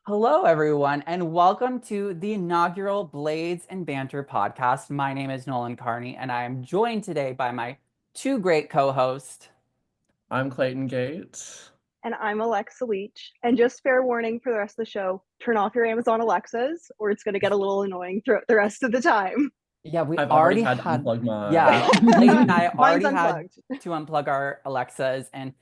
Hello, everyone, and welcome to the inaugural Blades and Banter podcast. My name is Nolan Carney, and I am joined today by my two great co-hosts. I'm Clayton Gates. And I'm Alexa Leitch. And just fair warning for the rest of the show, turn off your Amazon Alexas or it's going to get a little annoying throughout the rest of the time. Yeah, we I've already already had to had, unplug mine. yeah, Clayton and I Mine's already had unplugged. to unplug our Alexas. And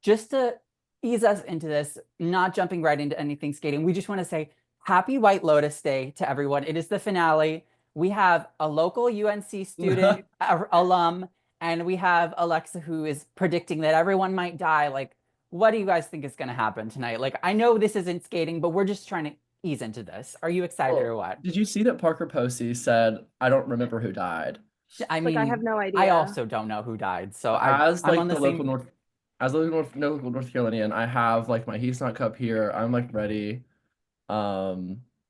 just to ease us into this, not jumping right into anything skating, we just want to say happy White Lotus Day to everyone. It is the finale. We have a local UNC student, alum, and we have Alexa who is predicting that everyone might die. Like, what do you guys think is going to happen tonight? Like, I know this isn't skating, but we're just trying to ease into this. Are you excited or Well, what? did you see that Parker Posey said, I don't remember who died? I Like, I have mean, no I idea. also don't know who died, so As I'm like on the the local same. North as a local North Carolinian, I have like my He's Not Cup here. I'm like ready.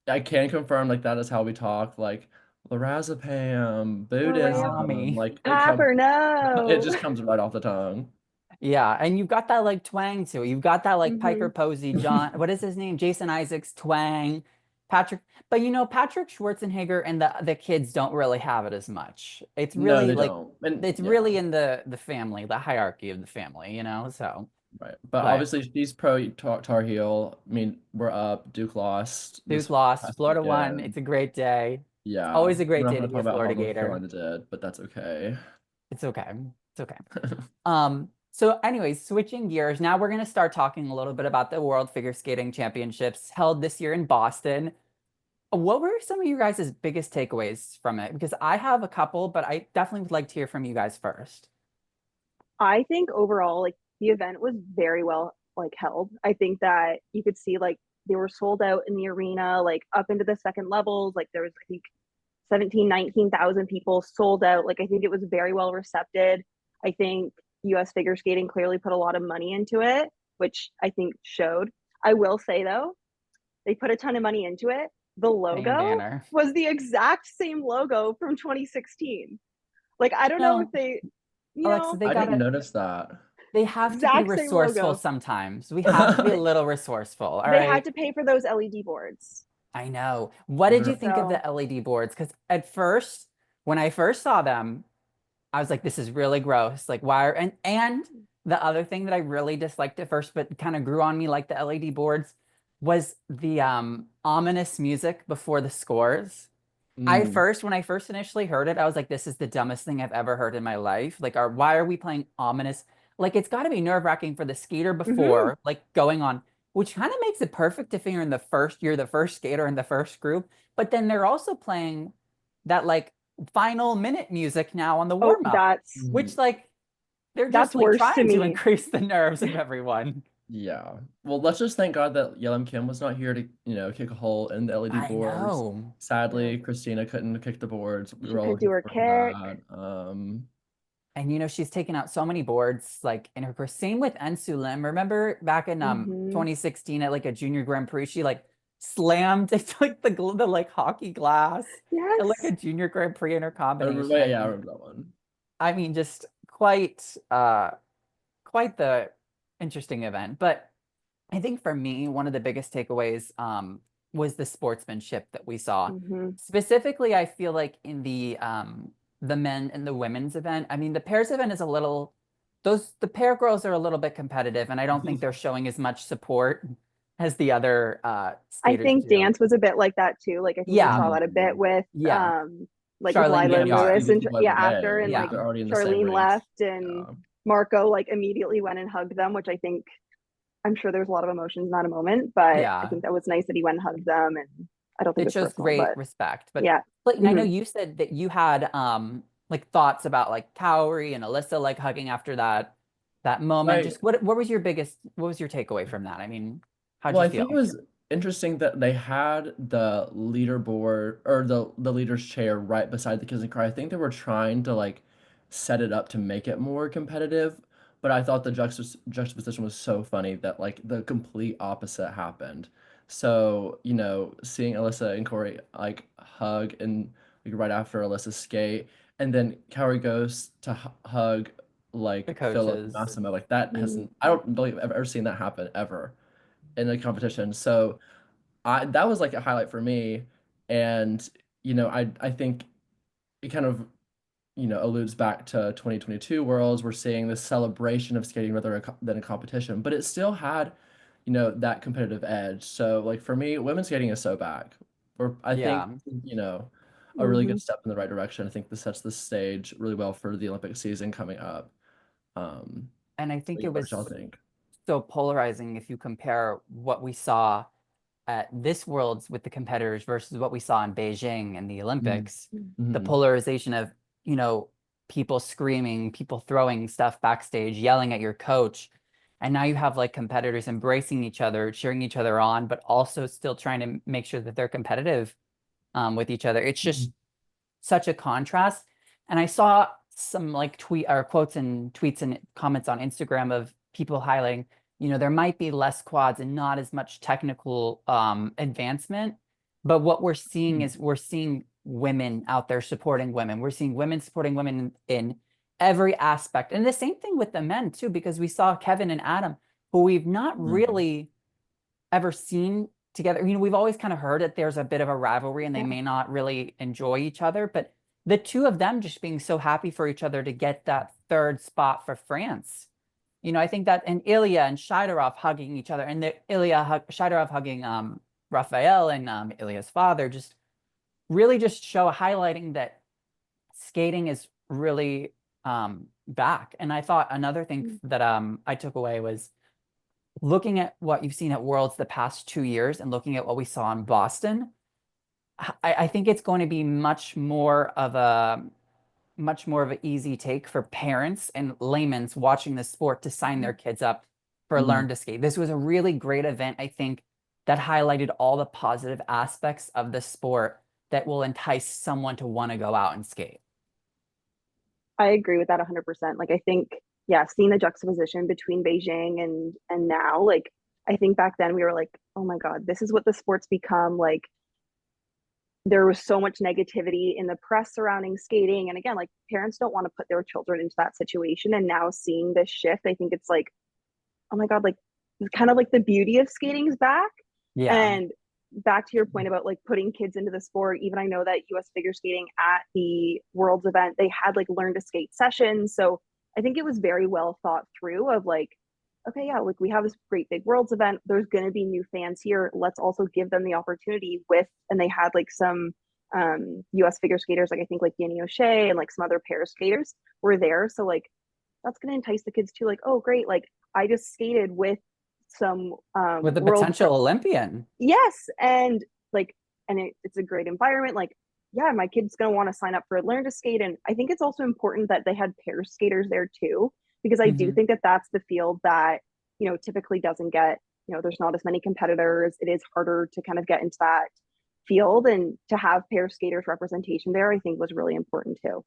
I can confirm like that is how we talk, like lorazepam, Buddhism, Mommy. like Papper, it no. just comes right off the tongue. Yeah, and you've got that like twang too. You've got that like Piper hmm Posey, John, what is his name? Jason Isaacs twang, Patrick. But Patrick Schwarzenegger and the kids don't really have it as much. It's No, really they like don't. And it's yeah. really in the family, the hierarchy of the family. So, Right. But but obviously she's pro Tar Heel. I mean, we're up. Duke lost Duke this lost, past Florida won. weekend. It's a great day. It's Yeah. always a We're great not day to going to be talk a about how Florida North Gator. Carolina did, but that's okay. It's okay. It's okay. So anyways, switching gears, now we're gonna start talking a little bit about the World Figure Skating Championships held this year in Boston. What were some of you guys' biggest takeaways from it? Because I have a couple, but I definitely would like to hear from you guys first. I think overall, like, the event was very well held. I think that you could see they were sold out in the arena, like up into the second levels. Like there was, I think, 17, 19,000 people sold out. Like I think it was very well received. I think US figure skating clearly put a lot of money into it, which I think showed. I will say though, they put a ton of money into it. The Same logo banner. was the exact same logo from 2016. Like I don't know if No, they, Alexa, they I didn't gotta notice that. they have to be exact same resourceful logo. sometimes. We have to be a little resourceful, all They had right? to pay for those LED boards. I know. What did you They're think of the So LED boards? Because at first, when I first saw them, I was like, this is really gross. Like, why are and the other thing that I really disliked at first, but kind of grew on me like the LED boards, was the ominous music before the scores. mm, When I first initially heard it, I was like, this is the dumbest thing I've ever heard in my life. Like, why are we playing ominous? Like, it's got to be nerve-wracking for the skater mhm. before, like going on, which kind of makes it perfect if you're the first skater in the first group. But then they're also playing that like final minute music now on the Oh, warm-up, that's which mhm. like they're just that's like worse to trying to me. increase the nerves of everyone. Yeah. Well, let's just thank God that Yellam Kim was not here to, kick a hole in the LED I boards. know. Sadly, Christina couldn't kick the boards. We She were all could looking do her forward to kick. that. And she's taken out so many boards like in her course. Same with Ensu Lim. Remember back in hmm 2016 at like a junior Grand Prix, she like slammed it's like the like hockey glass at like a Yes. junior Grand Prix in her I combination. remember, yeah, I remember that one. I mean, just quite the interesting event. But I think for me, one of the biggest takeaways was the sportsmanship that we saw. hmm Specifically, I feel like in the men and the women's event. I mean, the pairs event is a little the pair girls are a little bit competitive, and I don't think they're showing as much support as the other I skaters think do. dance was a bit like that too. Like I think we Yeah, saw that a bit with yeah. with Charlene Lila Yeah, and you see Ganyard. Lewis these and people yeah every after day. and Like Yeah. like they're already in the same Charlene rinks. left and Yeah. Marco like immediately went and hugged them, which I think I'm sure there's a lot of emotions in that moment, but I Yeah. think that was nice that he went and hugged them and I don't think It it's shows personal, great but respect. But yeah. Clayton, I know hmm you said that you had like thoughts about like Cowrie and Alyssa like hugging after that moment. Right. Just what was your takeaway from that? I mean, how'd Well, you I think feel? it was interesting that they had the leaderboard or the leader's chair right beside the kiss and cry. I think they were trying to like set it up to make it more competitive, but I thought the juxtaposition was so funny that like the complete opposite happened. So, seeing Alyssa and Corey like hug and like right after Alyssa's skate, and then Cowrie goes to hug The like Philip and coaches. Massimo, like that hasn't I don't believe I've ever seen that happen ever in a competition. So that was like a highlight for me. And I think it kind of alludes back to 2022 Worlds. We're seeing this celebration of skating rather than a competition, but it still had, that competitive edge. So like for me, women's skating is so back. I think, Yeah. a really Hmm. good step in the right direction. I think this sets the stage really well for the Olympic season coming up. Um, And I so think yeah, it what did y'all was think? so polarizing if you compare what we saw at this Worlds with the competitors versus what we saw in Beijing and the Mm-hmm. Olympics. The Mm-hmm. polarization of, you know, people screaming, people throwing stuff backstage, yelling at your coach. And now you have like competitors embracing each other, cheering each other on, but also still trying to make sure that they're competitive with each other. It's just such a contrast. And I saw some like tweet or quotes and tweets and comments on Instagram of people highlighting, there might be less quads and not as much technical advancement. But what we're seeing is we're seeing women out there supporting women. We're seeing women supporting women in every aspect. And the same thing with the men too, because we saw Kevin and Adam, who we've not Mm-hmm. really ever seen together. We've always kind of heard that there's a bit of a rivalry and they Yeah. may not really enjoy each other, but the two of them just being so happy for each other to get that third spot for France. I think that and Ilya and Shidorov hugging each other and the Shidorov hugging Raphael and Ilya's father just really just show highlighting that skating is really back. And I thought another thing that I took away was looking at what you've seen at Worlds the past 2 years and looking at what we saw in Boston, I think it's going to be much more of an easy take for parents and laymen's watching the sport to sign their kids up for Mm-hmm. Learn to Skate. This was a really great event, I think, that highlighted all the positive aspects of the sport that will entice someone to want to go out and skate. I agree with that 100%. Like I think, yeah, seeing the juxtaposition between Beijing and now, like I think back then we were like, oh my God, this is what the sport's become. Like there was so much negativity in the press surrounding skating. And again, like parents don't want to put their children into that situation. And now seeing this shift, I think it's like, oh my God, like it's kind of like the beauty of skating's back. Yeah. And back to your point about like putting kids into the sport, even I know that US figure skating at the Worlds event, they had like learn to skate sessions. So I think it was very well thought through of like, okay, yeah, like we have this great big Worlds event. There's going to be new fans here. Let's also give them the opportunity and they had like some US figure skaters, like I think like Yanni O'Shea and like some other pair skaters were there. So like that's going to entice the kids too. Like, oh, great. Like I just skated with some With the world potential Olympian. yes, and like it's a great environment. Like yeah, my kid's going to want to sign up for learn to skate. And I think it's also important that they had pair skaters there too, because I do Mhm. think that that's the field that typically doesn't get, there's not as many competitors. It is harder to kind of get into that field, and to have pair skaters representation there I think was really important too.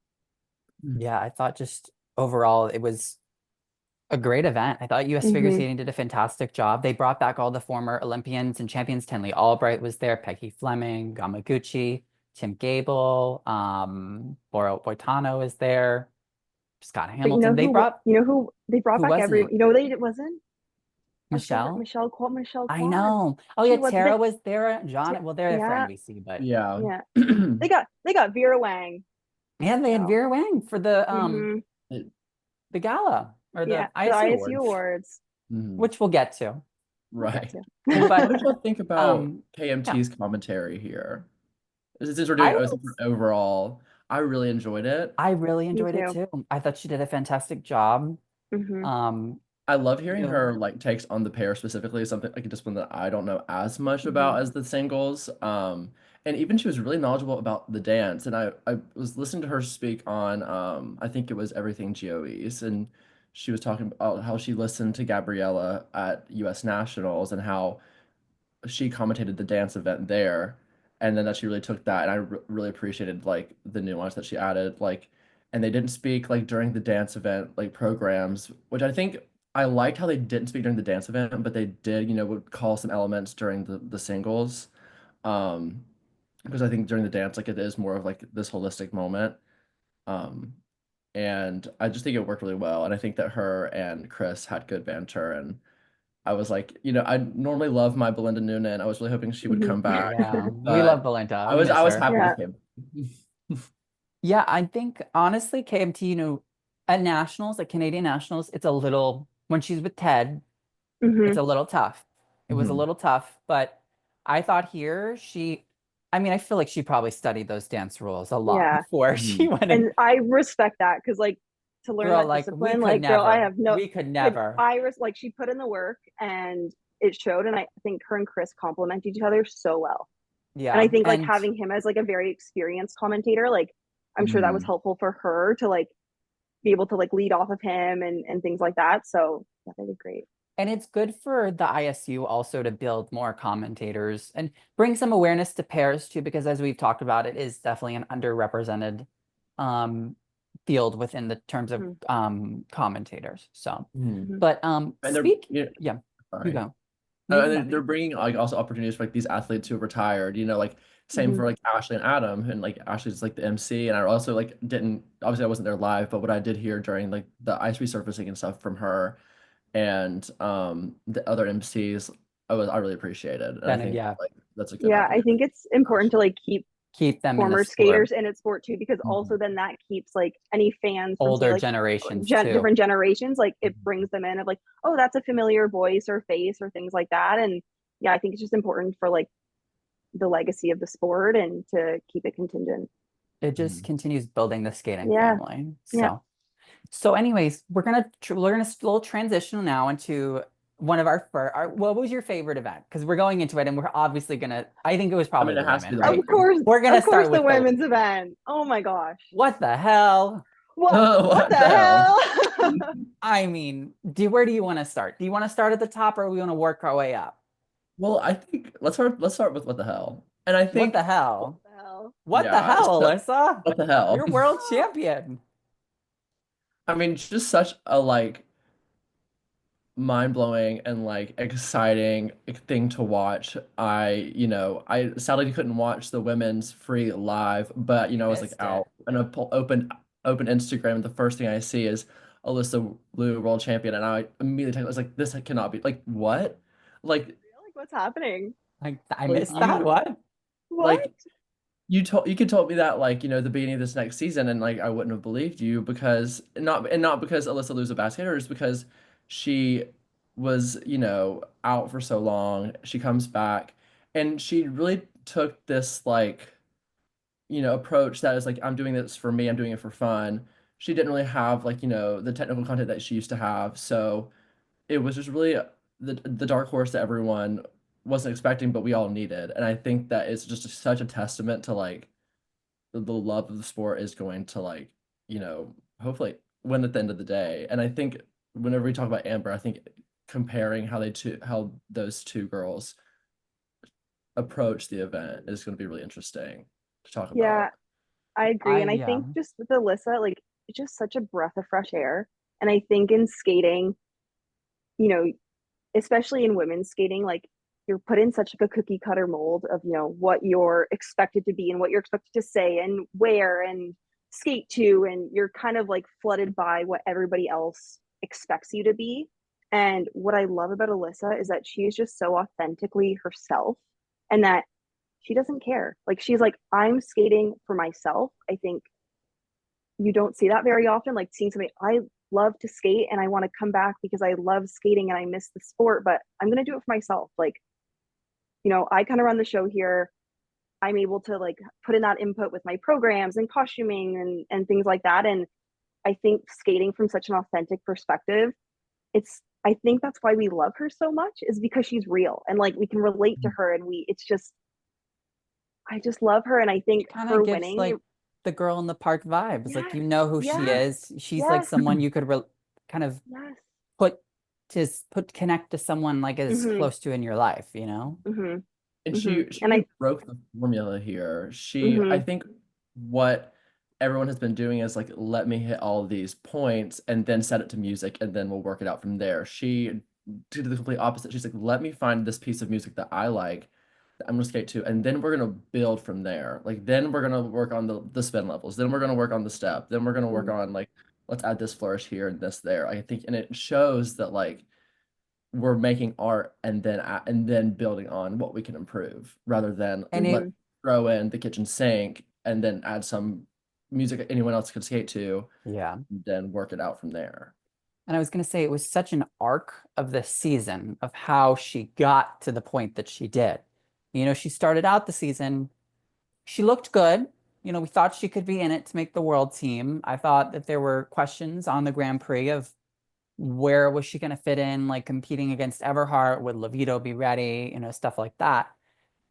Yeah, I thought just overall it was a great event. I thought US Figure Mm-hmm. Skating did a fantastic job. They brought back all the former Olympians and champions. Tenley Albright was there, Peggy Fleming, Gamaguchi, Tim Gable, Boro Boitano is there, Scott But Hamilton. They brought who they brought who back wasn't every it? they it wasn't Michelle? Michelle I Kwan. know. Oh yeah, She was Tara was there. t- John, well, they're there for yeah, NBC, but Yeah. yeah. They got Vera Wang. yeah, they had So Vera Wang for hmm It- the gala or yeah, the the ISU ISU awards, awards. mhm. which we'll get to. We'll get Right. What But did y'all think about yeah, KMT's commentary here? Since we're I doing OSM was overall, I really enjoyed it. I really Me enjoyed it too. too. I thought she did a fantastic job. Hmm. Um, I love you hearing know, her like takes on the pair specifically, something like a discipline that I don't know as much Hmm. about as the singles. And even she was really knowledgeable about the dance. And I was listening to her speak on I think it was Everything GOEs, and she was talking about how she listened to Gabriella at US Nationals and how she commentated the dance event there, and then that she really took that, and I really appreciated like the nuance that she added, like, and they didn't speak like during the dance event like programs, which I think I liked how they didn't speak during the dance event, but they did, would call some elements during the singles, um, because I think during the dance like it is more of like this holistic moment, um, and I just think it worked really well, and I think that her and Chris had good banter, and I was like, you know, I normally love my Belinda Noonan. I was really hoping she would come back, Yeah, we love but Belinda. I We was miss I was her. happy Yeah. with him. Yeah, I think honestly, KMT, at nationals, at Canadian nationals, it's a little when she's with Ted, it's Hmm. a little tough. It was a Mhm. little tough, but I thought here I mean, I feel like she probably studied those dance rules a lot Yeah. before she Mhm. went in. And I respect that because like to learn Girl, that like we discipline, could like girl, I never, have no we could could never. Iris like she put in the work and it showed. And I think her and Chris complement each other so well. And I Yeah, think like and having him as like a very experienced commentator, like I'm sure that was Mhm. helpful for her to like be able to like lead off of him and things like that. So yeah, they did great. it's good for the ISU also to build more commentators and bring some awareness to pairs too, because as we've talked about, it is definitely an underrepresented um, field within the terms of Mhm. commentators. So, Mhm. but And they're yeah, you sorry. go. You go, They're Matthew. bringing like also opportunities for like these athletes who have retired, you know, like same Mhm. for like Ashley and Adam, and like Ashley's like the MC, and I also like didn't obviously I wasn't there live, but what I did hear during like the ice resurfacing and stuff from her and the other MCs, I really appreciated, and I Then think yeah, like that's a good Yeah, I opportunity think it's important to Ashley. like keep keep them in the former sport. skaters in its sport too, because also Mhm. then that keeps like any fans from say Older like generations too. different generations, like it Mhm. brings them in of like, oh, that's a familiar voice or face or things like that. And yeah, I think it's just important for like the legacy of the sport and to keep it contingent. It just Mhm. continues building the skating Yeah, family. yeah. So anyways, we're gonna little transition now into one of our what was your favorite event? Because we're going into it and we're obviously gonna I think it was I probably mean, it the has to be women, the Of right? women. course, We're gonna start the with the women's event. Oh my gosh. what the hell? What What the the hell? hell? I mean, where do you want to start? Do you want to start at the top or we want to work our way up? Well, I think let's start with what the hell. And I What the think What hell? the hell? What the yeah, hell, so Alyssa? what the hell? You're world champion. I mean, just such a like mind-blowing and like exciting thing to watch. I sadly couldn't watch the women's free live, but I was like Missed it. out and open Instagram. The first thing I see is Alyssa Liu world champion, and I immediately I was like, this cannot be like what? Like Like what's happening? I like missed that. What? What? like you could told me that like the beginning of this next season, and like I wouldn't have believed you because not because Alyssa Liu's a bad skater, just because she was out for so long. She comes back and she really took this like approach that is like, I'm doing this for me, I'm doing it for fun. She didn't really have like the technical content that she used to have, so it was just really the dark horse that everyone wasn't expecting, but we all needed. And I think that it's just such a testament to like the love of the sport is going to like, hopefully win at the end of the day. And I think whenever we talk about Amber, I think comparing how those two girls approach the event is going to be really interesting to talk Yeah, about. I agree. And I Yeah. think just with Alyssa, like it's just such a breath of fresh air. And I think in skating, you know, especially in women's skating, like you're put in such like a cookie cutter mold of, what you're expected to be and what you're expected to say and wear and skate to. And you're kind of like flooded by what everybody else expects you to be. And what I love about Alyssa is that she is just so authentically herself and that she doesn't care. Like she's like, I'm skating for myself. I think you don't see that very often. Like seeing somebody, I love to skate and I want to come back because I love skating and I miss the sport, but I'm gonna do it for myself. Like, I kind of run the show here. I'm able to like put in that input with my programs and costuming and things like that. And I think skating from such an authentic perspective, I think that's why we love her so much is because she's real and like we can relate to her and it's just I just love her and I She think kind of her gives winning. like the girl in the park vibes. Like Yes, you know who she yes, is. She's like yes, someone you could kind of yes. put connect to someone like as Mm-hmm. close to in your life, you know? Mm-hmm. And Mm-hmm. she And really broke the formula here. I mm-hmm. think what everyone has been doing is like, let me hit all of these points and then set it to music and then we'll work it out from there. She did the complete opposite. She's like, let me find this piece of music that I like, that I'm gonna skate to, and then we're gonna build from there. Like then we're gonna work on the spin levels, then we're gonna work on the step, then we're gonna work on like, let's add this flourish here and this there. I think, and it shows that like we're making art and then building on what we can improve rather than And let it, throw in the kitchen sink and then add some music anyone else could skate to, yeah. then work it out from there. And I was going to say it was such an arc of the season of how she got to the point that she did. You know, she started out the season, she looked good. You know, we thought she could be in it to make the world team. I thought that there were questions on the Grand Prix of where was she going to fit in, like competing against Everhart, would Levito be ready, you know, stuff like that.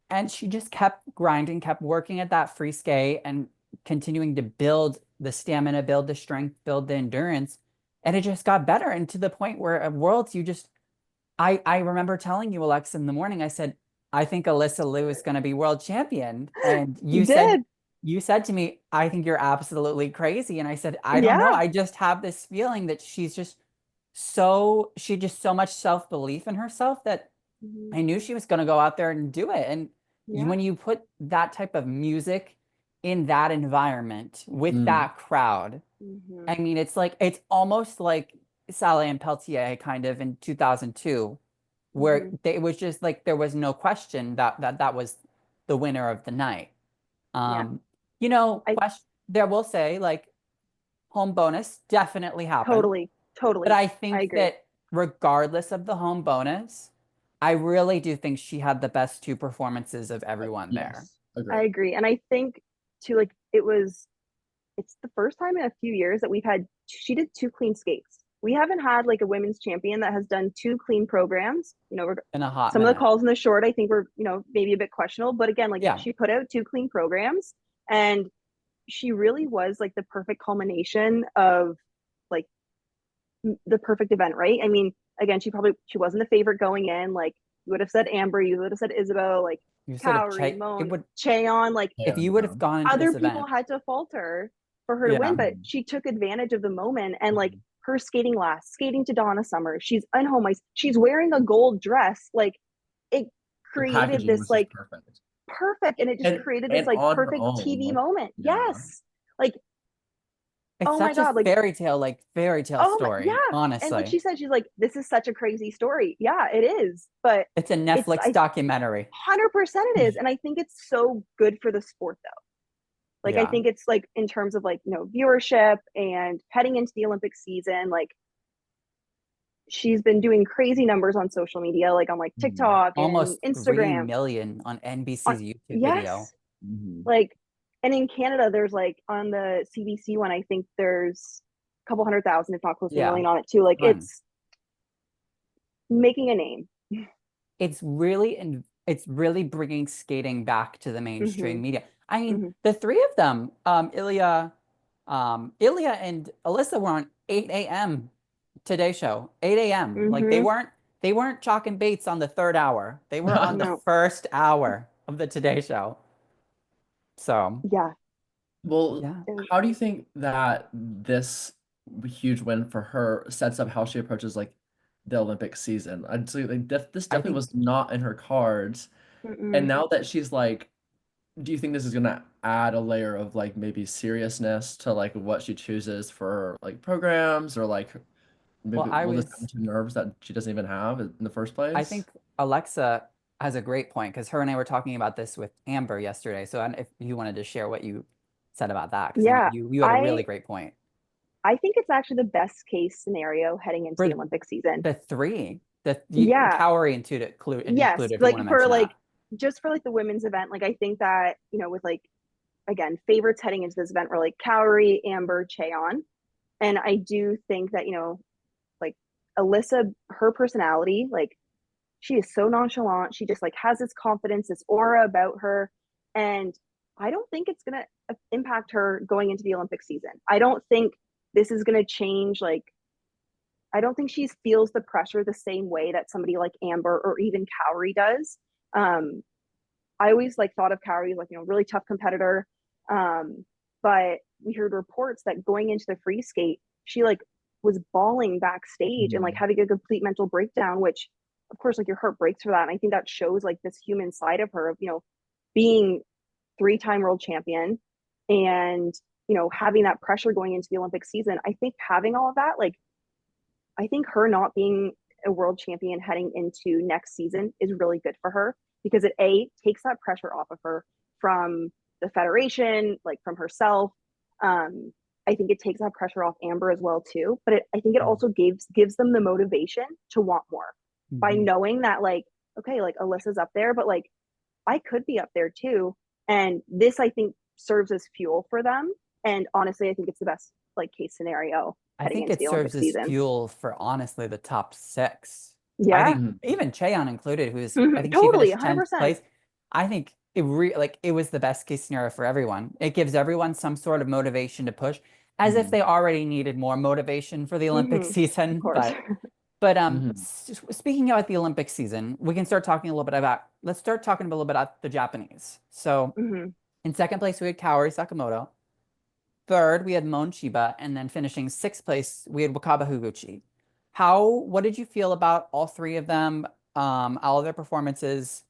And she just kept grinding, kept working at that free skate and continuing to build the stamina, build the strength, build the endurance. And it just got better. And to the point where at Worlds, I remember telling you, Alexa, in the morning, I said, I think Alysa Liu is going to be world champion. And You did. you said to me, I think you're absolutely crazy. And I said, I don't know. Yeah. I just have this feeling that she just so much self-belief in herself that Mhm. I knew she was going to go out there and do it. And Yeah. when you put that type of music in that environment with Mm. that crowd, Mhm. I mean, it's almost like Saleh and Peltier kind of in 2002, where Mhm. it was just like there was no question that was the winner of the night. Yeah. You know, I there will say like home bonus definitely happened. totally, But totally. I I think agree. that regardless of the home bonus, I really do think she had the best two performances of everyone there. Yes, I agree. agree. And I think too, like it's the first time in a few years that she did two clean skates. We haven't had like a women's champion that has done two clean programs. You know, In a hot some of the minute. calls in the short, I think were, maybe a bit questionable, but again, like Yeah. she put out two clean programs and she really was like the perfect culmination of like the perfect event, right? I mean, again, she wasn't the favorite going in. Like you would have said Amber, you would have said Isabeau, like You said if Cowrie, Che it Moan, would Cheon, like if Yeah, you would yeah. have gone into other this people event. had to falter for her to win, Yeah. but she took advantage of the moment and like her skating last, skating to Donna Summer. She's on home ice. She's wearing a gold dress. Like it The created packaging this was just like perfect. perfect, and it just created this And like on her perfect own, TV like, moment. yeah. Yes. Like, It's oh my such a God, like fairy tale oh my story, yeah. And like honestly. she said, she's like, this is such a crazy story. Yeah, it is. But It's a it's Netflix I documentary. 100% it is. And I think it's so good for the sport though. Like I Yeah. think it's like in terms of like, viewership and heading into the Olympic season, like she's been doing crazy numbers on social media, like on like Mhm. TikTok and Almost 3 Instagram. million on On NBC's YouTube video. yes, Mhm. like, and in Canada, there's like on the CBC one, I think there's a couple 100,000, if not close to a Yeah. million on it too. Like Ton. it's making a name. It's really bringing skating back to the Mm-hmm. mainstream media. I mean, Mm-hmm. the three of them, Ilia and Alyssa were on 8 a.m. Today Show, 8 a.m. Like Mm-hmm. they weren't chalking baits on the third hour. They were on the No. first hour of the Today Show. So Yeah. Well, yeah, how do you think that this huge win for her sets up how she approaches like the Olympic season? I'd say like this I definitely think was not in her cards. And Mm-mm. now that she's like, do you think this is gonna add a layer of like maybe seriousness to like what she chooses for like programs or like well, maybe will this add to nerves that she doesn't even have in the first I place? think Alexa has a great point because her and I were talking about this with Amber yesterday. So if you wanted to share what you said about that, because I know Yeah. you had a really I great point. I think it's actually the best case scenario heading into the For Olympic season. the three, Yeah. Cowrie include Yes. if you want Like to for mention like that. just for like the women's event, like I think that, with like again, favorites heading into this event were like Cowrie, Amber, Cheon. And I do think that, like Alyssa, her personality, like she is so nonchalant. She just like has this confidence, this aura about her. And I don't think it's going to impact her going into the Olympic season. I don't think this is going to change. Like, I don't think she feels the pressure the same way that somebody like Amber or even Cowrie does. Um, I always like thought of Cowrie as like, really tough competitor. But we heard reports that going into the free skate, she like was bawling backstage and like Mhm. having a complete mental breakdown, which of course like your heart breaks for that. And I think that shows like this human side of her of, being three-time world champion and, having that pressure going into the Olympic season. I think having all of that, like I think her not being a world champion heading into next season is really good for her, because it takes that pressure off of her from the federation, like from herself. I think it takes that pressure off Amber as well too, but I think it also gives them the motivation to want more by knowing that, like, okay, like Alyssa's up there, but like I could be up there too. And this, I think, serves as fuel for them. And honestly, I think it's the best like case scenario I heading think into it the Olympic serves as season. fuel for honestly the top 6. I Yeah, think even Cheon included, who's I think she totally, finished 10th 100%. place. I think it was the best case scenario for everyone. It gives everyone some sort of motivation to push, as if they already needed more motivation for the Olympic Of season. course. But speaking about the Olympic season, we can start talking a little bit about. Let's start talking a little bit about the Japanese. So in second place we had Kaori Sakamoto. Third, we had Mon Chiba, and then finishing 6th place, we had Wakaba Higuchi. What did you feel about all 3 of them? All of their performances?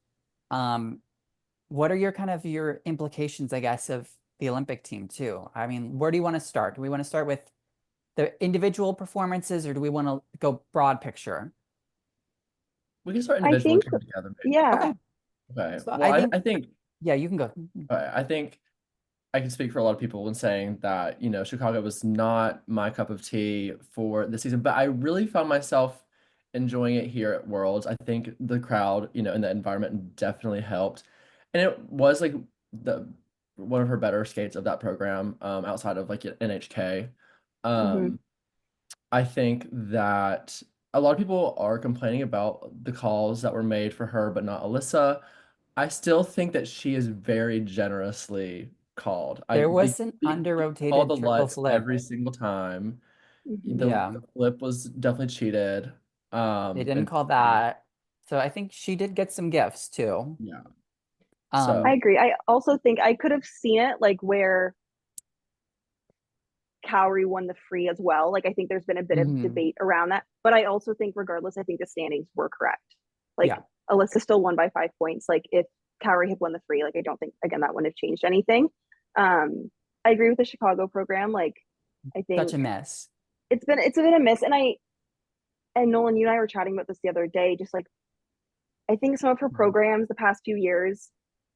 What are your implications, I guess, of the Olympic team too? I mean, where do you want to start? Do we want to start with the individual performances, or do we want to go broad picture? We can start I individually think, together, maybe. yeah. Okay. So Well, I think yeah, you can go. I think I can speak for a lot of people when saying that, Chicago was not my cup of tea for the season, but I really found myself enjoying it here at Worlds. I think the crowd, and the environment definitely helped. And it was like the one of her better skates of that program, outside of like NHK. Um, I think that a lot of people are complaining about the calls that were made for her, but not Alyssa. I still think that she is very generously called. There They was an call under-rotated the triple Lutz flip. every single time. The, Yeah, the flip was definitely cheated. they didn't And call that. So I think she did get some gifts too. yeah. I So Um, agree. I also think I could have seen it like where Kaori won the free as well. Like I think there's been a bit of mhm. debate around that, but I also think regardless, I think the standings were correct. Like Yeah, Alyssa still won by 5 points. Like if Kaori had won the free, like I don't think again that wouldn't have changed anything. I agree with the Chicago program. Like I such think a mess. it's been a miss. And Nolan, you and I were chatting about this the other day. Just like I think some of her programs the past few years,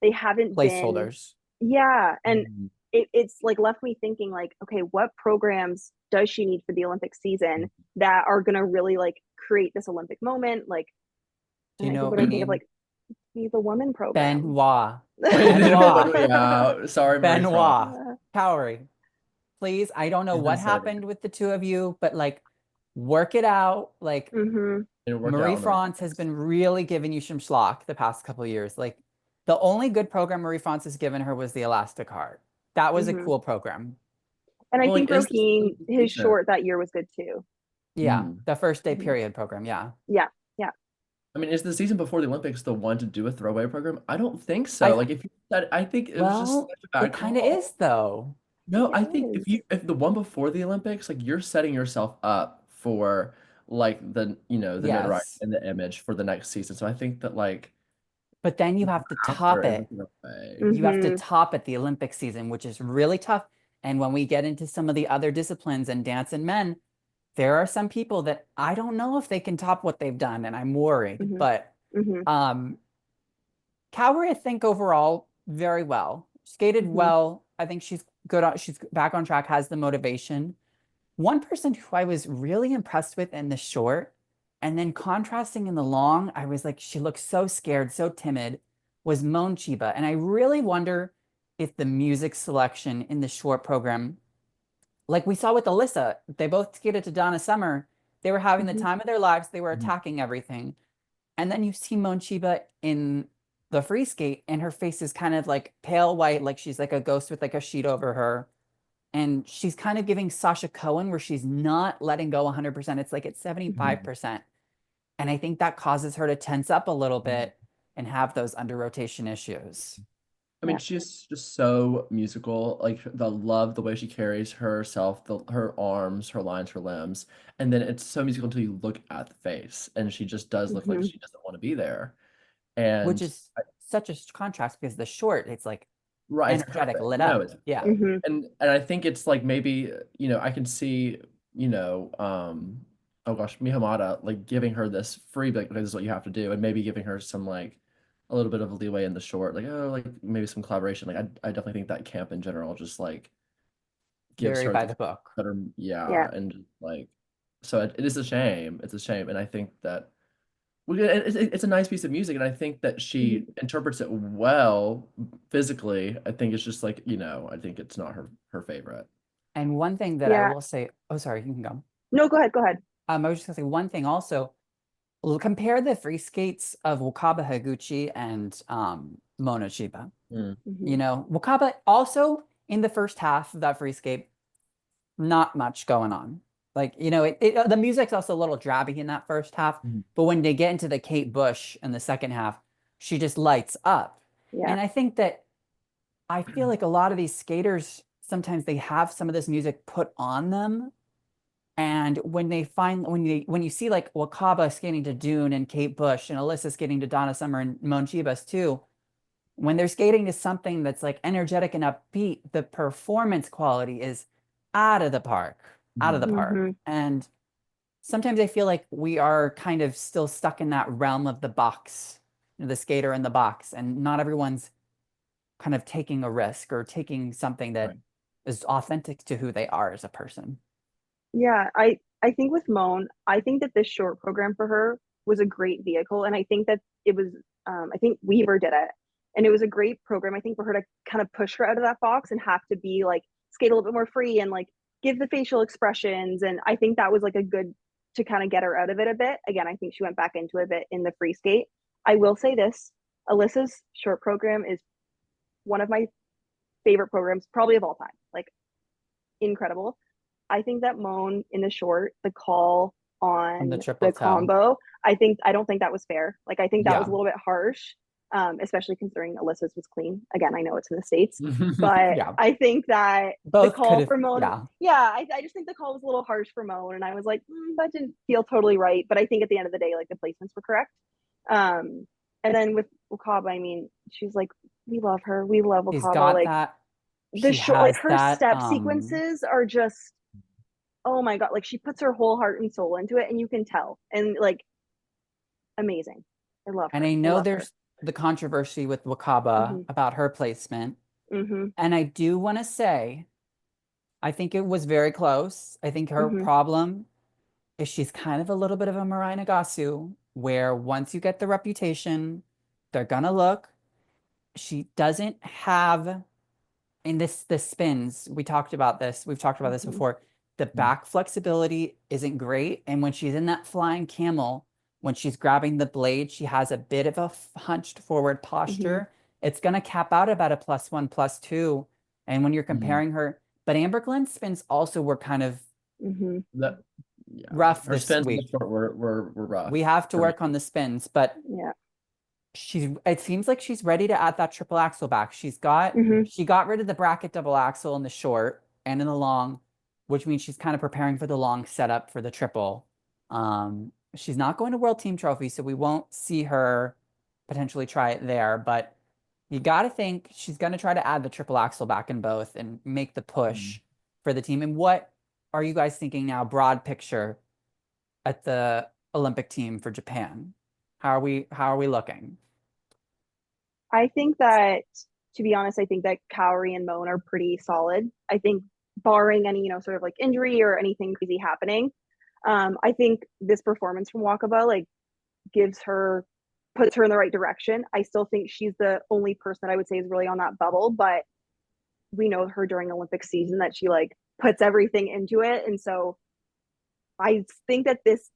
they haven't been, Placeholders. yeah. And Mhm. it's like left me thinking like, okay, what programs does she need for the Olympic season that are gonna really like create this Olympic moment? Like, Do you and I know think what what we I think of need? like the woman program. Benoit. Benoit. Yeah. Sorry, Marie-France. Benoit. Cowrie. Please, I don't know It's been what so good. happened with the 2 of you, but like work it out. Like Mm-hmm. It'll work Marie out in the France has Olympics. been really giving you some schlock the past couple of years. Like the only good program Marie France has given her was the Elastic Heart. That was a Mm-hmm. cool program. And I Well, like, think is this Roheen, the his season? short that year was good too. Yeah, the first day Mm-hmm. period program. Yeah. Yeah, yeah. I mean, is the season before the Olympics the one to do a throwaway program? I don't think so. I Like, if you said, I think it was just well, such a bad it kind of is call. though. No, It I think is. if the one before the Olympics, like you're setting yourself up for like the notoriety Yes. and the image for the next season. So I think that like But then you have to after top is a it. throwaway. You have to Mm-hmm. top it the Olympic season, which is really tough. And when we get into some of the other disciplines and dance and men, there are some people that I don't know if they can top what they've done, and I'm worried. Mm-hmm. But Mm-hmm. Cowrie, I think overall, very well. Skated Mm-hmm. well. I think she's good on, she's back on track, has the motivation. One person who I was really impressed with in the short, and then contrasting in the long, I was like, she looks so scared, so timid, was Mon Chiba. And I really wonder if the music selection in the short program, like we saw with Alyssa, they both skated to Donna Summer. They were having the Mm-hmm. time of their lives. They were Mhm. attacking everything. And then you see Mon Chiba in the free skate, and her face is kind of like pale white, like she's like a ghost with like a sheet over her. And she's kind of giving Sasha Cohen where she's not letting go 100%. It's like it's Mhm. 75%. And I think that causes her to tense up a little bit and have those under rotation issues. I mean, Yeah. she's just so musical. Like the way she carries herself, her arms, her lines, her limbs, and then it's so musical until you look at the face, and she just does look like Mm-hmm. she doesn't want to be there. Which And is such a contrast because the short, it's like right, it's energetic, perfect. lit No, up. it's Yeah. Mm-hmm. and I think it's like maybe I can see I oh gosh, Mihamada, like giving her this free, like this is what you have to do, and maybe giving her some like a little bit of leeway in the short, like oh, like maybe some collaboration. Like I definitely think that camp in general just like gives Very her by this the book. better, Yeah. yeah, and just, like so it is a shame. It's a shame, and I think that it's a nice piece of music, and I think that Mhm. she interprets it well physically. I think it's just like I think it's not her favorite. And one thing that I Yeah. will say, oh, sorry, you can go. No, go ahead. Go ahead. I was just gonna say one thing also. Compare the free skates of Wakaba Higuchi and Mona Chiba. Mm. Hmm. You know, Wakaba also in the first half of that free skate, not much going on. Like, you know, the music's also a little drabby in that first half, Mhm. but when they get into the Kate Bush in the second half, she just lights up. Yeah. And I think that I feel like a lot of these skaters sometimes they have some of this music put on them. And when you see like Wakaba skating to Dune and Kate Bush and Alyssa skating to Donna Summer and Mon Chibas too, when they're skating to something that's like energetic and upbeat, the performance quality is out of the park, out of the Mhm. park. Hmm. And sometimes I feel like we are kind of still stuck in that realm of the box, you know, the skater in the box, and not everyone's kind of taking a risk or taking something that Right. is authentic to who they are as a person. Yeah. I think with Moan, I think that this short program for her was a great vehicle, and I think that it was. I think Weaver did it, and it was a great program. I think for her to kind of push her out of that box and have to be like skate a little bit more free and like give the facial expressions, and I think that was like a good to kind of get her out of it a bit. Again, I think she went back into it a bit in the free skate. I will say this: Alyssa's short program is one of my favorite programs, probably of all time. Like incredible. I think that Moan in the short, the call On the on triple the toe. combo, I don't think that was fair. Like I think that was a Yeah. little bit harsh, especially considering Alyssa's was clean. Again, I know it's in the States, but Yeah. I think that the Both could call have, for Moan, yeah. yeah, I just think the call was a little harsh for Moan, and I was like, that didn't feel totally right. But I think at the end of the day, like the placements were correct. Um, and then with Wakaba, I mean, she's like, we love her, we love She's Wakaba. got Like that. the She short, like has her that step sequences are just oh my god, like she puts her whole heart and soul into it, and you can tell, and like amazing. I love and her. I I know love her. there's the controversy with Wakaba Hmm. about her placement. Hmm. And I do want to say, I think it was very close. I think her Hmm. problem is she's kind of a little bit of a Mirai Nagasu, where once you get the reputation, they're gonna look. She doesn't have in the spins, we talked about this. We've talked about this Hmm. before. The back flexibility isn't great. And when she's in that flying camel, when she's grabbing the blade, she has a bit of a hunched forward Hmm. posture. It's going to cap out about a +1, +2. And when you're Mhm. comparing her, but Amber Glen's spins also were kind of Hmm. That yeah, rough her this spins in the week. short were We rough have to for me. work on the spins, but Yeah. it seems like she's ready to add that triple axle back. Hmm. She got rid of the bracket double axle in the short and in the long, which means she's kind of preparing for the long setup for the triple. She's not going to World Team Trophy, so we won't see her potentially try it there, but you got to think she's going to try to add the triple axle back in both and make the Mhm. push for the team. And what are you guys thinking now, broad picture at the Olympic team for Japan? How are we looking? I think that, to be honest, I think that Cowrie and Moan are pretty solid. I think, barring any, sort of like injury or anything crazy happening, I think this performance from Wakaba like gives her puts her in the right direction. I still think she's the only person that I would say is really on that bubble, but we know her during Olympic season that she like puts everything into it. And so I think that this,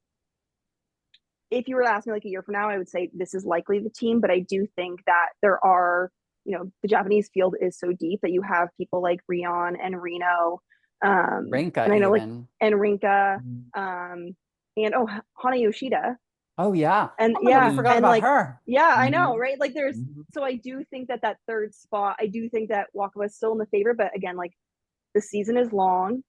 if you were to ask me like a year from now, I would say this is likely the team. But I do think that there are, the Japanese field is so deep that you have people like Rion and Reno. Rinka And I know like, even. and Rinka, Mhm. and oh, Hana Yoshida. Oh yeah. And Oh my God, we yeah, forgot and about like, her. yeah, I know, Mhm. right? Like there's, Mhm. so I do think that that third spot, I do think that Wakaba is still in the favorite. But again, like the season is long.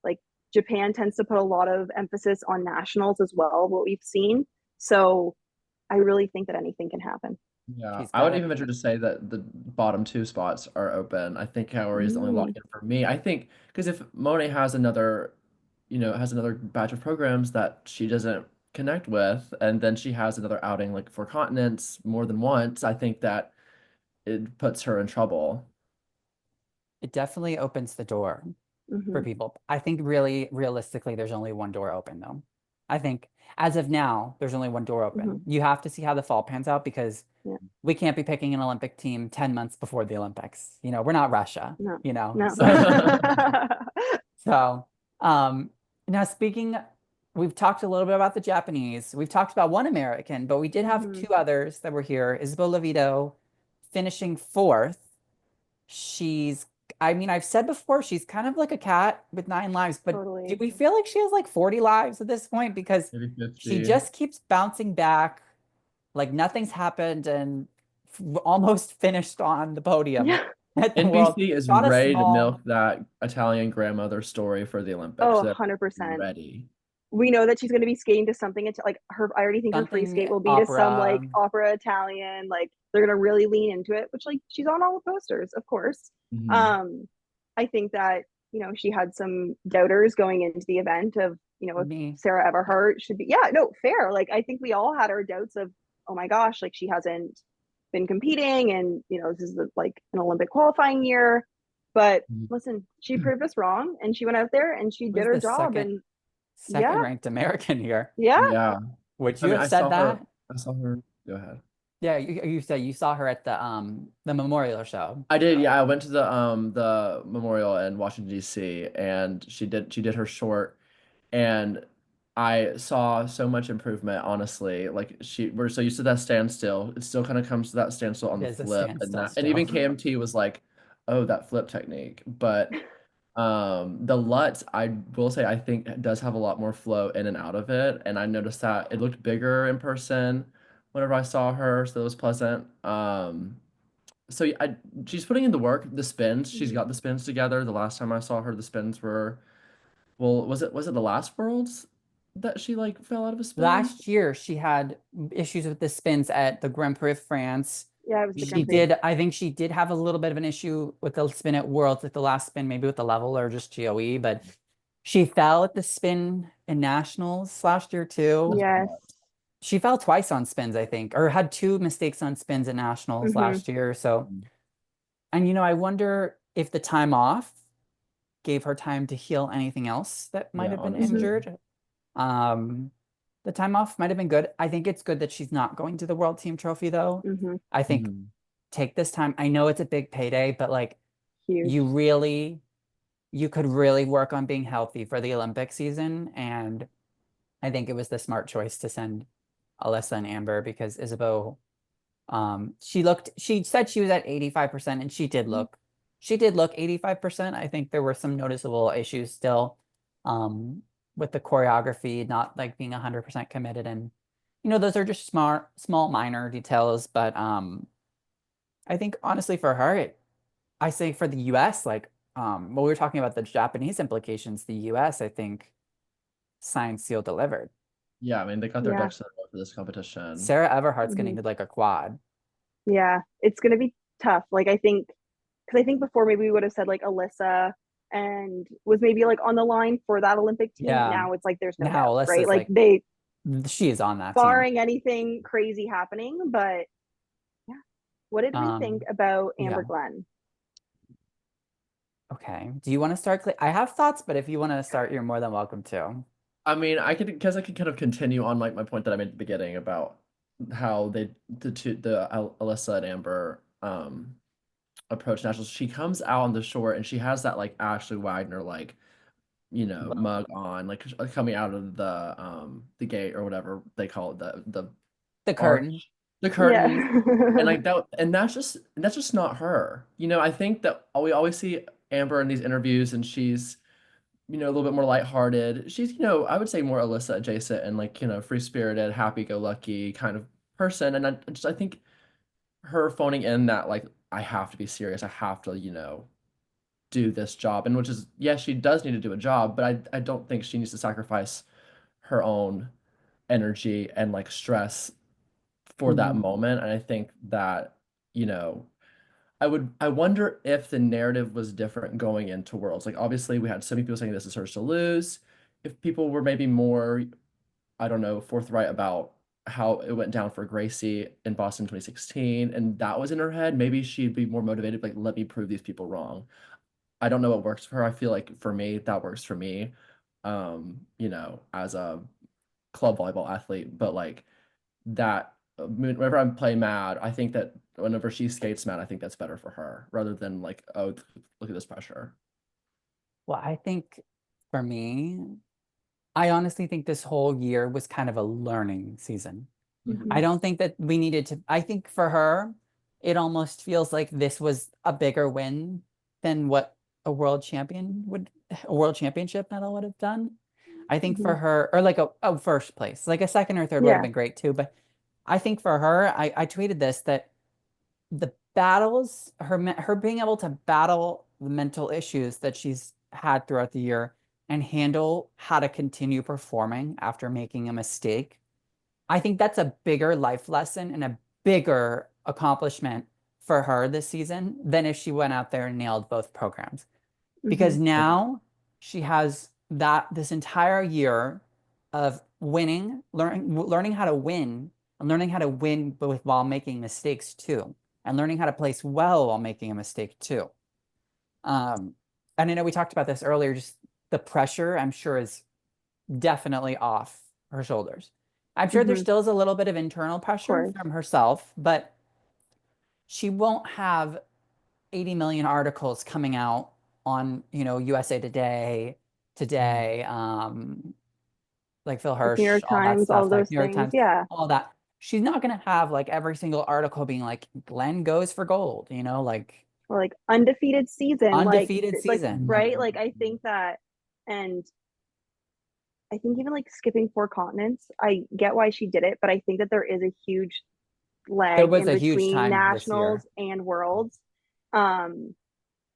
Like Japan tends to put a lot of emphasis on nationals as well, what we've seen. So I really think that anything can happen. Yeah, She's I got would it. even venture to say that the bottom two spots are open. I think Kaori is the only lock Mm, in for me. I think because if Monet has another has another batch of programs that she doesn't connect with, and then she has another outing like for continents more than once, I think that it puts her in trouble. It definitely opens the door for Hmm. people. I think really realistically, there's only one door open though. I think as of now, there's only one door Hmm. open. You have to see how the fall pans out because Yeah. we can't be picking an Olympic team 10 months before the Olympics. We're not Russia, No, you know. no. So, um, now speaking, we've talked a little bit about the Japanese. We've talked about one American, but we did have Hmm. two others that were here. Isabel Levito finishing fourth. She's, I mean, I've said before, she's kind of like a cat with 9 lives, but do Totally. we feel like she has like 40 lives at this point? Because Maybe she 50. just keeps bouncing back, like nothing's happened and almost finished on the podium Yeah. at the world. NBC is Got a ready to milk small that Italian grandmother story for the Olympics. Oh, They're 100%. ready. We know that she's going to be skating to something like her. I already think her free something skate will be to some opera. like opera Italian. Like they're going to really lean into it, which like she's on all the posters, of course. Mhm. Um, I think that she had some doubters going into the event of if Me. Sarah Everhart should be. Yeah, no, fair. Like I think we all had our doubts of, oh my gosh, like she hasn't been competing, and this is like an Olympic qualifying year. But Mhm. listen, she proved us wrong, and she went out there and she did Who's her the job, second and second yeah, ranked American here? yeah. Yeah. Would I you mean, have said that? I saw her. Go ahead. Yeah, you said you saw her at the memorial show. I did, yeah. I went to the memorial in Washington D.C. and she did her short, and I saw so much improvement, honestly. Like we're so used to that standstill. It still kind of comes to that standstill on It the is a flip, and standstill that and still. even KMT was like, oh, that flip technique. But the Lutz, I will say, I think it does have a lot more flow in and out of it, and I noticed that it looked bigger in person whenever I saw her, so that was pleasant. So she's putting in the work, the spins. She's Mhm. got the spins together. The last time I saw her, the spins were, well, was it the last Worlds that she like fell out of a spin? Last year, she had issues with the spins at the Grand Prix of France. Yeah, it was the She Grand Prix. did, I think she did have a little bit of an issue with the spin at Worlds, at the last spin, maybe with the level or just GOE, but she fell at the spin in Nationals last year too. That's what it Yes. was. She fell twice on spins, I think, or had two mistakes on spins at Nationals Hmm. last year. So, Mhm. and I wonder if the time off gave her time to heal anything else that might Yeah, have been honestly. injured. Um, the time off might have been good. I think it's good that she's not going to the World Team Trophy though. Hmm. I think Mhm. take this time. I know it's a big payday, but like you Huge. really you could really work on being healthy for the Olympic season. And I think it was the smart choice to send Alysa and Amber because Isabeau, she said she was at 85% and she did look 85%. I think there were some noticeable issues still, um, with the choreography, not like being 100% committed. And, those are just small minor details. But, I think honestly for her, I say for the US, like, when we were talking about the Japanese implications, the US, I think, signed, sealed, delivered. Yeah, I mean they got their Yeah. ducks in a row for this competition. Sarah Everhart's gonna Hmm. need like a quad. Yeah. It's gonna be tough. Like I think, because I think before maybe we would have said like Alyssa and was maybe like on the line for that Olympic team. Yeah. Now it's like there's no Now doubt, right? Alyssa's Like like, they, she is on that team. barring anything crazy happening, but yeah. What did we think Um, about yeah. Amber Glenn? Okay. Do you want to start? I have thoughts, but if you want to start, you're more than welcome to. I mean, I could kind of continue on like my point that I made at the beginning about how Alyssa and Amber approach nationals. She comes out on the shore and she has that like Ashley Wagner like Look, mug on, like coming out of the gate or whatever they call it, the the curtain. arch, the Yeah. curtain, and like that, and that's just not her. I think that we always see Amber in these interviews, and she's a little bit more lighthearted. She's I would say more Alyssa adjacent and like free spirited, happy go lucky kind of person, and I think her phoning in that like I have to be serious, I have to do this job, and which is, yes, she does need to do a job, but I don't think she needs to sacrifice her own energy and like stress for that Mhm. moment. And I think that you know I wonder if the narrative was different going into Worlds. Like obviously we had so many people saying this is hers to lose. if people were maybe more, I don't know, forthright about how it went down for Gracie in Boston 2016, and that was in her head, maybe she'd be more motivated, like, let me prove these people wrong. I don't know what works for her. I feel like for me, that works for me, as a club volleyball athlete. But like that, whenever I'm playing mad, I think that whenever she skates mad, I think that's better for her rather than like, oh, look at this pressure. Well, I think for me, I honestly think this whole year was kind of a learning season. I don't think that we needed to, I think for her, it almost feels like this was a bigger win than what a world championship medal would have done. I think for her, or like a first place, like a second or third would have Yeah. been great too. But I think for her, I tweeted this, that the battles, her being able to battle the mental issues that she's had throughout the year and handle how to continue performing after making a mistake. I think that's a bigger life lesson and a bigger accomplishment for her this season than if she went out there and nailed both programs. Because now she has this entire year of winning, learning how to win, and learning how to win while making mistakes too, and learning how to place well while making a mistake too. And I know we talked about this earlier, just the pressure, I'm sure, is definitely off her shoulders. I'm sure there still is a little bit of internal pressure from herself, but she won't have 80 million articles coming out on, USA Today, like Phil New Hirsch, York all that Times, all stuff, like those New York things. Times, Yeah. all that. She's not gonna have like every single article being like Glenn goes for gold, like Or like undefeated season, undefeated season. right? Like I think that, and I think even like skipping 4 continents, I get why she did it, but I think that there is a huge There lag was in a huge between time this year. nationals and worlds.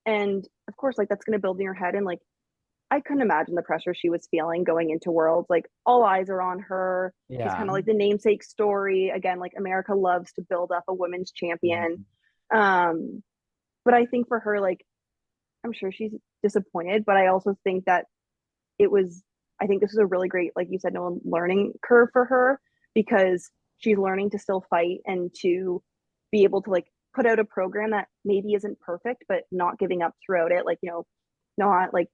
And of course, like that's going to build in your head. And like, I couldn't imagine the pressure she was feeling going into worlds. Like all eyes are on her. She's kind Yeah. of like the namesake story. Again, like America loves to build up a women's champion. But I think for her, like, I'm sure she's disappointed, but I also think that I think this is a really great, like you said, no learning curve for her because she's learning to still fight and to be able to like put out a program that maybe isn't perfect, but not giving up throughout it. Like, not like,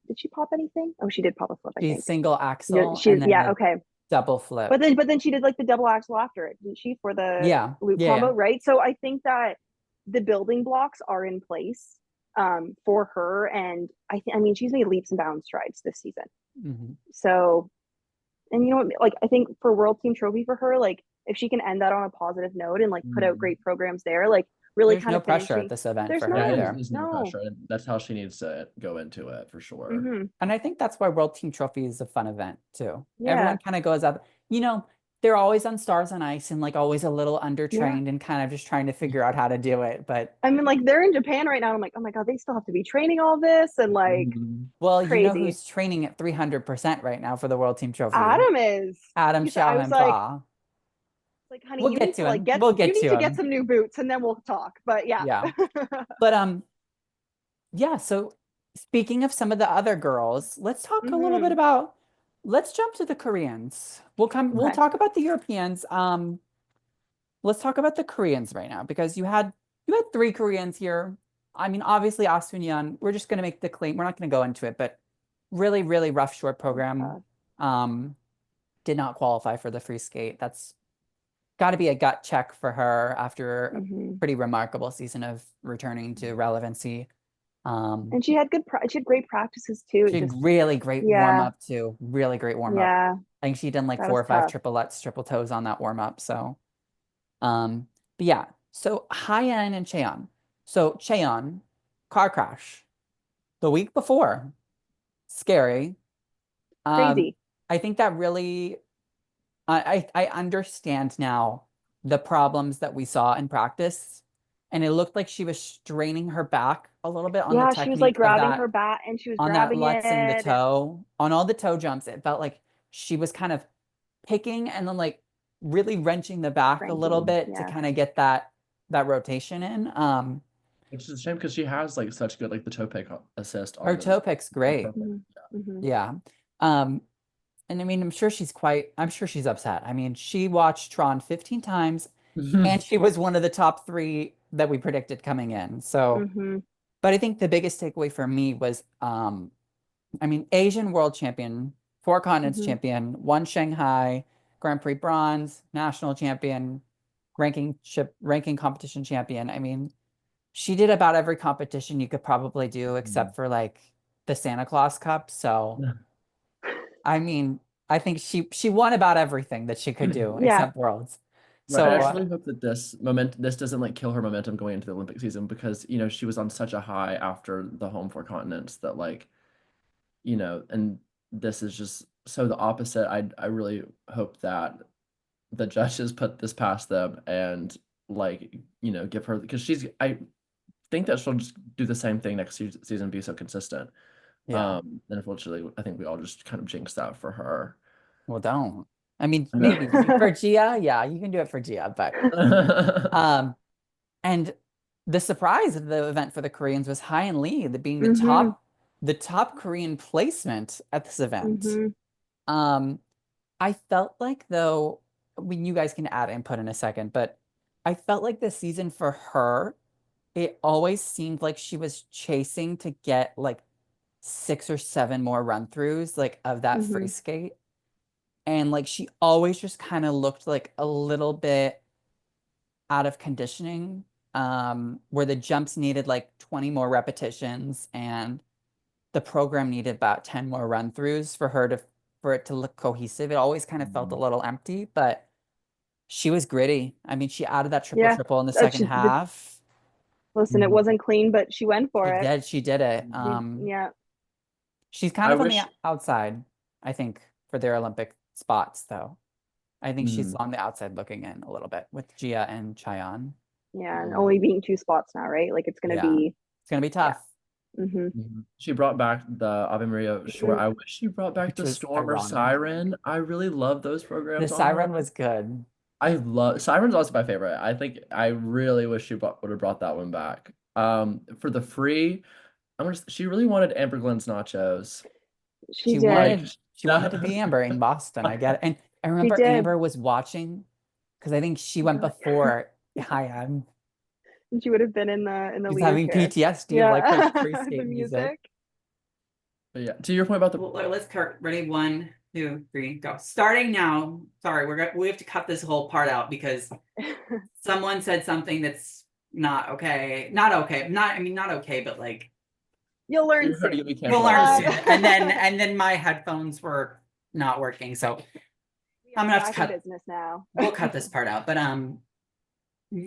did she pop anything? Oh, she did pop a flip, I She's think. single axle She, and then yeah, the okay. double flip. But then she did like the double axle after it, didn't she, for the loop combo, right? So I think that the building blocks are in place for her, and I mean she's made leaps and bounds strides this season. So, and you know what, like I think for World Team Trophy for her, like if she can end that on a positive note and like put out great programs there, like really There's kind no of pressure finishing. at this event There's for her either. There's no pressure, and that's how she needs to go into it for sure. And I think that's why World Team Trophy is a fun event too. Yeah. Everyone kind of goes up, they're always on Stars on Ice and like always a little undertrained and kind of just trying to figure out how to do it. But I mean, like they're in Japan right now. I'm like, oh my God, they still have to be training all this and like well, crazy. you know who's training at 300% right now for the World Team Trophy? Adam is. Adam I was Xiao. like, honey, We'll you get need to to like him. get We'll get you need to to him. get some new boots and then we'll talk. But yeah. Yeah. But yeah, so speaking of some of the other girls, let's talk a little bit about, let's jump to the Koreans. We'll talk about the Europeans. Let's talk about the Koreans right now because you had 3 Koreans here. I mean, obviously Asunyeon, we're just going to make the claim. We're not going to go into it, but really, really rough short program. Did not qualify for the free skate. That's got to be a gut check for her after a pretty remarkable season of returning to relevancy. And she had great practices too. She had really great warm up too. Really great warm up. Yeah. I think she done like That 4 or was 5 tough. triplets, triple toes on that warm up. So, but yeah. So Hyeon and Cheon. So Cheon, car crash the week before. Scary. Crazy. I think that really, I understand now the problems that we saw in practice. And it looked like she was straining her back a little bit on the technique she was like of grabbing that, her bat and she was on that grabbing Lutz and the it. toe, on all the toe jumps. It felt like she was kind of picking and then like really wrenching the back a little bit to kind of get that rotation in. Which is a shame because she has like such good like the toe pick assist on Her toe pick's great. perfect. Yeah. Um, and I mean, I'm sure she's upset. I mean, she watched Tron 15 times and she was one of the top three that we predicted coming in. So, Mm-hmm. but I think the biggest takeaway for me was, I mean, Asian world champion, four continents Mm-hmm. champion, one Shanghai Grand Prix bronze, national champion, ranking competition champion. I mean, she did about every competition you could probably do except for like the Santa Claus Cup. So, I mean, I think she won about everything that she could do Yeah. except worlds. Right. I So, just really hope that this doesn't like kill her momentum going into the Olympic season because, she was on such a high after the home four continents that like, and this is just so the opposite. I really hope that the judges put this past them and like, give her because I think that she'll just do the same thing next season, be so consistent. yeah. And unfortunately, I think we all just kind of jinxed that for her. Well, don't. I mean, I maybe for Mm-hmm. Gia, yeah, you can do it for Gia, but know. um and the surprise of the event for the Koreans was Hai and Lee, the being the top Korean placement at this event. Mm-hmm. Um I felt like though, when you guys can add input in a second, but I felt like this season for her, it always seemed like she was chasing to get like 6 or 7 more run throughs like of that free Mm-hmm. skate. And like she always just kind of looked like a little bit out of conditioning, where the jumps needed like 20 more repetitions and the program needed about 10 more run throughs for it to look cohesive. It always kind of felt a little empty, but she was gritty. I mean, she added that triple Yeah. triple in the second She, half. listen, it wasn't clean, but she went for it. She did it. Yeah. She's kind I of on the wish. outside, I think, for their Olympic spots, though. I think she's Mhm. on the outside looking in a little bit with Gia and Chayon. Yeah. And Mhm. only being 2 spots now, right? Like it's gonna Yeah, be, it's gonna be yeah. tough, Mm-hmm. She brought back the Ave Maria short. Mm-hmm. I wish she brought back which the was Storm or ironic. Siren. I really love those The programs on her. siren was good. I love Siren's also my favorite. I think I really wish would have brought that one back. For the free, she really wanted Amber Glynn's nachos. She She did. Like wanted she wanted to that. be Amber in Boston. I get it. And I She remember did. Amber was watching because I think she went Really. before. Hi, I'm And she would have been in the she's leader having chair. PTSD of like her Yeah. free The skate music. music. But yeah, to your point about the Well, let's start. Ready? 1, 2, 3, go. Starting now. Sorry, we have to cut this whole part out because someone said something that's not okay. Not okay. Not I mean not okay, but like You'll learn you're gonna soon. be you'll canceled learn out. soon. And then my headphones were not working, so We I'm are gonna have to back in cut. business now. We'll cut this part out. But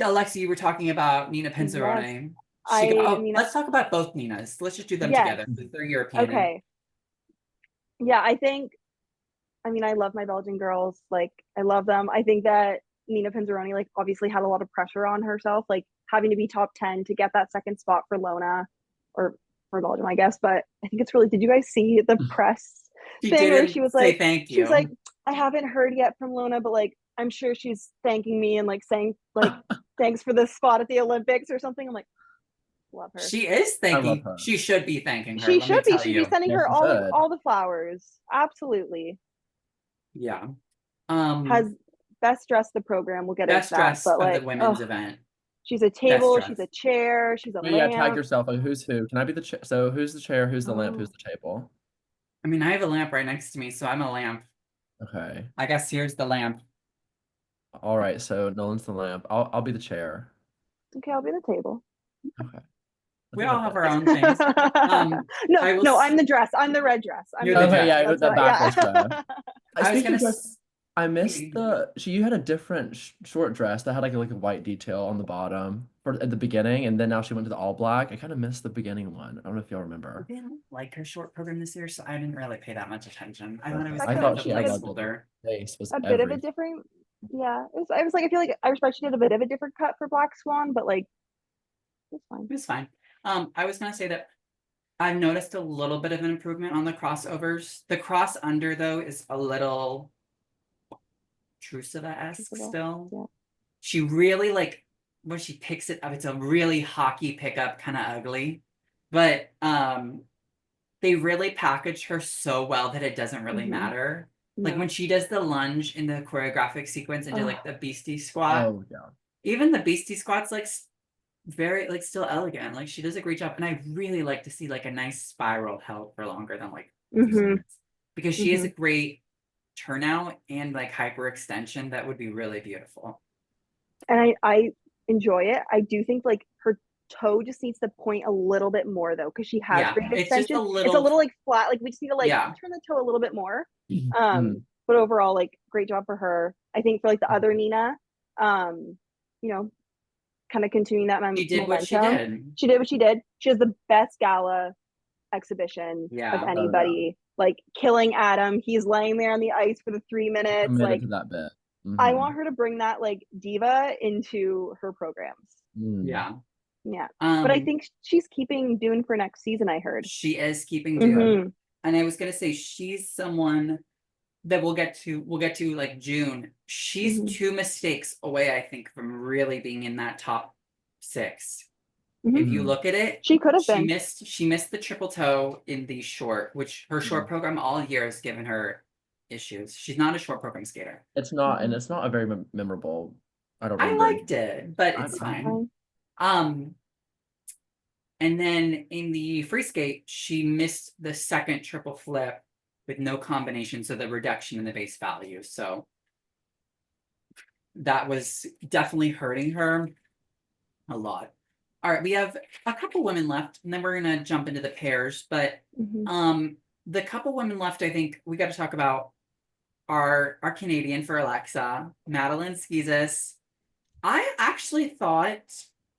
Alexa, you were talking about Nina Yes. Pinzerone. Oh, Nina. let's talk about both Ninas. Let's just do them Yes. together because they're European. Okay. Yeah, I think, I mean, I love my Belgian girls. Like, I love them. I think that Nina Pinzeroni, like, obviously had a lot of pressure on herself, like having to be top 10 to get that second spot for Lona or for Belgium, I guess. But I think it's really, did you guys see the press She thing where didn't say thank she was like, you. I haven't heard yet from Lona, but like, I'm sure she's thanking me and like saying, like, thanks for this spot at the Olympics or something. I'm like, love her. She is I love thanking. her. She should be thanking her. She Let me should be. tell She'd be you. sending Yes, her you should. all the flowers. Absolutely. Yeah. Has best dressed the program. We'll get into Best that. dress But of the like, women's oh, event. she's a Best table, she's dress. a chair, she's a But yeah, tag lamp. yourself. Like who's who? Can I be the chair? So who's the chair? Who's the lamp? Who's Oh, the table? I mean, I have a lamp right next to me, so I'm a lamp. Okay. I guess here's the lamp. All right. So Nolan's the lamp. I'll be the chair. okay, I'll be the table. Okay. I We think all that have our fits. own things. No, I will. no, I'm the dress. I'm the red dress. I'm You're the the red Okay, dress. dress. yeah, That's the what. backless dress. Yeah. I was Speaking gonna. of dress, I missed you had a different short dress that had like a white detail on the bottom for at the beginning, and then now she went to the all black. I kind of missed the beginning one. I don't know if y'all I remember. didn't like her short program this year, so I didn't really pay that much attention. I thought it Okay. was That's I kind of thought a she I loved it. placeholder. Face was a bit of a everything. different. Yeah, it was. I was like, I feel like I respect she did a bit of a different cut for Black Swan, but like, it's fine. It was fine. I was gonna say that I've noticed a little bit of an improvement on the crossovers. The cross under though is a little Trusova-esque still. Yeah. She really like when she picks it up, it's a really hockey pickup, kind of ugly. But they really package her so well that it doesn't really Mhm. matter. Like No. when she does the lunge in the choreographic sequence into like the beastie squat, Oh yeah. even the beastie squat's like very like still elegant. Like she does a great job, and I really like to see like a nice spiral held for longer than like 2 Mhm. seconds because she has a Mhm. great turnout and like hyperextension that would be really beautiful. And I enjoy it. I do think like her toe just needs to point a little bit more though, because she has Yeah, great it's just a extension. It's a little, little like flat. Like we just need to like yeah. turn the toe a little bit more. Mm. But overall, like great job for her. I think for like the other Nina, you know, kind of continuing that She did what she momentum. did. She did what she did. She has the best gala exhibition of Yeah. Oh yeah. anybody. Like killing Adam. He's laying there on the ice for the 3 minutes. Committed Like to that bit. I Mhm. want her to bring that like diva into her programs. Mm. Yeah. Yeah. But I Um, think she's keeping Dune for next season, I heard. she is keeping Dune. Mm-hmm. And I was gonna say she's someone that we'll get to like June. She's Mm-hmm. 2 mistakes away, I think, from really being in that top 6. Mm-hmm. If you Mhm. look at it, She could have she been. missed the triple toe in the short, which her short Yeah. program all year has given her issues. She's not a short program skater. It's not, and Mhm. it's not a very memorable. I don't I remember any. liked it, but I, it's I, fine. Um, and then in the free skate, she missed the second triple flip with no combination, so the reduction in the base value. So that was definitely hurting her a lot. All right, we have a couple women left, and then we're gonna jump into the pairs. But Mm-hmm. the couple women left, I think we got to talk about our Canadian for Alysa, Madeline Skizis. I actually thought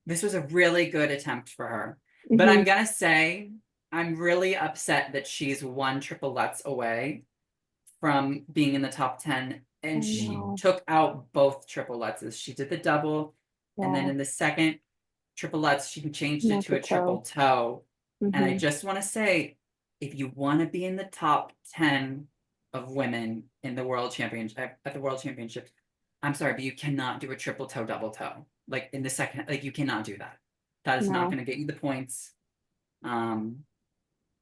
this was a really good attempt for her, but Mm-hmm. I'm gonna say I'm really upset that she's 1 triple Lutz away from being in the top 10, I and she know. took out both triple Lutzes. She did the double, and then Yeah. in the second triple Lutz, she changed it Not to the a triple toe. toe. And I Mm-hmm. just want to say, if you want to be in the top 10 of women in the world championship at the world championships, I'm sorry, but you cannot do a triple toe, double toe. Like in the second, like you cannot do that. That is not No. going to get you the points. Um,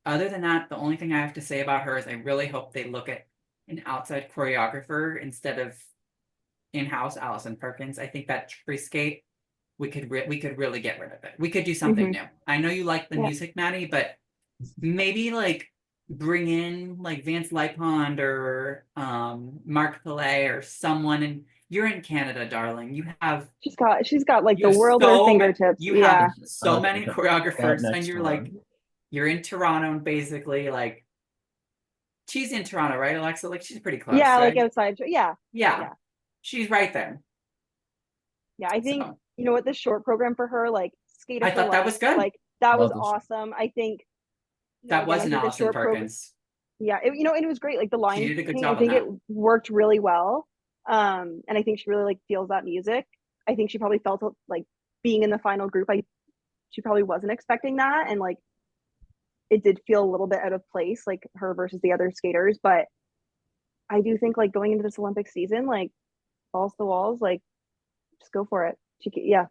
Other than that, the only thing I have to say about her is I really hope they look at an outside choreographer instead of in-house Allison Perkins. I think that free skate we could really get rid of it. We could do something Mm-hmm. new. I know you like the Yeah. music, Maddie, but maybe like bring in like Vance Lightpond or Mark Pillay or someone. And you're in Canada, darling. She's got like You the have world at her so many fingertips. you have Yeah. so many right choreographers, and next you're to like her. you're in Toronto, basically. Like she's in Toronto, right, Alexa? Like she's pretty close, Yeah, like right? outside. Yeah. Yeah, Yeah. she's right there. Yeah. I think, So you know what, this short program for her, like Skater I for thought that Life, was good. like that was Love this. awesome. I think, That again, was I an think the Allison short program, Perkins. yeah, and it was great. Like the She line did a good painting, I job on think it that. worked really well. And I think she really like feels that music. I think she probably felt like being in the final group. She probably wasn't expecting that, and like it did feel a little bit out of place, like her versus the other skaters. But I do think like going into this Olympic season, like balls to the walls, like just go for it. Yeah,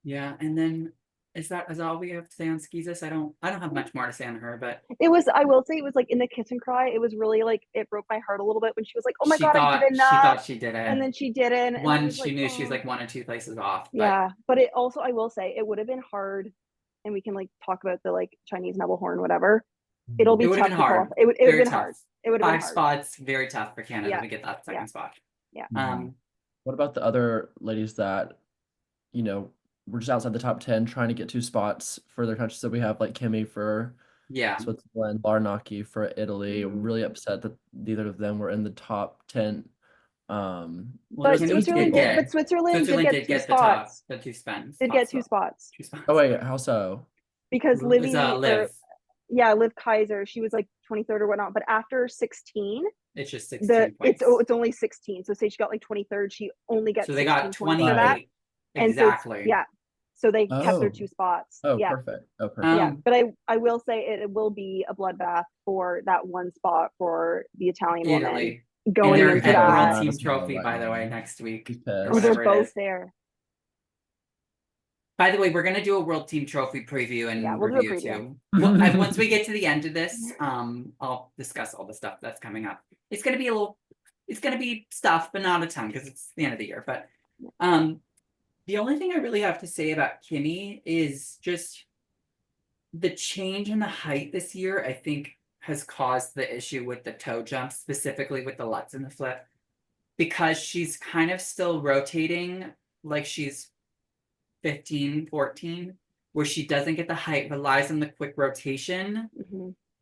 Yeah, and then is that all we have to say on Skeezus? I don't have much more to say on her, but it was. I will say it was like in the kiss and cry. It was really like it broke my heart a little bit when she was like, "Oh my she god, I did thought she enough," thought she did and it. then she didn't, and I One, was she like, knew she was "Oh, like 1 or 2 places off, but yeah." But it also, I will say, it would have been hard, and we can like talk about the like Chinese Neville horn, whatever. It'll it be would have tough been to qualify. hard. It would have Very been hard. tough. It would have been 5 hard. spots, very tough for Canada Yeah, to get that yeah, second spot. yeah. Mhm. What about the other ladies that, were just outside the top 10 trying to get 2 spots for their country? So we have like Kimmy for Yeah. Switzerland, Larnaki for Italy. Mhm. Really upset that neither of them were in the top 10. Well, But There's 2 Switzerland did. people. But Switzerland did Switzerland get did two get the top, spots. the 2 spots, Did get two spots two spots. Oh wait, how so? because It's Livy or Liv. yeah, Liv Kaiser, she was like 23rd or whatnot. But after 16, It's just 16 it's points. it's only 16. So say she got like 23rd, she only So gets they got 16 points for that. 28. And so it's Exactly. yeah. So they kept their Oh. 2 spots. Oh, Yeah. perfect. Oh, perfect. Yeah. Um, But I will say it will be a bloodbath for that one spot for the Italian woman Italy. And going they're into getting so World that. mad Team as well Trophy, right by the way, now. next week She's or Oh, pissed. they're whatever it both is. there. By the way, we're gonna do a World Team Trophy preview and Yeah, we'll do a review preview. too. Well, once we get to the end of this, I'll discuss all the stuff that's coming up. It's gonna be it's gonna be stuff, but not a ton because it's the end of the year. But the only thing I really have to say about Kimmy is just the change in the height this year, I think, has caused the issue with the toe jump, specifically with the Lutz and the flip, because she's kind of still rotating like she's 15, 14, where she doesn't get the height, relies on the quick rotation,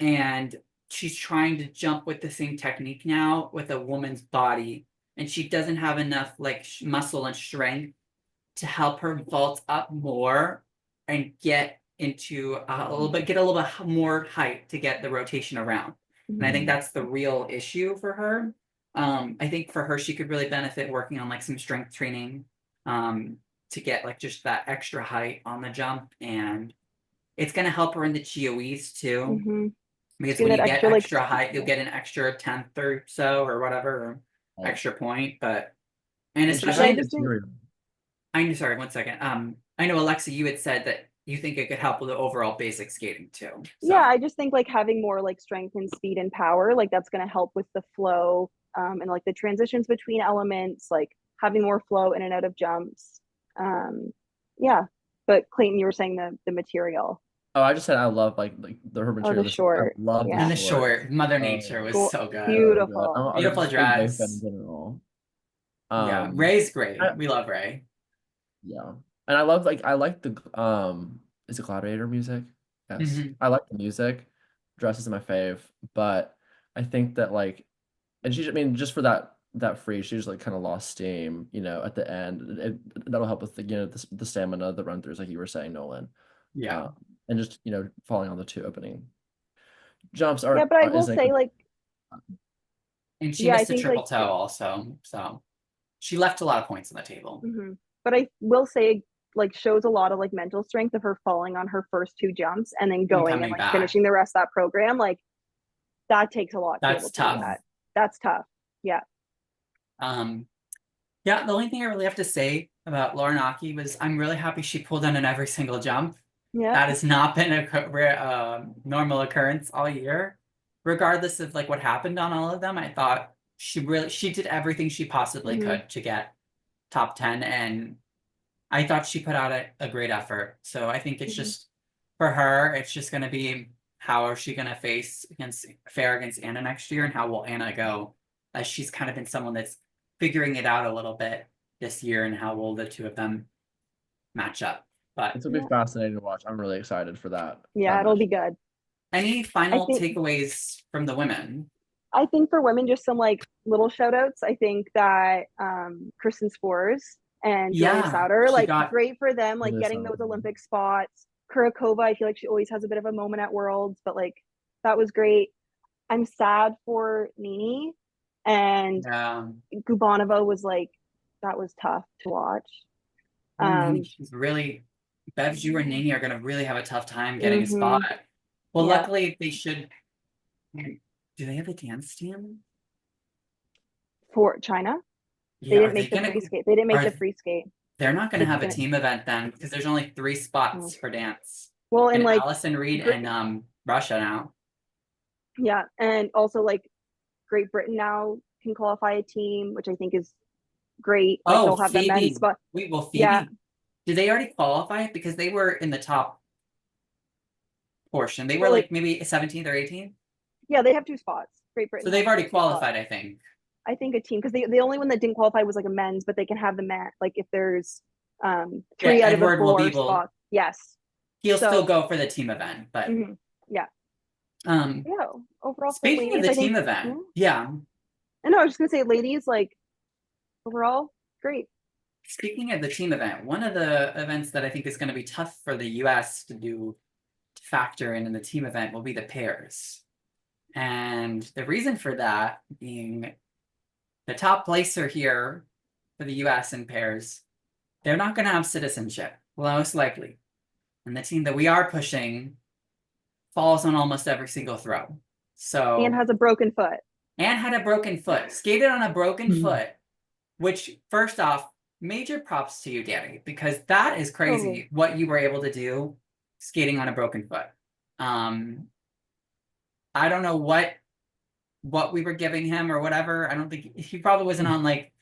and she's trying to jump with the same technique now with a woman's body, and she doesn't have enough like muscle and strength to help her vault up more and get into a little bit more height to get the rotation around. And I think that's the real issue for her. I think for her, she could really benefit working on like some strength training to get like just that extra height on the jump. And it's going to help her in the GOEs too. Because when you get extra height, you'll get an extra 10th or so or whatever, or extra point. But, and especially, I'm sorry, 1 second. I know, Alexa, you had said that you think it could help with the overall basic skating too. So. Yeah, I just think like having more like strength and speed and power, like that's going to help with the flow and like the transitions between elements, like having more flow in and out of jumps. Yeah, but Clayton, you were saying the material. Oh, I just said I love like her material. The short. I love and the short. Mother Nature was so good. Beautiful. Beautiful dress. In general. Yeah, Ray's great. We love Ray. Yeah, and I love I like the is it Gladiator music? Yes, I like the music. Dress is my fave, but I think that like, and I mean, just for that free, she just like kind of lost steam, at the end. That'll help with the stamina, the run throughs, like you were saying, Nolan. Yeah, and just falling on the 2 opening jumps are. Yeah, but I will say like, and she missed a triple toe also, so she left a lot of points on the table. But I will say like shows a lot of like mental strength of her falling on her first 2 jumps and then going and like finishing the rest of that program. Like that takes a lot. That's tough. That's tough. Yeah. Yeah, the only thing I really have to say about Lauren Aki was I'm really happy she pulled in every single jump. Yeah. That has not been a normal occurrence all year. Regardless of like what happened on all of them, I thought she did everything she possibly could to get top 10, and I thought she put out a great effort. So I think it's just for her, it's just going to be how is she going to face fair against Anna next year, and how will Anna go, as she's kind of been someone that's figuring it out a little bit this year, and how will the 2 of them match up. But it'll be fascinating to watch. I'm really excited for that. Yeah, it'll be good. Any final takeaways from the women? I think for women, just some like little shout outs. I think that Kristen Spores and Julia Sauter, like great for them, like getting those Olympic spots. Kurakova, I feel like she always has a bit of a moment at Worlds, but like that was great. I'm sad for Nini, and Gubanova was like, that was tough to watch. She's really, Bevju and Nini are going to really have a tough time getting a spot. Well, luckily they should. Do they have a dance team for China? They didn't make the free skate. They didn't make the free skate. They're not going to have a team event then, because there's only 3 spots for dance. Well, and like Allison Reed and Russia now. Yeah, and also like Great Britain now can qualify a team, which I think is great. Like, they'll have the men's spot. Wait, well, Phoebe, did they already qualify? Because they were in the top portion. They were like maybe 17th or 18th. Yeah, they have 2 spots. Great Britain. So they've already qualified, I think. I think a team, because the only one that didn't qualify was like a men's, but they can have the mat. Like if there's 3 out of the 4 spots. Yes. He'll still go for the team event, but overall. Speaking of the team event, I know, I was just gonna say, ladies, like overall, great. Speaking of the team event, one of the events that I think is going to be tough for the US to factor in the team event will be the pairs. And the reason for that being the top placer here for the US in pairs, they're not going to have citizenship, most likely. And the team that we are pushing falls on almost every single throw. So and has a broken foot. And had a broken foot. Skated on a broken foot, which first off, major props to you, Danny, because that is crazy what you were able to do skating on a broken foot. I don't know what we were giving him or whatever. I don't think he probably wasn't on like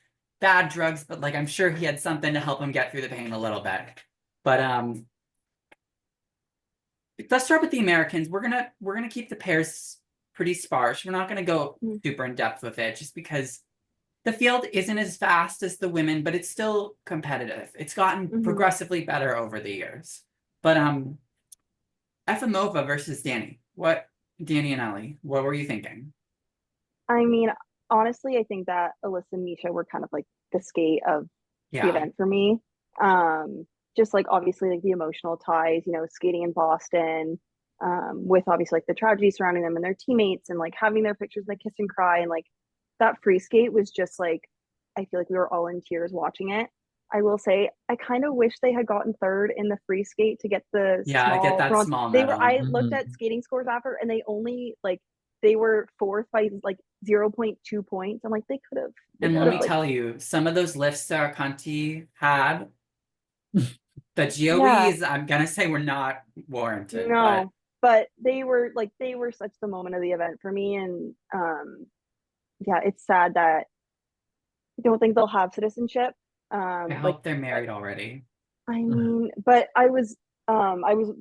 bad drugs, but like I'm sure he had something to help him get through the pain a little bit. But let's start with the Americans. We're gonna keep the pairs pretty sparse. We're not gonna go super in depth with it just because the field isn't as fast as the women, but it's still competitive. It's gotten progressively better over the years. But Efimova versus Danny. Danny and Ellie, what were you thinking? I mean, honestly, I think that Alyssa and Misha were kind of like the skate of the event for me. Just like obviously like the emotional ties, you know, skating in Boston, with obviously like the tragedy surrounding them and their teammates and like having their pictures and the kiss and cry, and like that free skate was just like, I feel like we were all in tears watching it. I will say I kind of wish they had gotten third in the free skate to get the to get that bronze. small They medal. were, I looked at skating scores after, and they only like they were fourth by like 0.2 points. I'm like, they could have. And let me tell you, some of those lifts Sarah Conti had, the GOEs, I'm gonna say were not warranted. No, but they were such the moment of the event for me, and yeah, it's sad that I don't think they'll have citizenship. I hope they're married already. I mean, but I was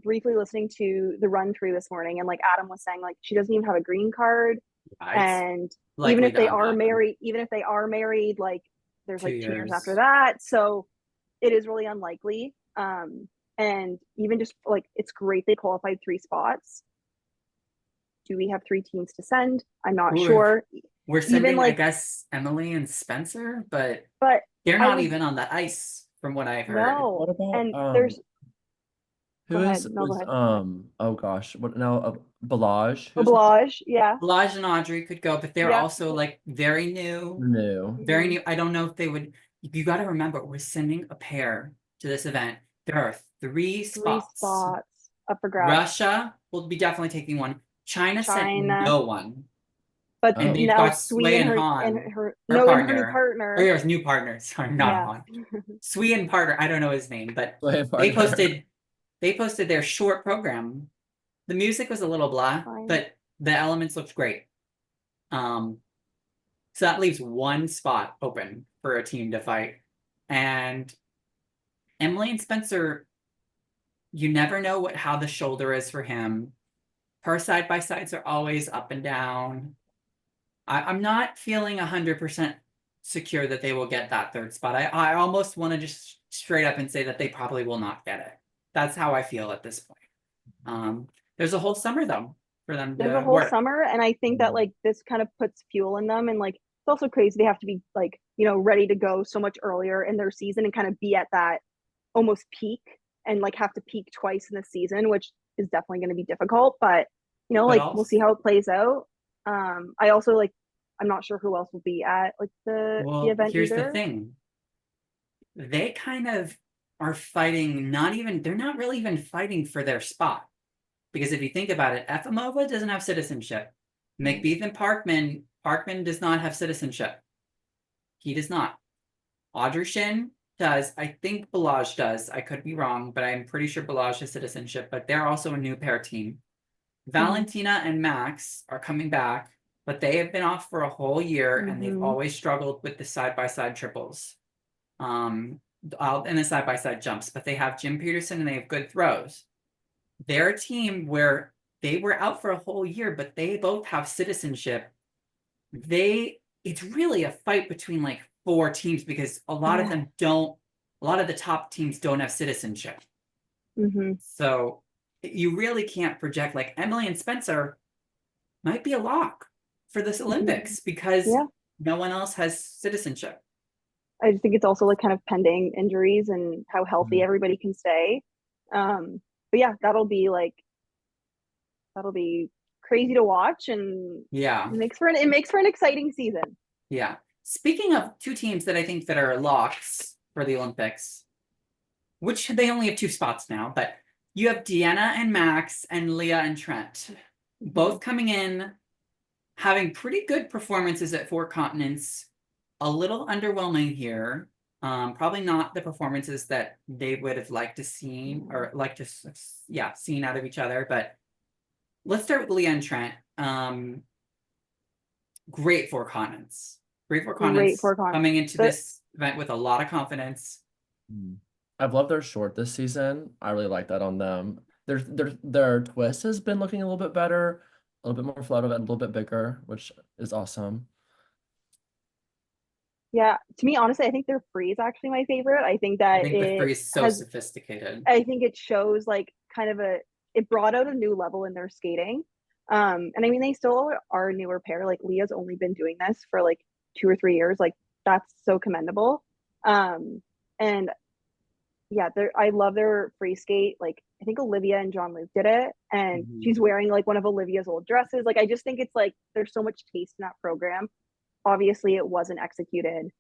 briefly listening to the run through this morning, and like Adam was saying, like she doesn't even have a green card, and even if they are married, like there's like 2 years after that, so it is really unlikely. And even just like it's great they qualified 3 spots. Do we have 3 teams to send? I'm not sure. We're sending, like, I guess, Emily and Spencer, but they're not even on the ice from what I've heard. No. What about And there's who is oh gosh, what now? Balaj? Balaj, yeah. Balaj and Audrey could go, but they're also like very new. Very new. I don't know if they would. You got to remember, we're sending a pair to this event. There are 3 spots up for grabs. Russia will be definitely taking one. China sent no one. But and they've now got Sui and Han, her new partner. Oh, yeah, his new partner. Sorry, not Han. Sui and partner. I don't know his name, but they posted their short program. The music was a little blah, but the elements looked great. So that leaves 1 spot open for a team to fight. And Emily and Spencer, you never know how the shoulder is for him. Her side-by-sides are always up and down. I'm not feeling 100% secure that they will get that 3rd spot. I almost want to just straight up and say that they probably will not get it. That's how I feel at this point. There's a whole summer though for them. There's a whole summer, and I think that like this kind of puts fuel in them, and like it's also crazy they have to be like, you know, ready to go so much earlier in their season and kind of be at that almost peak, and like have to peak twice in the season, which is definitely going to be difficult. But you know, like we'll see how it plays out. I also like I'm not sure who else will be at like the event. Here's the thing. They kind of are fighting, they're not really even fighting for their spot. Because if you think about it, Efimova doesn't have citizenship. McBeath and Parkman does not have citizenship. He does not. Audrey Shun does. I think Balaj does. I could be wrong, but I'm pretty sure Balaj has citizenship, but they're also a new pair team. Valentina and Max are coming back, but they have been off for a whole year, and they've always struggled with the side-by-side triples. And the side-by-side jumps, but they have Jim Peterson and they have good throws. They're a team where they were out for a whole year, but they both have citizenship. It's really a fight between like 4 teams because a lot of the top teams don't have citizenship. So you really can't project, like Emily and Spencer might be a lock for this Olympics because no one else has citizenship. I just think it's also like kind of pending injuries and how healthy everybody can stay. But yeah, that'll be crazy to watch, and it makes for an exciting season. Yeah. Speaking of 2 teams that I think that are locks for the Olympics, which they only have 2 spots now, but you have Deanna and Max and Leah and Trent, both coming in, having pretty good performances at 4 continents. A little underwhelming here. Probably not the performances that they would have liked to see or like to, seen out of each other. But let's start with Leah and Trent. Great four continents. Great four Great continents four con. coming into this event with a lot of confidence. I've loved their short this season. I really like that on them. Their twist has been looking a little bit better, a little bit more floated, and a little bit bigger, which is awesome. Yeah, to me, honestly, I think their free is actually my favorite. I think I that think the it free is so has, sophisticated. I think it shows like kind of it brought out a new level in their skating. And I mean, they still are a newer pair. Like Leah's only been doing this for like 2 or 3 years. Like that's so commendable. And yeah, I love their free skate. Like I think Olivia and John Luke did it, and she's wearing like one of Olivia's old dresses. Like I just think it's like there's so much taste in that program. Obviously, it wasn't executed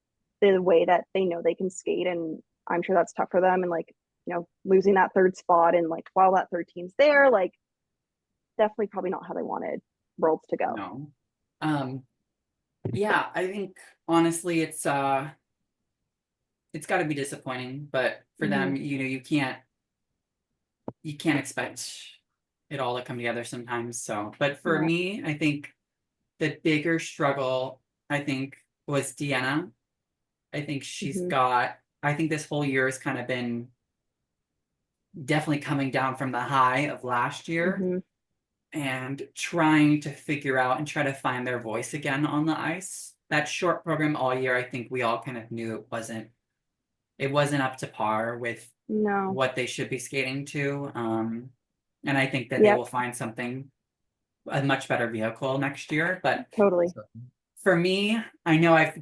the way that they know they can skate, and I'm sure that's tough for them. And like losing that third spot, and like while that third team's there, like definitely probably not how they wanted Worlds to go. No. Yeah, I think honestly it's got to be disappointing, but for them, you can't expect it all to come together sometimes. So, but for me, I think the bigger struggle, I think, was Deanna. I think I think this whole year has kind of been definitely coming down from the high of last year and trying to figure out and try to find their voice again on the ice. That short program all year, I think we all kind of knew it wasn't up to par with what they should be skating to. And I think that they will find a much better vehicle next year. But totally. For me, I know I've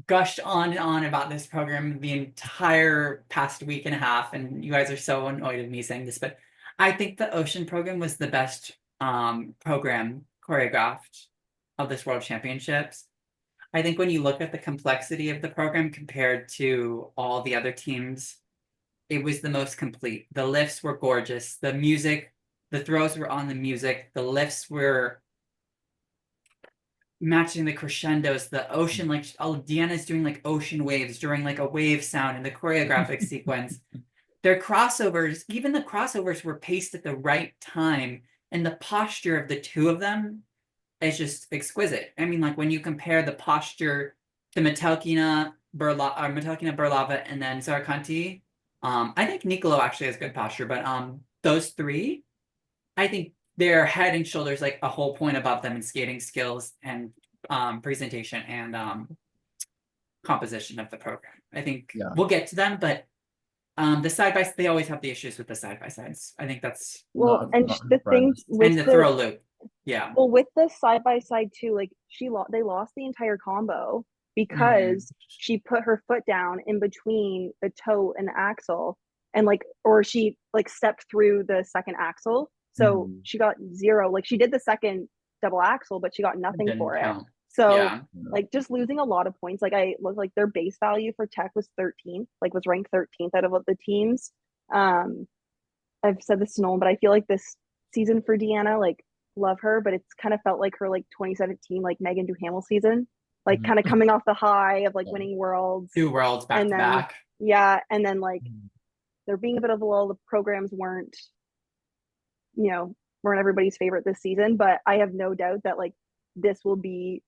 gushed on and on about this program the entire past week and a half, and you guys are so annoyed at me saying this, but I think the Ocean program was the best program choreographed of this World Championships. I think when you look at the complexity of the program compared to all the other teams, it was the most complete. The lifts were gorgeous. The music, the throws were on the music. The lifts were matching the crescendos. The ocean, like Deanna's doing like ocean waves during like a wave sound in the choreographic sequence. Their crossovers, even the crossovers were paced at the right time. And the posture of the two of them is just exquisite. I mean, like when you compare the posture to Metelkina Berlava, and then Zarakanti, I think Nicolo actually has good posture, but those three, I think they're head and shoulders like a whole point above them in skating skills and presentation and composition of the program. I think we'll get to them, but the side by they always have the issues with the side by sides. I think that's the thing with the throw loop. Yeah. Well, with the side by side too, like they lost the entire combo because she put her foot down in between the toe and the axle, and or she stepped through the second axle, so she got 0. Like she did the second double axle, but she got nothing for it. So just losing a lot of points. Like I looked, like their base value for tech was 13, like was ranked 13th out of the teams. I've said this to Nolan, but I feel like this season for Deanna, like love her, but it's kind of felt like her 2017 like Megan Duhamel season, like kind of coming off the high of winning Worlds, 2 Worlds back to back. Yeah, and then there being a bit of a lull. The programs weren't everybody's favorite this season, but I have no doubt that this will be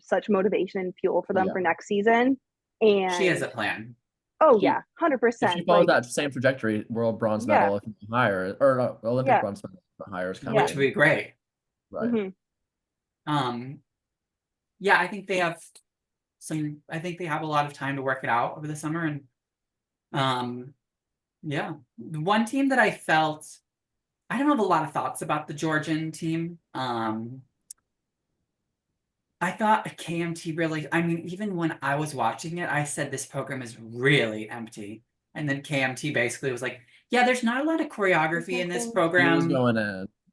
such motivation and fuel for them for next season. And she has a plan. Oh yeah, 100%. If she follows that same trajectory, world bronze medal if higher, or Olympic bronze medal higher is coming, which would be great. Right. Yeah, I think they have a lot of time to work it out over the summer, and the one team that I felt, I don't have a lot of thoughts about the Georgian team. I thought KMT really, I mean, even when I was watching it, I said this program is really empty. And then KMT basically was like, yeah, there's not a lot of choreography in this program.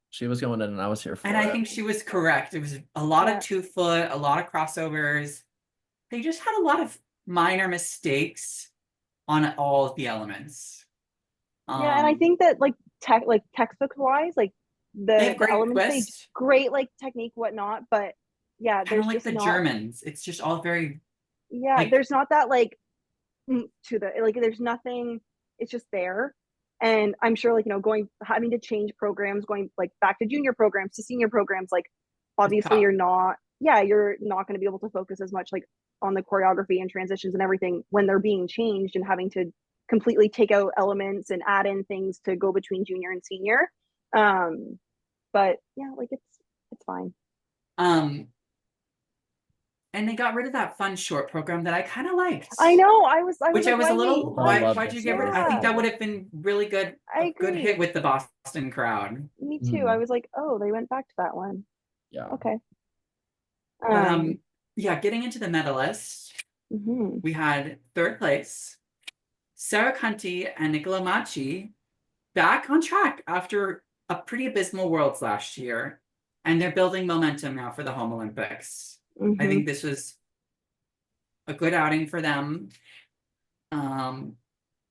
She was going in and I was here for it. And I think she was correct. It was a lot of 2-foot, a lot of crossovers. They just had a lot of minor mistakes on all of the elements. Yeah, and I think that textbook wise, the elements, great technique, whatnot, but yeah, there's just the Germans. It's just all very there's not that to the like. There's nothing. It's just there, and I'm sure like having to change programs, going like back to junior programs to senior programs, like It's obviously tough. you're not going to be able to focus as much like on the choreography and transitions and everything when they're being changed and having to completely take out elements and add in things to go between junior and senior. But yeah, like it's fine. Um, and they got rid of that fun short program that I kind of liked. I know. I was Which I like, was a why little, I why? love why'd you this. get rid of? I think Yeah, that would have been really good, I a good hit agree. with the Boston crowd. Me too. I Mhm. was like, oh, they went back to that one. Yeah. Okay. But Um. yeah, getting into the medalists, Mhm. we had third place, Sarah Cunty and Nicola Machi back on track after a pretty abysmal Worlds last year, and they're building momentum now for the home Olympics. I Mhm. think this was a good outing for them. Um,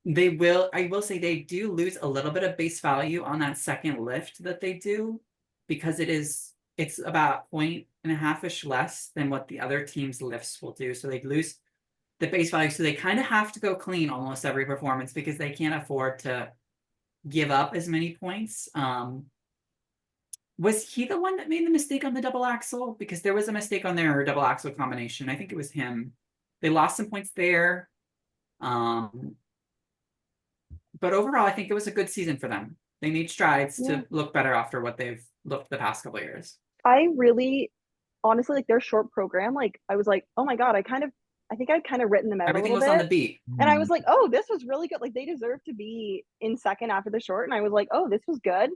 I will say they do lose a little bit of base value on that second lift that they do, because it's about 1.5-ish less than what the other team's lifts will do. So they lose the base value. So they kind of have to go clean almost every performance because they can't afford to give up as many points. Was he the one that made the mistake on the double axel? Because there was a mistake on their double axel combination. I think it was him. They lost some points there. Um, but overall, I think it was a good season for them. They made strides Yeah. to look better after what they've looked the past couple of years. I really, honestly, like their short program, like I was like, oh my god, I think I'd kind of written them out a Everything little was on the bit, beat. and I was Mhm. like, oh, this was really good. Like they deserve to be in second after the short, and I was like, oh, this was good.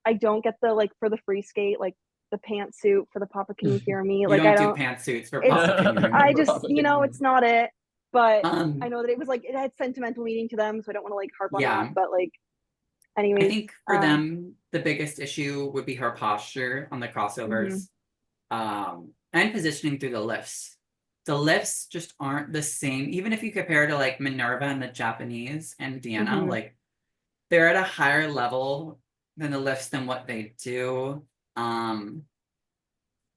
I don't get the like for the free skate, like the pantsuit for the Papa Can You Hear Me? You Like I don't do don't. pantsuits for It's Papa Can You Hear I Me? just it's not it. But I Um, know that it was like it had sentimental meaning to them, so I don't want to like harp on that. yeah, But like, I anyways, think for them, the biggest issue would be her posture on the mhm, crossovers, and positioning through the lifts. The lifts just aren't the same. Even if you compare to like Minerva and the Japanese and Deanna, mhm, like they're at a higher level than the lifts than what they do. And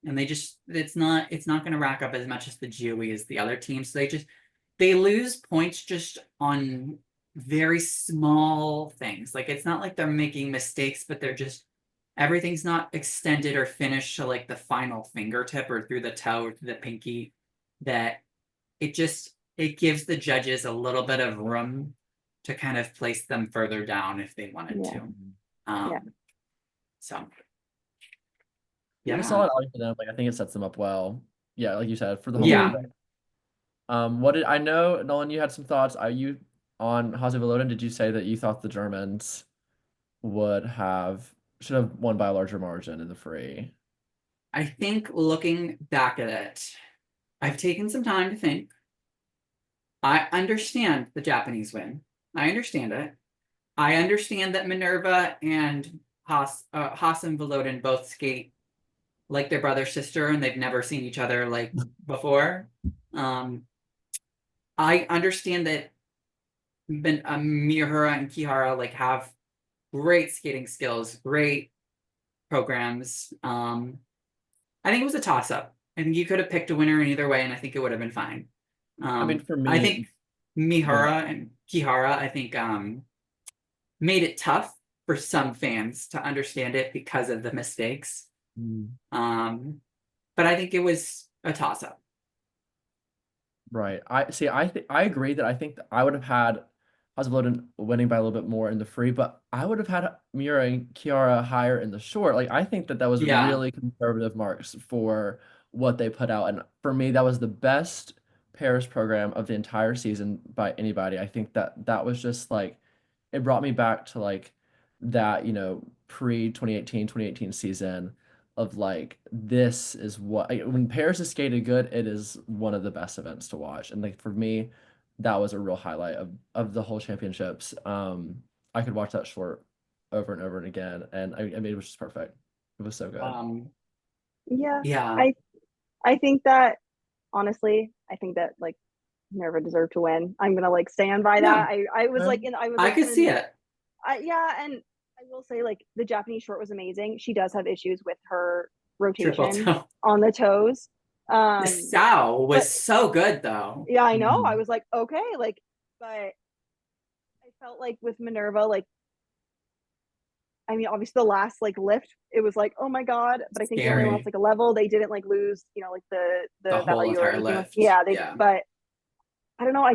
they just it's not going to rack up as much as the GOE as the other teams. So they lose points just on very small things. Like it's not like they're making mistakes, but they're just everything's not extended or finished to like the final fingertip or through the toe or through the pinky, that it gives the judges a little bit of room to kind of place them further down if they wanted yeah, to. yeah, So It was yeah. solid outing for them. Like I think it sets them up well. Yeah, like you said, for the whole mhm. Yeah. Olympics. What did I know, Nolan? You had some thoughts. Are you on Vasiljevs? Did you say that you thought the Germans should have won by a larger margin in the free? I think looking back at it, I've taken some time to think. I understand the Japanese win. I understand it. I understand that Minerva and Haas and Volodin both skate like their brother sister, and they've never seen each other like before. I understand that Miura and Kihara like have great skating skills, great programs. I think it was a toss up. I think you could have picked a winner in either way, and I think it would have been fine. I mean, for I me, think Mihara and Kihara, I think, made it tough for some fans to understand it because of the mistakes. Mm, But I think it was a toss up. right. I agree that I think that I would have had Vasiljevs winning by a little bit more in the free, but I would have had Miura and Kiara higher in the short. Like I think that that was Yeah. really conservative marks for what they put out, and for me, that was the best pairs program of the entire season by anybody. I think that that was just like it brought me back to like that, pre 2018 season of like this is when Paris is skated good, it is one of the best events to watch. And like for me, that was a real highlight of the whole championships. I could watch that short over and over and again, and I mean it was just perfect. It was so good. Yeah. Yeah. I I think that honestly, I think that like Nerva deserved to win. I'm gonna like stand by Yeah. that. I was Yeah. like I was I like could see in it. yeah, and I will say like the Japanese short was amazing. She does have issues with her Triple rotation toe. on the toes. The Um, Siao but was so good though. yeah, I know. I Mhm. was like, okay, like but I felt like with Minerva, like, I mean, obviously the last like lift, it was like, oh my god, but I think they only Scary. lost like a level. They didn't like lose, you know, like the whole value or entire anything. lift. Yeah, Yeah. but I don't know. I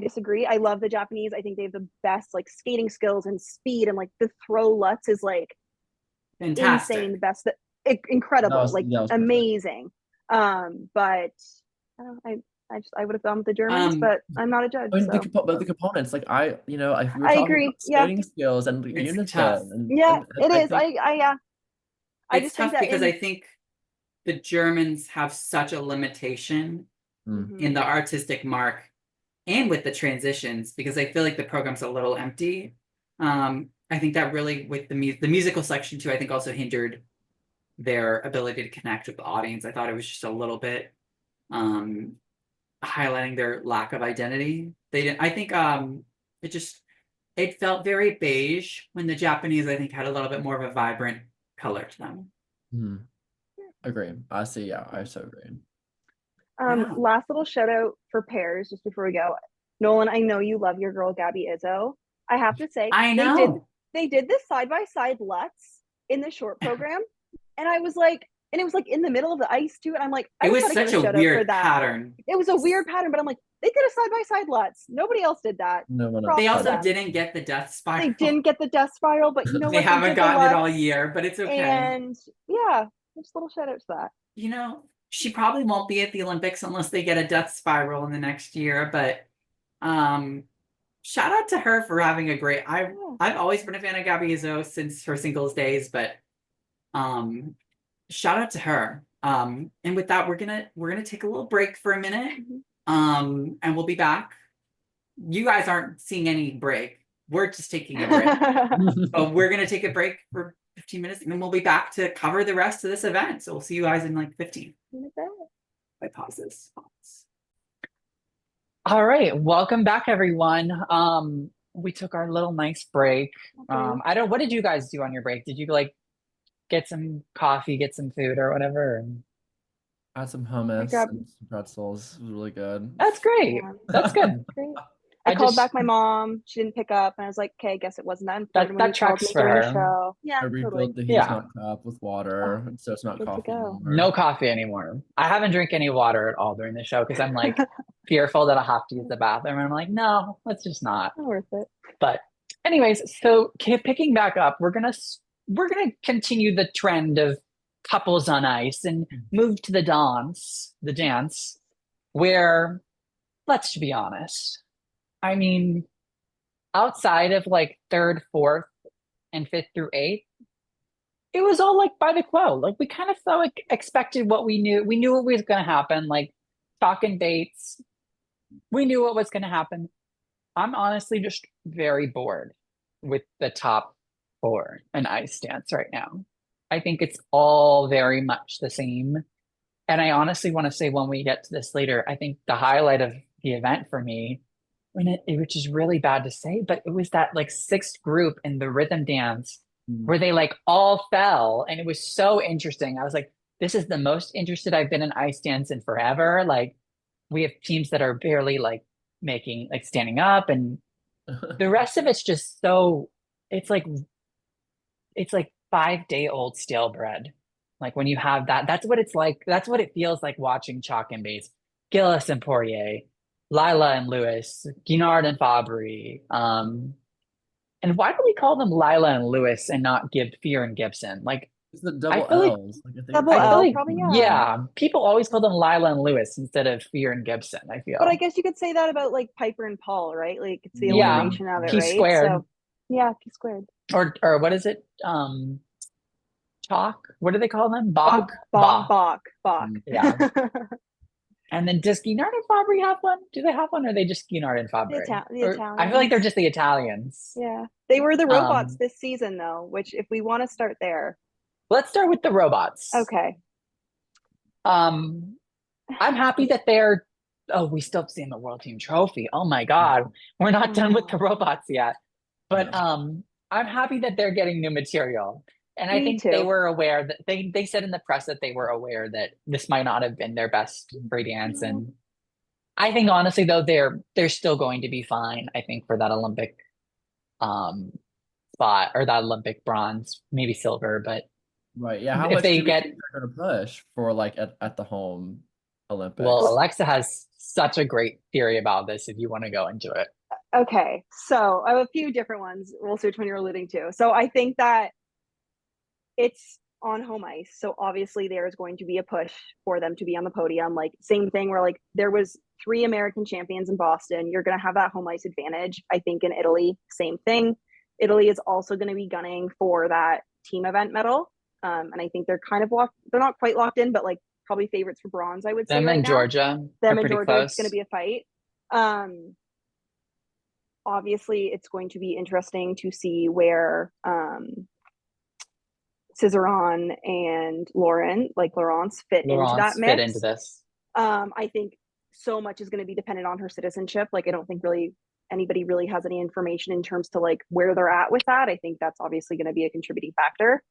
disagree. I love the Japanese. I think they have the best like skating skills and speed, and like the throw Lutz is like Fantastic. insane. The best, incredible, like that was perfect. amazing. But I don't know, I would have gone with the Germans, but I'm not a judge. I mean, So. but the components, like if we were I talking agree. about Yeah. skating skills and It's unison, tough. Yeah, it I is. think I It's just think tough that because I think the Germans have such a limitation in the artistic mark and with the transitions, because I feel like the program's a little empty. I think that really, with the musical section too, I think also hindered their ability to connect with the audience. I thought it was just a little bit highlighting their lack of identity. They didn't. I think it felt very beige, when the Japanese, I think, had a little bit more of a vibrant color to them. agree. I see. Yeah, I so agree. Yeah. Last little shout out for pairs just before we go. Nolan, I know you love your girl Gabby Izzo. I have to say, I know. they did this side by side Lutz in the short program, and I was like, and it was like in the middle of the ice too, and I'm like, I It just was gotta give such a a shout out for weird that. pattern. It was a weird pattern, but I'm like, they did a side by side Lutz. Nobody else did that. No one Props They to also them. didn't get the death spiral. They didn't get the death spiral, but you know They what? haven't did gotten the it Lutz, all year, but it's okay. and yeah, just a little shout out to that. You know, she probably won't be at the Olympics unless they get a death spiral in the next year, but shout out to her for having a great. I've always been a fan of Gabby Izzo since her singles days, but shout out to her. And with that, we're gonna take a little break for a minute. And we'll be back. You guys aren't seeing any break. We're just taking a break. But we're gonna take a break for 15 minutes, and then we'll be back to cover the rest of this event. So we'll see you guys in like 15. I pause this. All right, welcome back, everyone. We took our little nice break. What did you guys do on your break? Did you like get some coffee, get some food or whatever? I had some hummus and some pretzels. It was really good. That's great. Yeah. That's good. Great. I called back my mom. She didn't pick up, and I was like, "Okay, I guess it wasn't that important." That tracks for during her. the show. Yeah, I refilled totally. the Hazelnut cup with water, so it's not Good to coffee go. anymore. No coffee anymore. I haven't drank any water at all during the show because I'm like fearful that I'll have to use the bathroom, and I'm like, no, let's just not. Not worth it. But anyways, so picking back up, we're gonna continue the trend of couples on ice and move to the dance, where, let's be honest, I mean, outside of like third, fourth, and fifth through eighth, it was all like by the quo. Like we kind of felt like expected what we knew. We knew what was going to happen. Like talking dates, we knew what was going to happen. I'm honestly just very bored with the top four in ice dance right now. I think it's all very much the same. And I honestly want to say, when we get to this later, I think the highlight of the event for me, which is really bad to say, but it was that like sixth group in the rhythm dance where they like all fell, and it was so interesting. I was like, this is the most interested I've been in ice dance in forever. Like we have teams that are barely like standing up, and the rest of it's just so, it's like 5-day-old stale bread. Like when you have that, that's what it's like. That's what it feels like watching chalk and base. Gillis and Poirier, Lila and Lewis, Guinard and Fabry. And why do we call them Lila and Lewis and not Fear and Gibson? Like It's the double feel like- L's. Double I feel L, like, probably, yeah, people always call them Lila and Lewis instead of Fear and Gibson, I feel. But I guess you could say that about like Piper and Paul, right? Like it's the Yeah, alliteration of it, P right? squared. So yeah, P squared. Or what is it? Chalk? What do they call them? Bach? Bach. Yeah. And then does Guinard and Fabry have one? Do they have one, or are they just Guinard and Fabry? The Or- I feel like they're just the Italians. Yeah. They were the robots this season though, which if we want to start there. Let's start with the robots. Okay. I'm happy that we still have seen the World Team Trophy. Oh my God. We're not done with the robots yet. But I'm happy that they're getting new material. And I think they were aware that they said in the press that they were aware that this might not have been their best free dance. And I think honestly though, they're still going to be fine, I think, for that Olympic spot or that Olympic bronze, maybe silver, but Right. Yeah. How if much they do we get think they're going to push for like at the home well, Olympics? Alexa has such a great theory about this if you want to go into it. Okay, so I have a few different ones. We'll see which one you're alluding to. So I think that it's on home ice. So obviously there's going to be a push for them to be on the podium. Like same thing where like there was 3 American champions in Boston. You're going to have that home ice advantage. I think in Italy, same thing. Italy is also going to be gunning for that team event medal. And I think they're kind of they're not quite locked in, but like probably favorites for bronze, I would say Them right and now. Georgia Them are and pretty Georgia, it's going to close. be a fight. Obviously it's going to be interesting to see where Cizeron and Laurence fit into that Laurence fit into mix. this. I think so much is going to be dependent on her citizenship. Like I don't think really anybody really has any information in terms to like where they're at with that. I think that's obviously going to be a contributing factor.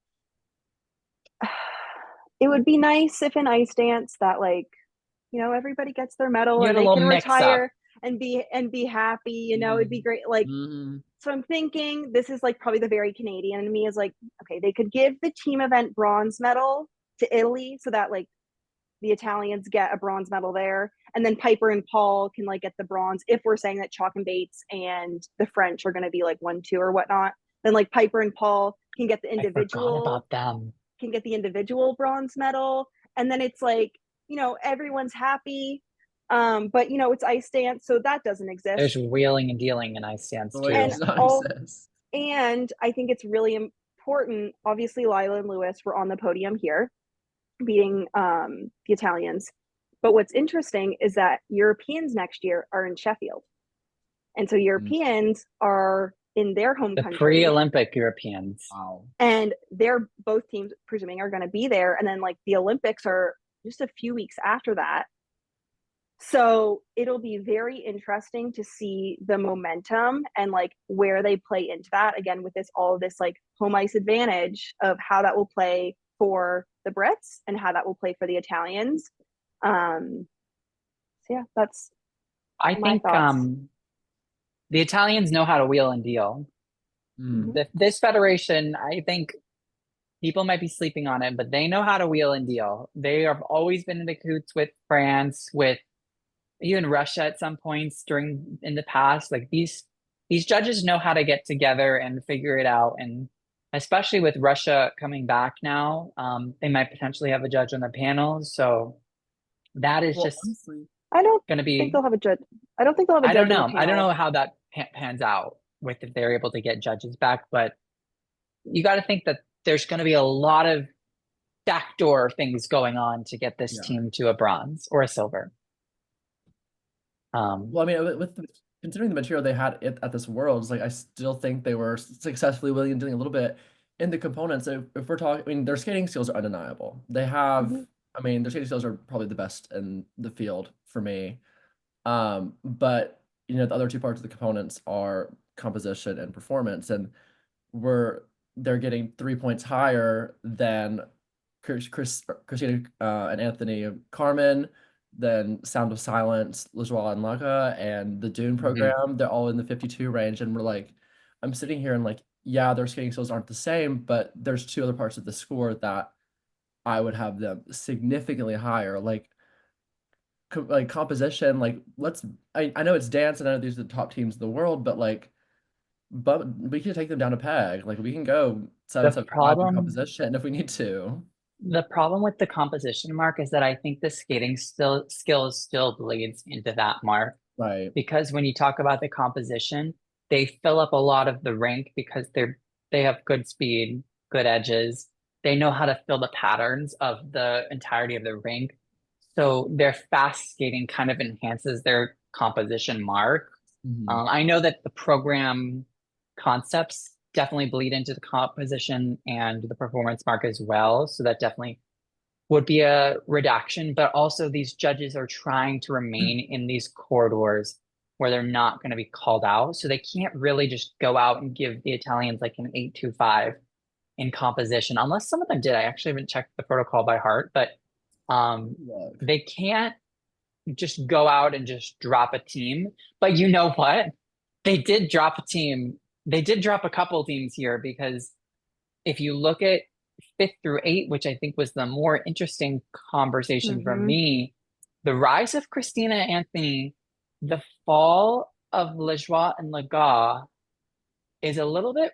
It would be nice if in ice dance that like, you know, everybody gets their medal You and have a they little can mix up. retire and be happy, you know, it'd be great. Like Mm-hmm. so I'm thinking this is like probably the very Canadian in me is like, okay, they could give the team event bronze medal to Italy so that like the Italians get a bronze medal there. And then Piper and Paul can like get the bronze if we're saying that Chalk and Bates and the French are going to be like 1-2 or whatnot. Then like Piper and Paul can get the I forgot individual about them. bronze medal. And then it's like, you know, everyone's happy. But you know, it's ice dance, so that doesn't There's exist. wheeling and dealing in ice dance Oh, And too. it's not all exist. and I think it's really important. Obviously, Lila and Lewis were on the podium here, beating the Italians. But what's interesting is that Europeans next year are in Sheffield. And so Europeans are in their home The country. pre-Olympic Europeans. Wow. And they're both teams, presuming, are going to be there. And then, like, the Olympics are just a few weeks after that. So it'll be very interesting to see the momentum and like where they play into that again with this all of this like home ice advantage of how that will play for the Brits and how that will play for the Italians. So yeah, that's I my think thoughts. the Italians know how to wheel and deal. Mm. This federation, I think people might be sleeping on it, but they know how to wheel and deal. They have always been in the cahoots with France, with even Russia at some points in the past. Like these judges know how to get together and figure it out. And especially with Russia coming back now, they might potentially have a judge on the panel. So that is Well, just honestly, I don't going to think be. they'll have a judge. I don't think they'll have a I don't judge on the know. I don't panel. know how that pans out with if they're able to get judges back, but you got to think that there's going to be a lot of backdoor things going on to get this Yeah. team to a bronze or a silver. Well, I mean, considering the material they had at this Worlds, like I still think they were successfully willing and doing a little bit in the components. If we're talking, I mean, their skating skills are undeniable. They have, Mhm. I mean, their skating skills are probably the best in the field for me. But you know, the other two parts of the components are composition and performance, and they're getting 3 points higher than Christina and Anthony Carmen, then Sound of Silence, Lajoie and Laga, and the Dune program. They're all in the 52 range, and we're like, I'm sitting here and like, yeah, their skating skills aren't the same, but there's two other parts of the score that I would have them significantly higher, like composition. Like I know it's dance, and I know these are the top teams in the world, but we can take them down a peg. Like we can go The 7.75 in problem composition if we need to. The problem with the composition mark is that I think the skating skills still bleeds into that mark Right. because when you talk about the composition, they fill up a lot of the rink because they have good speed, good edges. They know how to fill the patterns of the entirety of the rink. So their fast skating kind of enhances their composition mark. Mhm. I know that the program concepts definitely bleed into the composition and the performance mark as well. So that definitely would be a redaction, but also these judges are trying to remain in these corridors where they're not going to be called out. So they can't really just go out and give the Italians like an 8.25 in composition, unless some of them did. I actually haven't checked the protocol by heart, but Look. they can't just go out and just drop a team. But you know what? They did drop a team. They did drop a couple teams here, because if you look at 5th through 8th, which I think was the more interesting conversation for me, the rise of Christina Anthony, the fall of Lejoie and Laga is a little bit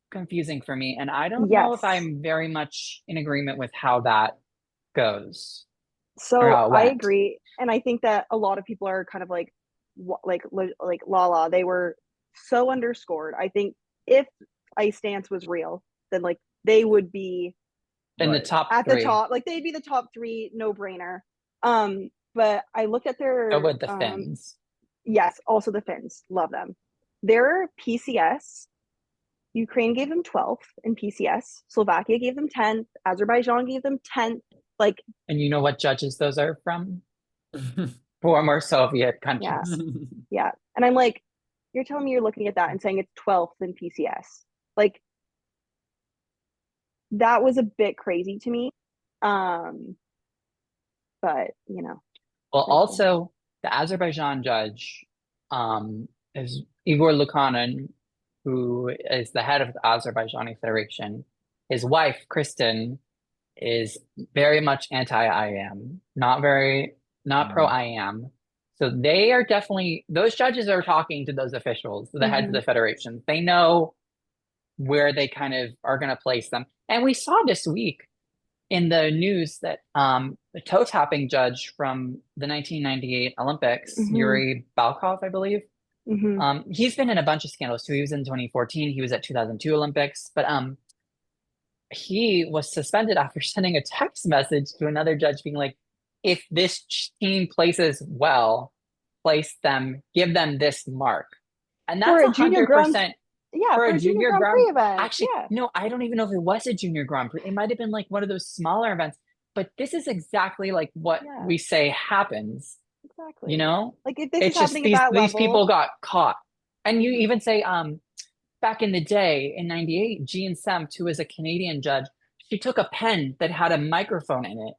confusing for me. And I don't know if Yes. I'm very much in agreement with how that goes. So Or how it I went. agree, and I think that a lot of people are kind of like Lala. They were so underscored. I think if Ice Dance was real, then like they would be In the Right. top at 3. the top. Like they'd be the top 3, no brainer. But I looked at their So would the Finns. Yes, also the Finns, love them. Their PCS, Ukraine gave them 12th in PCS. Slovakia gave them 10th. Azerbaijan gave them 10th. Like, And you know what judges those are from? Former Soviet countries. yeah. And I'm like, you're telling me you're looking at that and saying it's 12th in PCS. Like, that was a bit crazy to me. But, you know. Well, also, the Azerbaijan judge is Igor Lukanin, who is the head of the Azerbaijani Federation. His wife, Kristen, is very much anti-IAM, not pro-IAM. So they are definitely, those judges are talking to those officials, the heads of the federations. They know where they kind of are going to place them. And we saw this week in the news that the toe-tapping judge from the 1998 Olympics, Yuri Balkov, I believe, he's been in a bunch of scandals too. He was in 2014. He was at 2002 Olympics, but he was suspended after sending a text message to another judge being like, if this team places well, place them, give them this mark. And that's for a junior 100%. Yeah, for a junior Grand Prix event. Actually, no, I don't even know if it was a junior Grand Prix. It might have been like one of those smaller events, but this is exactly like what we say happens. Exactly. You know? Like if this it's is just happening at that these level, people got caught. And you even say, back in the day in 98, Jean Semt, who was a Canadian judge, she took a pen that had a microphone in it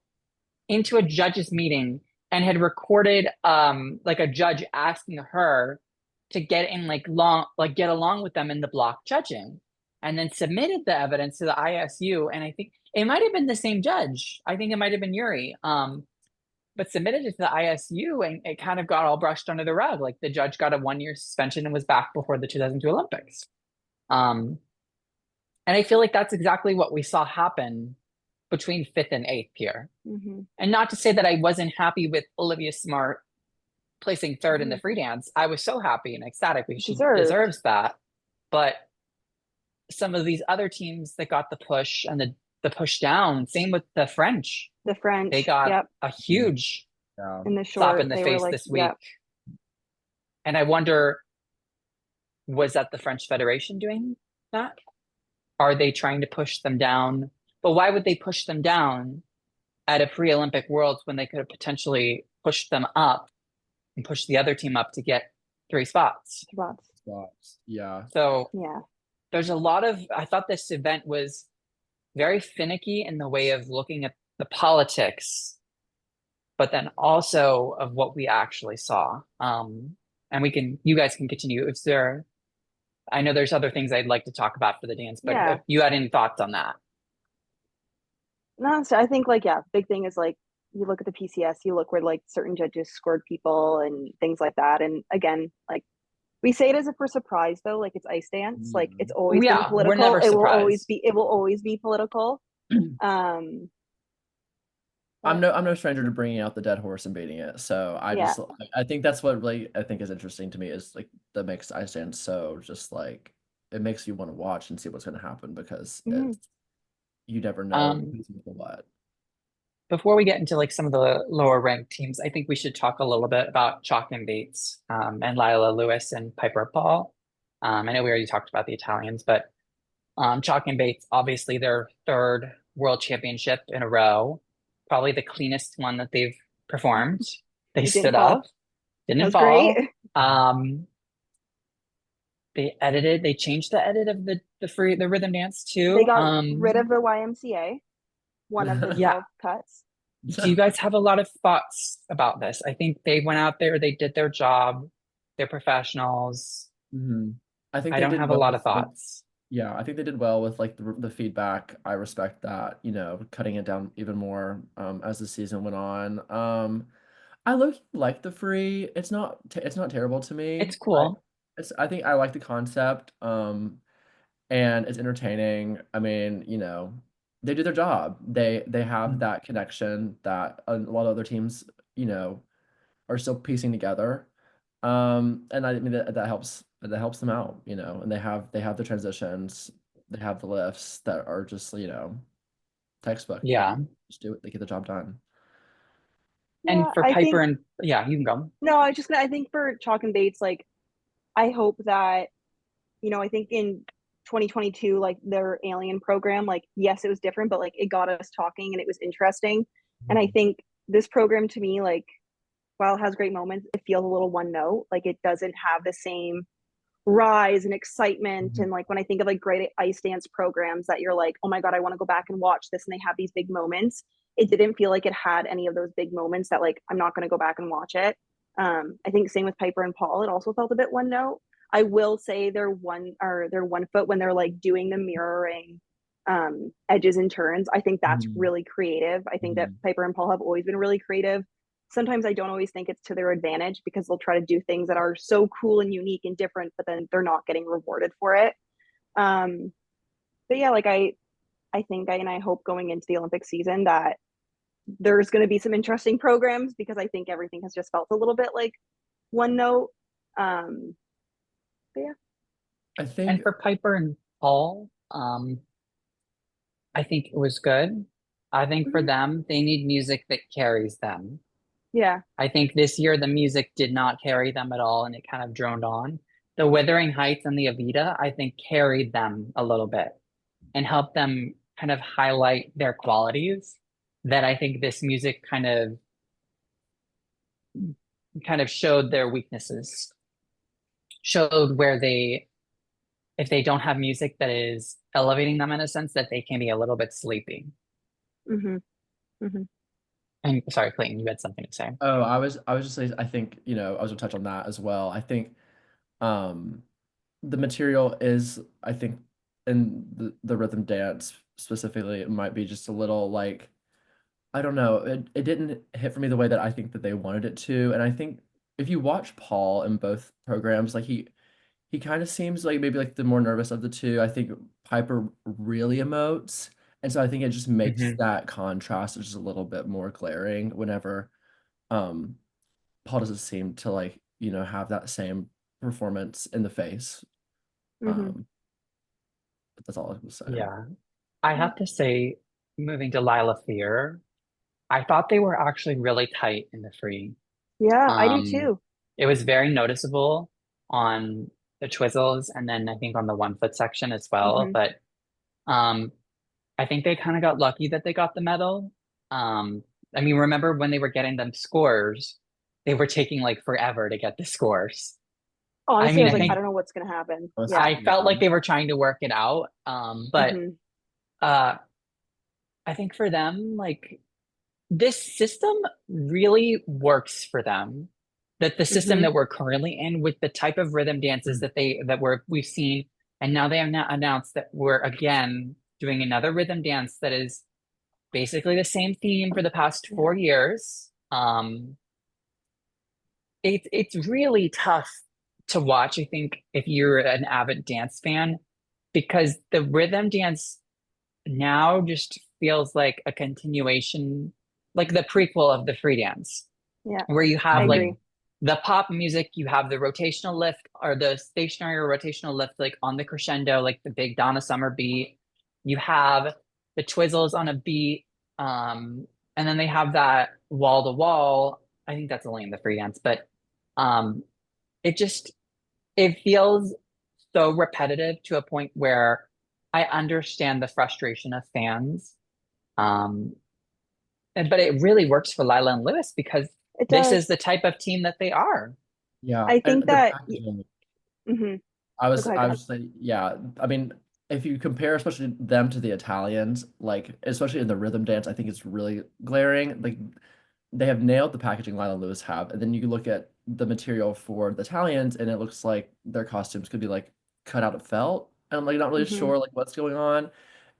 into a judge's meeting and had recorded like a judge asking her to get in get along with them in the block judging, and then submitted the evidence to the ISU. And I think it might have been the same judge. I think it might have been Yuri. But submitted it to the ISU, and it kind of got all brushed under the rug. Like the judge got a 1-year suspension and was back before the 2002 Olympics. And I feel like that's exactly what we saw happen between 5th and 8th here. And not to say that I wasn't happy with Olivia Smart placing 3rd in the free dance. I was so happy and ecstatic. She deserves that. But some of these other teams that got the push and the push down, same with the French. They got a huge in the slap in the face this week. And I wonder, was that the French Federation doing that? Are they trying to push them down? But why would they push them down at a pre-Olympic Worlds when they could have potentially pushed them up and pushed the other team up to get 3 spots? Yeah. So there's a lot of, I thought this event was very finicky in the way of looking at the politics, but then also of what we actually saw. And you guys can continue. I know there's other things I'd like to talk about for the dance, but if you had any thoughts on that. No, so I think big thing is like you look at the PCS, you look where like certain judges scored people and things like that. And again, like we say it as if we're surprised though, like it's ice dance, like it's always been political. We're never surprised. It will always be political. I'm no stranger to bringing out the dead horse and beating it. So I think that's what really I think is interesting to me is like that makes ice dance so just like it makes you want to watch and see what's going to happen because you never know who's with what. Before we get into like some of the lower ranked teams, I think we should talk a little bit about Chalk and Bates and Lila Lewis and Piper Paul. I know we already talked about the Italians, but Chalk and Bates, obviously their 3rd world championship in a row, probably the cleanest one that they've performed. They stood up, didn't fall. They changed the edit of the rhythm dance too. They got rid of the YMCA, one of the 12 cuts. do you guys have a lot of thoughts about this? I think they went out there, they did their job, they're professionals. Mhm. I think I they don't did have a well lot of with like thoughts. yeah, I think they did well with like the feedback. I respect that, cutting it down even more as the season went on. I like the free. It's not terrible to me. It's cool. I think I like the concept. And it's entertaining. I mean, they do their job. They have Mm. that connection that a lot of other teams, you know, are still piecing together. And I mean that helps them out, and they have the transitions, they have the lifts that are just, textbook. Yeah. Just do it, they get the job done. And Yeah, for I Piper think and yeah, you can go. no, I think for Chalk and Bates, like I hope that, I think in 2022, like their alien program, like yes, it was different, but like it got us talking and it was interesting. And I think this program to me, like while it has great moments, it feels a little one note. Like it doesn't have the same rise and excitement. Mhm. And like when I think of like great ice dance programs that you're like, oh my God, I want to go back and watch this, and they have these big moments. It didn't feel like it had any of those big moments that like I'm not going to go back and watch it. I think same with Piper and Paul. It also felt a bit one note. I will say they're 1 foot when they're like doing the mirroring edges and turns. I think that's Mhm. really creative. I think that Mhm. Piper and Paul have always been really creative. Sometimes I don't always think it's to their advantage because they'll try to do things that are so cool and unique and different, but then they're not getting rewarded for it. Um, but yeah, like I think and I hope going into the Olympic season that there's going to be some interesting programs because I think everything has just felt a little bit like one note. Um, but yeah, I And think for Piper and Paul, I think it was good. I think for mhm, them, they need music that carries them. yeah, I think this year the music did not carry them at all and it kind of droned on. The Wuthering Heights and the Evita, I think, carried them a little bit and helped them kind of highlight their qualities that I think this music kind of showed their weaknesses, showed where they, if they don't have music that is elevating them in a sense, that they can be a little bit sleepy. hmm hmm And sorry, Clayton, you had something to say. oh, I was just saying, I think, I was gonna touch on that as well. I think um the material is, I think, in the rhythm dance specifically, it might be just a little like, I don't know, it didn't hit for me the way that I think that they wanted it to. And I think if you watch Paul in both programs, like he kind of seems like maybe like the more nervous of the two. I think Piper really emotes. And so I think it just makes Hmm. that contrast just a little bit more glaring whenever um Paul doesn't seem to like, have that same performance in the face. hmm Um, but that's all I was saying. Yeah. I have to say, moving to Lila Fear, I thought they were actually really tight in the free. yeah, I do Um, too. it was very noticeable on the Twizzles and then I think on the 1 foot section as well. hmm But um, I think they kind of got lucky that they got the medal. Um, I mean, remember when they were getting them scores, they were taking like forever to get the scores. I Honestly, I mean, was I like, I think don't know what's gonna happen. Honestly, Yeah. I felt like they were trying to work it out. But hmm uh, I think for them, like this system really works for them. That the system hmm that we're currently in with the type of rhythm dances we've seen, and now they have now announced that we're again doing another rhythm dance that is basically the same theme for the past yeah. 4 years. It's really tough to watch, I think, if you're an avid dance fan, because the rhythm dance now just feels like a continuation, like the prequel of the free dance, Yeah, where you I have like agree. Mhm. the pop music, you have the rotational lift or the stationary or rotational lift, like on the crescendo, like the big Donna Summer beat. You have the twizzles on a beat, and then they have that wall to wall. I think that's only in the free dance, but um, it just it feels so repetitive to a point where I understand the frustration of fans. Um, but it really works for Lila and Lewis because It this is does. the type of team that they are. Yeah, I and think the that. packaging. hmm I Oh, was go ahead, I go was ahead. just like, yeah. I mean, if you compare especially them to the Italians, like especially in the rhythm dance, I think it's really glaring. Like they have nailed the packaging, Lila and Lewis have, and then you look at the material for the Italians, and it looks like their costumes could be like cut out of felt, and I'm like not really Mm-hmm. sure like what's going on.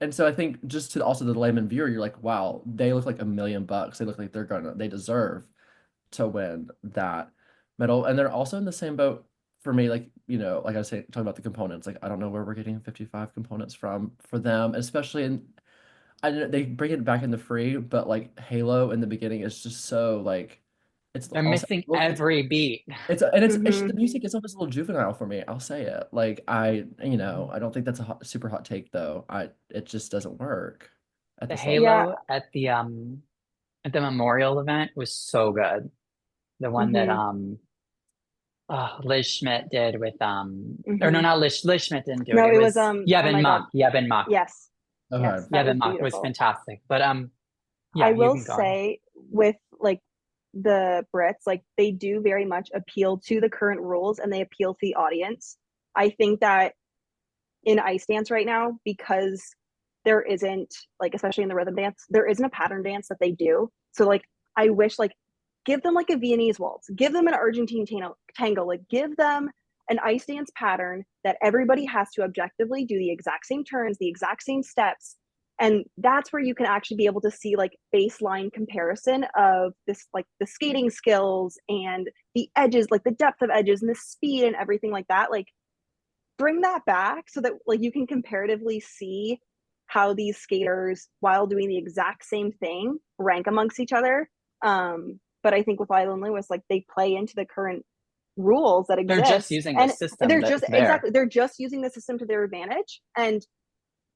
And so I think just to also the layman viewer, you're like, wow, they look like $1 million. They look like they deserve to win that medal. And they're also in the same boat for me, like, like I was saying, talking about the components, like I don't know where we're getting 55 components from for them, especially in I know they bring it back in the free, but like Halo in the beginning is just so like it's They're also missing every beat. it's Mm-hmm. the music is almost a little juvenile for me. I'll say it. Like I don't think that's a super hot take though. It just doesn't work at The this level. Yeah. Halo at the memorial event was so good. The one that Mm-hmm. Liz Schmidt did with or no, Mm-hmm. not Liz Schmidt didn't do it. No, It it was was oh my God. Yevon Mock. Yes. Okay. Yes, that was Yevon Mock was beautiful. fantastic. But I yeah, you will can go on. say with like the Brits, like they do very much appeal to the current rules and they appeal to the audience. I think that in ice dance right now, because there isn't like, especially in the rhythm dance, there isn't a pattern dance that they do. So like I wish like give them like a Viennese waltz, give them an Argentine tango, like give them an ice dance pattern that everybody has to objectively do the exact same turns, the exact same steps. And that's where you can actually be able to see like baseline comparison of this, like the skating skills and the edges, like the depth of edges and the speed and everything like that. Like bring that back so that like you can comparatively see how these skaters, while doing the exact same thing, rank amongst each other. But I think with Lila and Lewis, like they play into the current rules that They're just exist, using the and system they're that's just there. they're just using the system to their advantage. And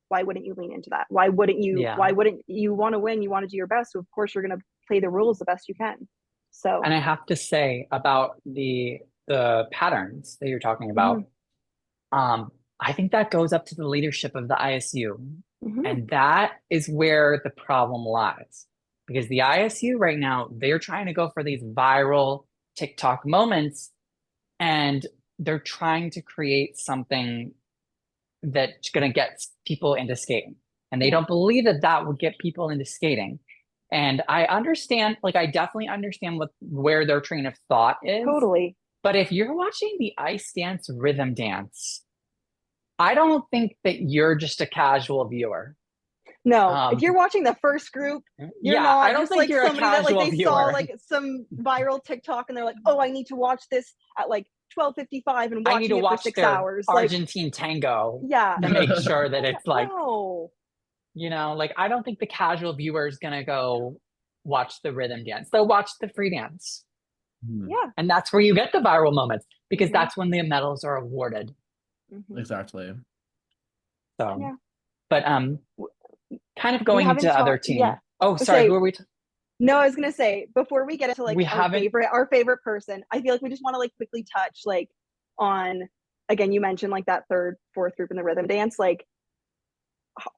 why wouldn't you lean into that? Why wouldn't you? Yeah. Why wouldn't you want to win? You want to do your best, so of course you're going to play the rules the best you can. So, And I have to say about the patterns that you're talking mm-hmm, about, I think that goes up to the leadership of the ISU. mm-hmm, And that is where the problem lies. Because the ISU right now, they're trying to go for these viral TikTok moments and they're trying to create something that's going to get people into skating. And they yeah, don't believe that that would get people into skating. And I understand, like, I definitely understand where their train of thought is. totally. But if you're watching the ice dance rhythm dance, I don't think that you're just a casual viewer. No, if you're watching the first group, you're Yeah, I not don't just think like you're a somebody that like casual they saw viewer. like some viral TikTok and they're like, oh, I need to watch this at like 12:55 and I need watching to it for watch 6 their hours. Like, Argentine tango yeah, to make sure that it's like, no, like I don't think the casual viewer is gonna go watch the rhythm dance. They'll watch the free dance. Hmm. yeah, And that's where you get the viral moments because Mhm. that's when the medals are awarded. Mhm. Exactly. So, Yeah. but kind of We going haven't into other talked. team. Yeah. Oh, sorry, who are we? No, I was gonna say before we get into like We our haven't. favorite person, I feel like we just want to like quickly touch like on, again, you mentioned like that third, fourth group in the rhythm dance, like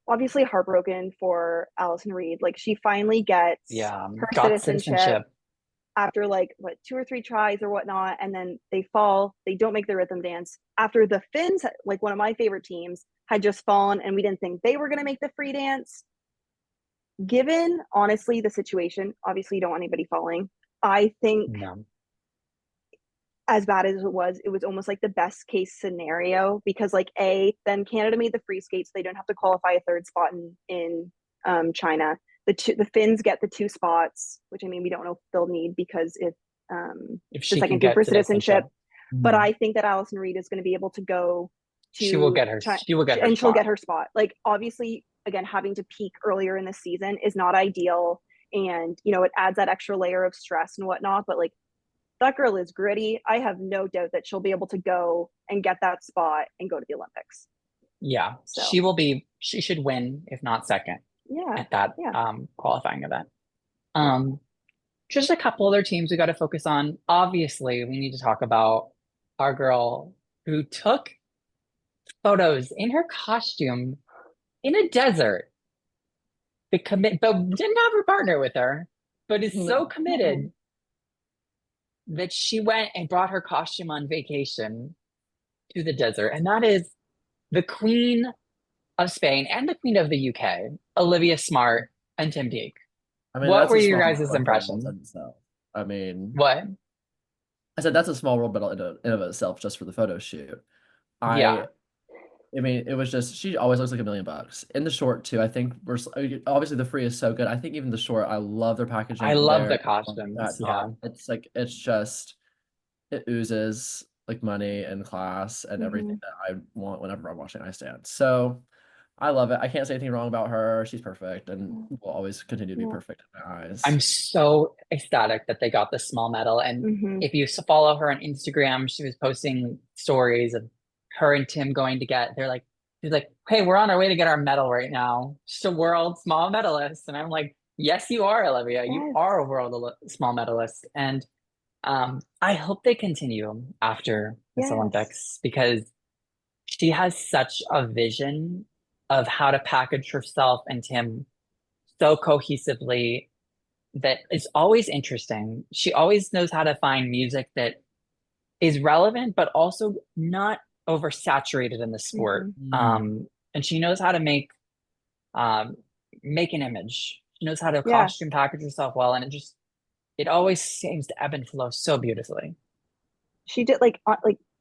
obviously heartbroken for Allison Reed. Like she finally gets Yeah, her got citizenship citizenship. after like what 2 or 3 tries or whatnot, and then they fall. They don't make the rhythm dance after the Finns, like one of my favorite teams, had just fallen, and we didn't think they were going to make the free dance. Given honestly the situation, obviously you don't want anybody falling. I think No. as bad as it was almost like the best case scenario because like then Canada made the free skate, so they don't have to qualify a third spot in China. The Finns get the 2 spots, which I mean we don't know if they'll need because if If the she can second group get for citizenship. But Mhm. I think that Allison Reed is going to be able to go to she will get her. China, She will get her and she'll spot. get her spot. Like obviously, again, having to peak earlier in the season is not ideal, and it adds that extra layer of stress and whatnot. But like that girl is gritty. I have no doubt that she'll be able to go and get that spot and go to the Olympics. Yeah, So she will be. She should win, if not second, yeah, at that yeah, qualifying event. Just a couple other teams we got to focus on. Obviously, we need to talk about our girl who took photos in her costume in a desert. But didn't have her partner with her, but is so committed that she went and brought her costume on vacation to the desert. And that is the queen of Spain and the Queen of the UK, Olivia Smart and Tim Deek. I mean, What that's were a your small guys' medal in impressions? itself. I mean, What? I said that's a small world medal in of itself just for the photo shoot. Yeah, I I mean, it was just she always looks like $1 million. In the short too, I think obviously the free is so good. I think even the short, I love their I packaging love there the on costumes. that Yeah. top. It's like it's just it oozes like money and class and everything Mhm. that I want whenever I'm watching Ice Dance. So I love it. I can't say anything wrong about her. She's perfect and will always continue to be Yeah. perfect in my eyes. I'm so ecstatic that they got the small medal. And Mhm. if you follow her on Instagram, she was posting stories of her and Tim going to get, she's like, hey, we're on our way to get our medal right now. She's a world small medalist. And I'm like, yes, you are, Olivia. You Yes. are a small medalist. And I hope they continue after this Yes. Olympics because she has such a vision of how to package herself and Tim so cohesively that is always interesting. She always knows how to find music that is relevant, but also not oversaturated in the sport. Mhm. Mm. And she knows how to um, make an image. She knows how to Yeah. costume package herself well, and it always seems to ebb and flow so beautifully. She did like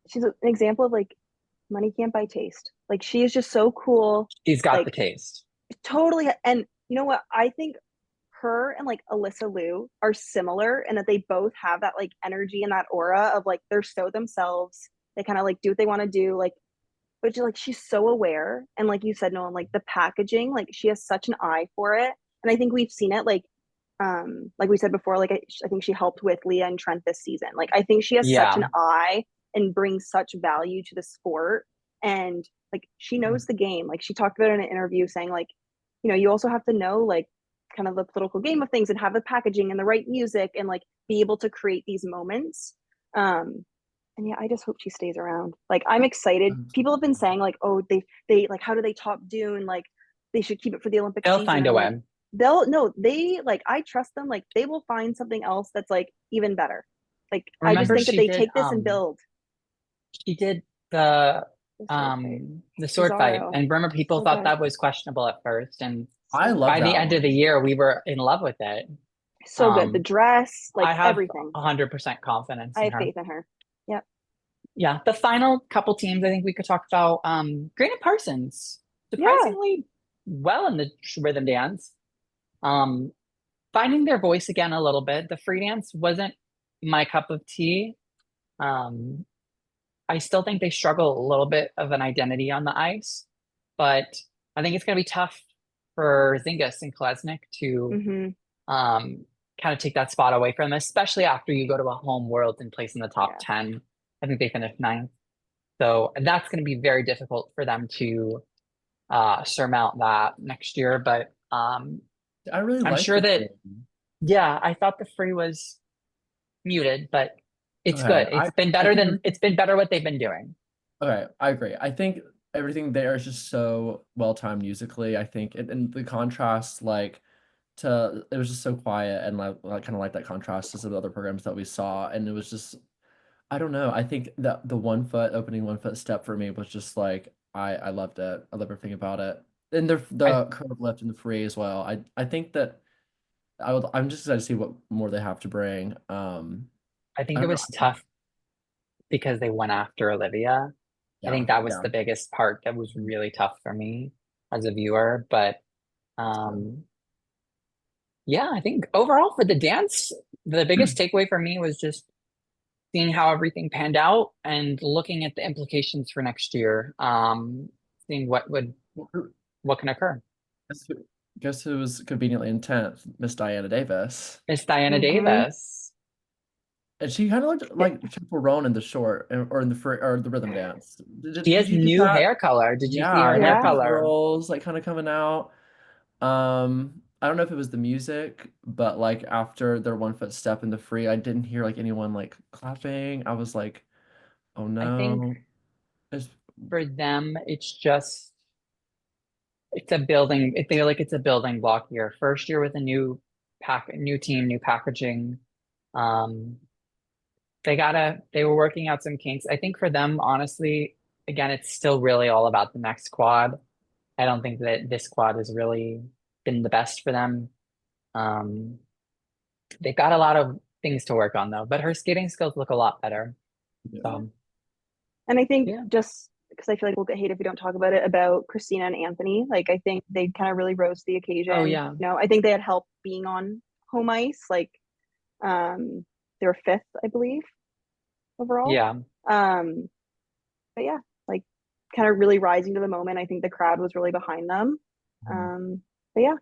she's an example of like money can't buy taste. Like she is just so cool. She's got the Like taste. totally. And you know what? I think her and like Alyssa Liu are similar in that they both have that like energy and that aura of like they're so themselves. They kind of like do what they want to do. Like, but like she's so aware. And like you said, Nolan, like the packaging, like she has such an eye for it. And I think we've seen it like we said before, like I think she helped with Leah and Trent this season. Like I think she has such Yeah. an eye and brings such value to the sport. And like she knows the game. Like she talked about it in an interview saying like, you know, you also have to know like kind of the political game of things and have the packaging and the right music and like be able to create these moments. And yeah, I just hope she stays around. Like I'm excited. People have been saying like, oh, they like how do they top Dune? Like they should keep it for the Olympic They'll season. find a I'm like, way. they'll no, they like I trust them. Like they will find something else that's like even better. Like I just Remember think that they take this and build she did the the sword fight. Cesaro. And remember people So thought good. that was questionable at first. And I So love by good. the that end of the one. year, we were in love with it. So good. The dress, like I have everything. 100% confidence I in have her. faith in her. Yep. Yeah, the final couple teams, I think we could talk about Green and Parsons. Yeah. Surprisingly well in the rhythm dance. Um, finding their voice again a little bit. The free dance wasn't my cup of tea. Um, I still think they struggle a little bit of an identity on the ice, but I think it's going to be tough for Zingas and Kolesnik to Mm-hmm. kind of take that spot away from them, especially after you go to a home world and place in the top Yes. 10. I think they finished ninth. So that's going to be very difficult for them to surmount that next year. But I really I'm like sure the that, thing. yeah, I thought the free was muted, but it's Okay, good. It's been I better think than it's been better what they've been doing. okay, I agree. I think everything there is just so well timed musically. I think and the contrast like to it was just so quiet and like kind of like that contrast to some of the other programs that we saw and it was just I don't know. I think that the 1 foot opening 1 foot step for me was just like I loved it. I love everything about it. And I the curve lift and the free as well. I think that I'm just excited to see what more they have to bring. I I think it don't know. was tough because they went after Olivia. I Yeah, think that was yeah. the biggest part that was really tough for me as a viewer. But So, um, yeah, I think overall for the dance, the biggest takeaway for me was just seeing how everything panned out and looking at the implications for next year. Seeing what can occur. guess who, guess who was conveniently in 10th? Miss Diana Davis. Miss Diana Mm-hmm. Davis. And she kind of looked like Triple Roan in the short or in the free or the rhythm dance. She Did has you get new that? hair color. Did you see Yeah, her and hair like the Yeah. color? curls like kind of coming out. I don't know if it was the music, but like after their 1 foot step in the free, I didn't hear like anyone like clapping. I was like, oh I think no. It's, for them, it's a building. I feel like it's a building block year. First year with a new team, new packaging. Um, they were working out some kinks. I think for them, honestly, again, it's still really all about the next quad. I don't think that this squad has really been the best for them. They've got a lot of things to work on though, but her skating skills look a lot better. Yeah. So And I think Yeah. just because I feel like we'll get hate if we don't talk about it, about Christina and Anthony. Like, I think they kind of really rose to the occasion. Oh, yeah. You know, I think they had help being on home ice. Like, they were fifth, I believe, overall. yeah, But yeah, like, kind of really rising to the moment. I think the crowd was really behind them. Mhm. But yeah.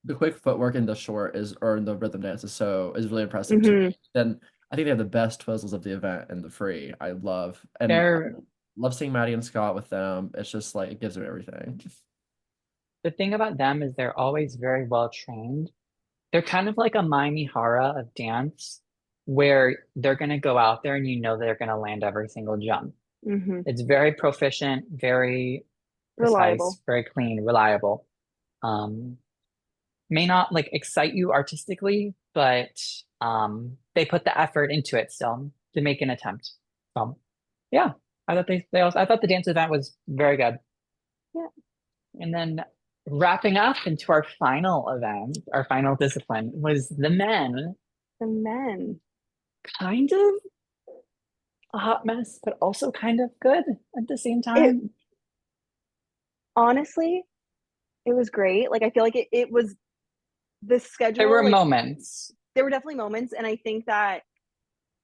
The quick footwork in the short or in the rhythm dance is really impressive to Mhm. me. Then I think they have the best twizzles of the event in the free. I love they're love seeing Maddie and Scott with them. It's just like it gives them everything. the thing about them is they're always very well trained. They're kind of like a Mai Mihara of dance, where they're going to go out there and you know they're going to land every single jump. Mhm. It's very proficient, very Reliable. precise, very clean, reliable. May not like excite you artistically, but they put the effort into it still to make an attempt. So yeah, I thought I thought the dance event was very good. Yeah. And then wrapping up into our final event, our final discipline was the men. The men. Kind of a hot mess, but also kind of good at the same It time. honestly, it was great. Like, I feel like it was the schedule. There were like, moments. there were definitely moments, and I think that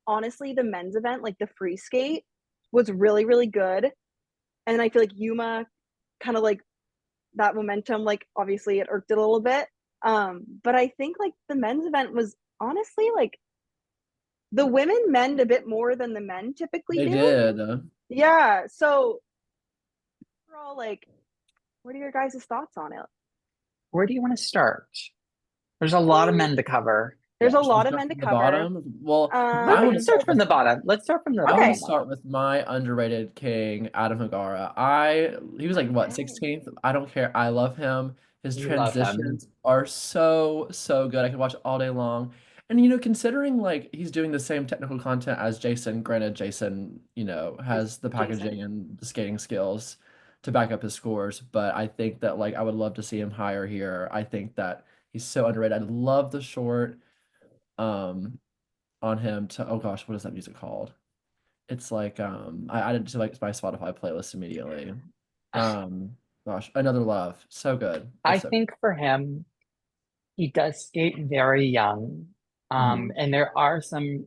honestly, the men's event, like the free skate, was really, really good. And I feel like Yuma kind of like that momentum, like obviously it irked it a little bit. But I think like the men's event was honestly like the women mend a bit more than the men typically They do. did. Yeah. So overall, like, what are your guys' thoughts on it? Where do you want to start? There's a lot of men to cover. There's Yeah, a should we lot of start men to from the cover. bottom? Well, Well, I we would can start start from with the bottom. Let's start from the I Okay. would bottom. start with my underrated king, Adam Hagara. He was like what, Okay. 16th? I don't care. I love him. His We love him. transitions are so, so good. I could watch it all day long. And considering like he's doing the same technical content as Jason, granted Jason, has the packaging Jason. and the skating skills to back up his scores, but I think that like I would love to see him higher here. I think that he's so underrated. I love the short um on him to oh gosh, what is that music called? It's like I added it to like my Spotify playlist immediately. Gosh, Another Love. So good. I It's so think for him, he does skate very young. Mhm. And there are some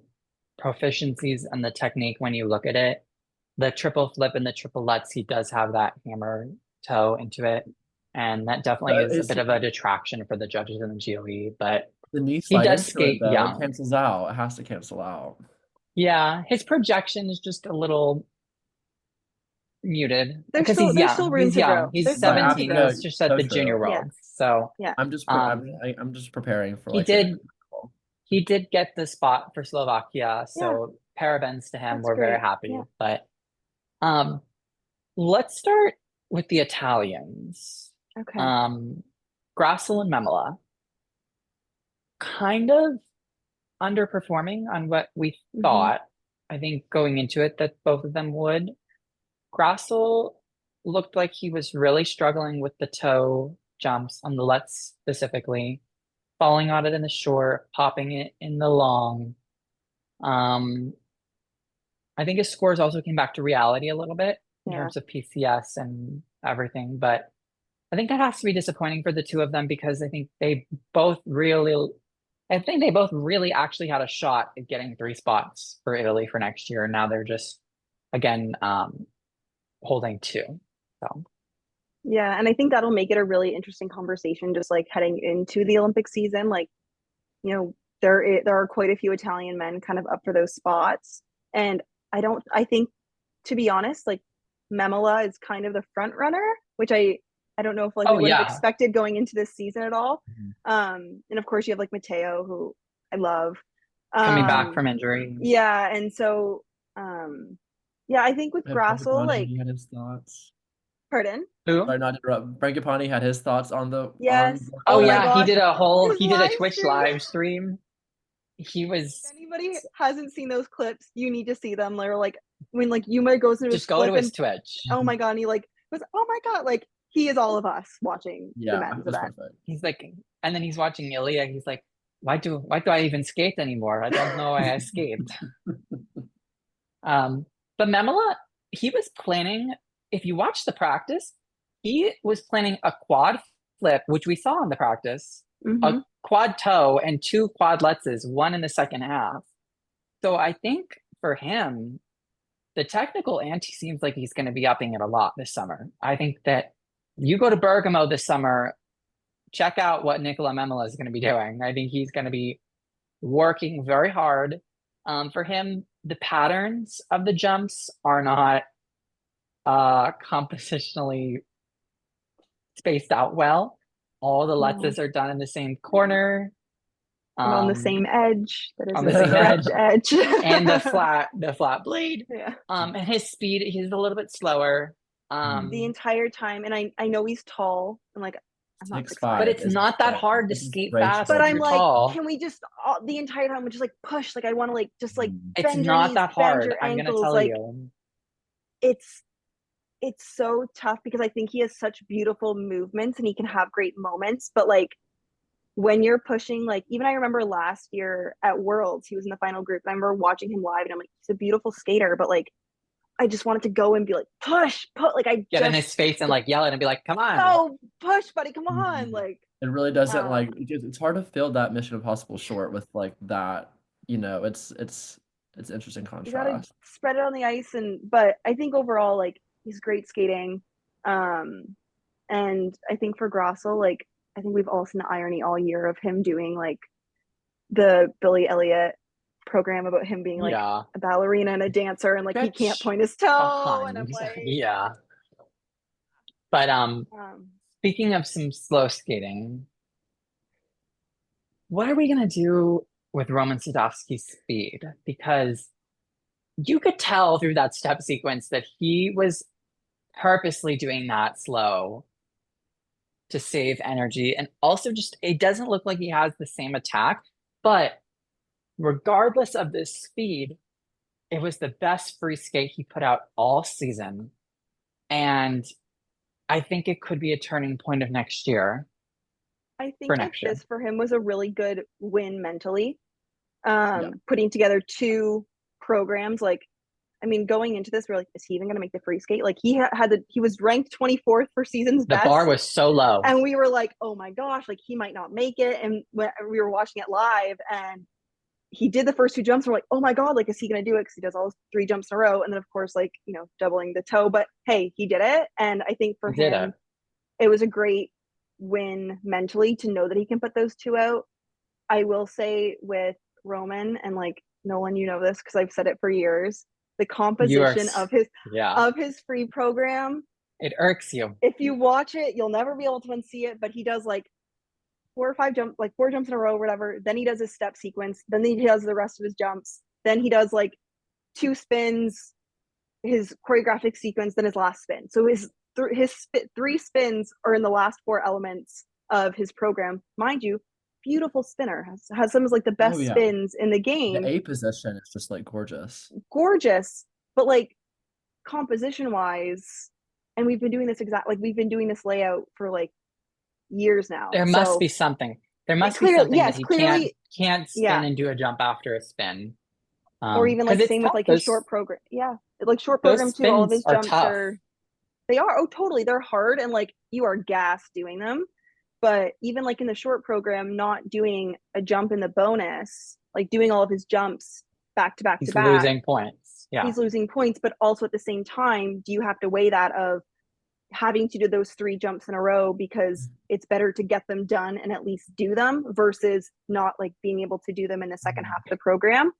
proficiencies in the technique when you look at it. The triple flip and the triple lutz, he does have that hammer toe into it. And that definitely is a It's bit of a detraction for the judges in the GOE, but the knee he slide does into it skate though. It young. cancels out. It has to cancel out. Yeah, his projection is just a little muted There's because he's there's still young. room He's to young. grow. He's There's still Right. room to 17. grow. No, He's just at so the junior true. Yeah. worlds. So Yeah. I'm just preparing for he like the did he did get the spot for Slovakia, so parabens to him. That's We're very great. happy. Yeah. But let's start with the Italians. Okay. Grassel and Memela kind of underperforming on what we Mhm. thought. I think going into it that both of them would. Grassel looked like he was really struggling with the toe jumps on the lutz specifically, falling on it in the short, popping it in the long. I think his scores also came back to reality a little bit in Yeah. terms of PCS and everything, but I think that has to be disappointing for the two of them because I think they both really actually had a shot at getting 3 spots for Italy for next year. And now they're just again holding 2. So Yeah, and I think that'll make it a really interesting conversation just like heading into the Olympic season. Like, there are quite a few Italian men kind of up for those spots. And I think, to be honest, like Memela is kind of the front runner, which I don't know if like we would have expected going into this season at all. Mhm. And of course you have like Matteo, who I love. coming back from injury. Yeah, and so yeah, I think with And Grassel, like, He had his thoughts. pardon? Who? Sorry, not to interrupt. Frankipani had his thoughts on the Yes. Oh, Oh my yeah, gosh. he His did a live Twitch stream. live stream. He was If anybody hasn't seen those clips, you need to see them. They're like when like Yuma goes into just his go flip to his and Twitch. oh my god, and he like goes, oh my god, like he is all of us watching the Yeah, men's that's event. perfect. He's like, and then he's watching Ilia. He's like, why do I even skate anymore? I don't know why I skate. But Memela, he was planning, if you watch the practice, he was planning a quad flip, which we saw in the practice, Mhm. a quad toe and 2 quadlettes, one in the second half. So I think for him, the technical ante seems like he's going to be upping it a lot this summer. I think that you go to Bergamo this summer, check out what Nicola Memela is going to be doing. I think he's going to be working very hard. For him, the patterns of the jumps are not compositionally spaced out well. All the No. letzes are done in the same corner. And on the same edge. That is on a the same stretch edge. and the flat blade. Yeah. And his speed, he's a little bit slower. The entire time, and I know he's tall, and like I'm not 6'5", but it's is not that tall. hard to This is skate graceful. fast. but if I'm you're like, tall. can we just the entire time we just like push? Like I want to like just like It's bend your not knees, that bend hard. your I'm gonna ankles. tell Like you. it's so tough because I think he has such beautiful movements and he can have great moments, but like when you're pushing, like even I remember last year at Worlds, he was in the final group. I remember watching him live and I'm like, he's a beautiful skater, but like I just wanted to go and be like, push, like I Get in just his face and like yell at him and be like, come on. no push, buddy, come on. Like It really doesn't like Um, because it's hard to fill that Mission Impossible short with like that. You know, it's interesting you gotta contrast. spread it on the ice, but I think overall like he's great skating. And I think for Grossel, like I think we've all seen the irony all year of him doing like the Billy Elliot program about him being like Yeah. a ballerina and a dancer and like he can't Bitch. point his toe and I'm Behind. like Yeah. But um speaking of some slow skating, what are we gonna do with Roman Sadovsky's speed? Because you could tell through that step sequence that he was purposely doing that slow to save energy. And also just, it doesn't look like he has the same attack, but regardless of the speed, it was the best free skate he put out all season. And I think it could be a turning point of next year. I think For like next year. this for him was a really good win mentally. Yeah. Putting together 2 programs, like I mean, going into this, we're like, is he even going to make the free skate? Like he he was ranked 24th for season's The best. bar was so low. And we were like, oh my gosh, like he might not make it. And when we were watching it live and he did the first 2 jumps, we're like, oh my God, like, is he going to do it? Because he does all 3 jumps in a row. And then, of course, like, you know, doubling the toe. But hey, he did it. And I think for him, it was a great win mentally to know that he can put those 2 out. I will say with Roman, and like, Nolan, you know this because I've said it for years, the composition of his free program, it irks you. if you watch it, you'll never be able to unsee it, but he does like 4 jumps in a row or whatever. Then he does his step sequence. Then he does the rest of his jumps. Then he does like 2 spins, his choreographic sequence, then his last spin. So his 3 spins are in the last 4 elements of his program. Mind you, beautiful spinner, has some of like the best spins in the game. The A position is just like gorgeous, but like composition wise, and we've been doing this layout for like years now. There must be something. There must be something that he can't spin and do a jump after a spin. Or even like same with like his short program. Yeah, like short program too. All of his jumps they are totally, they're hard and like you are gassed doing them. But even like in the short program, not doing a jump in the bonus, like doing all of his jumps back to back to back. He's losing points. Yeah. He's losing points, but also at the same time, do you have to weigh that of having to do those 3 jumps in a row because it's better to get them done and at least do them versus not like being able to do them in the second half of the program.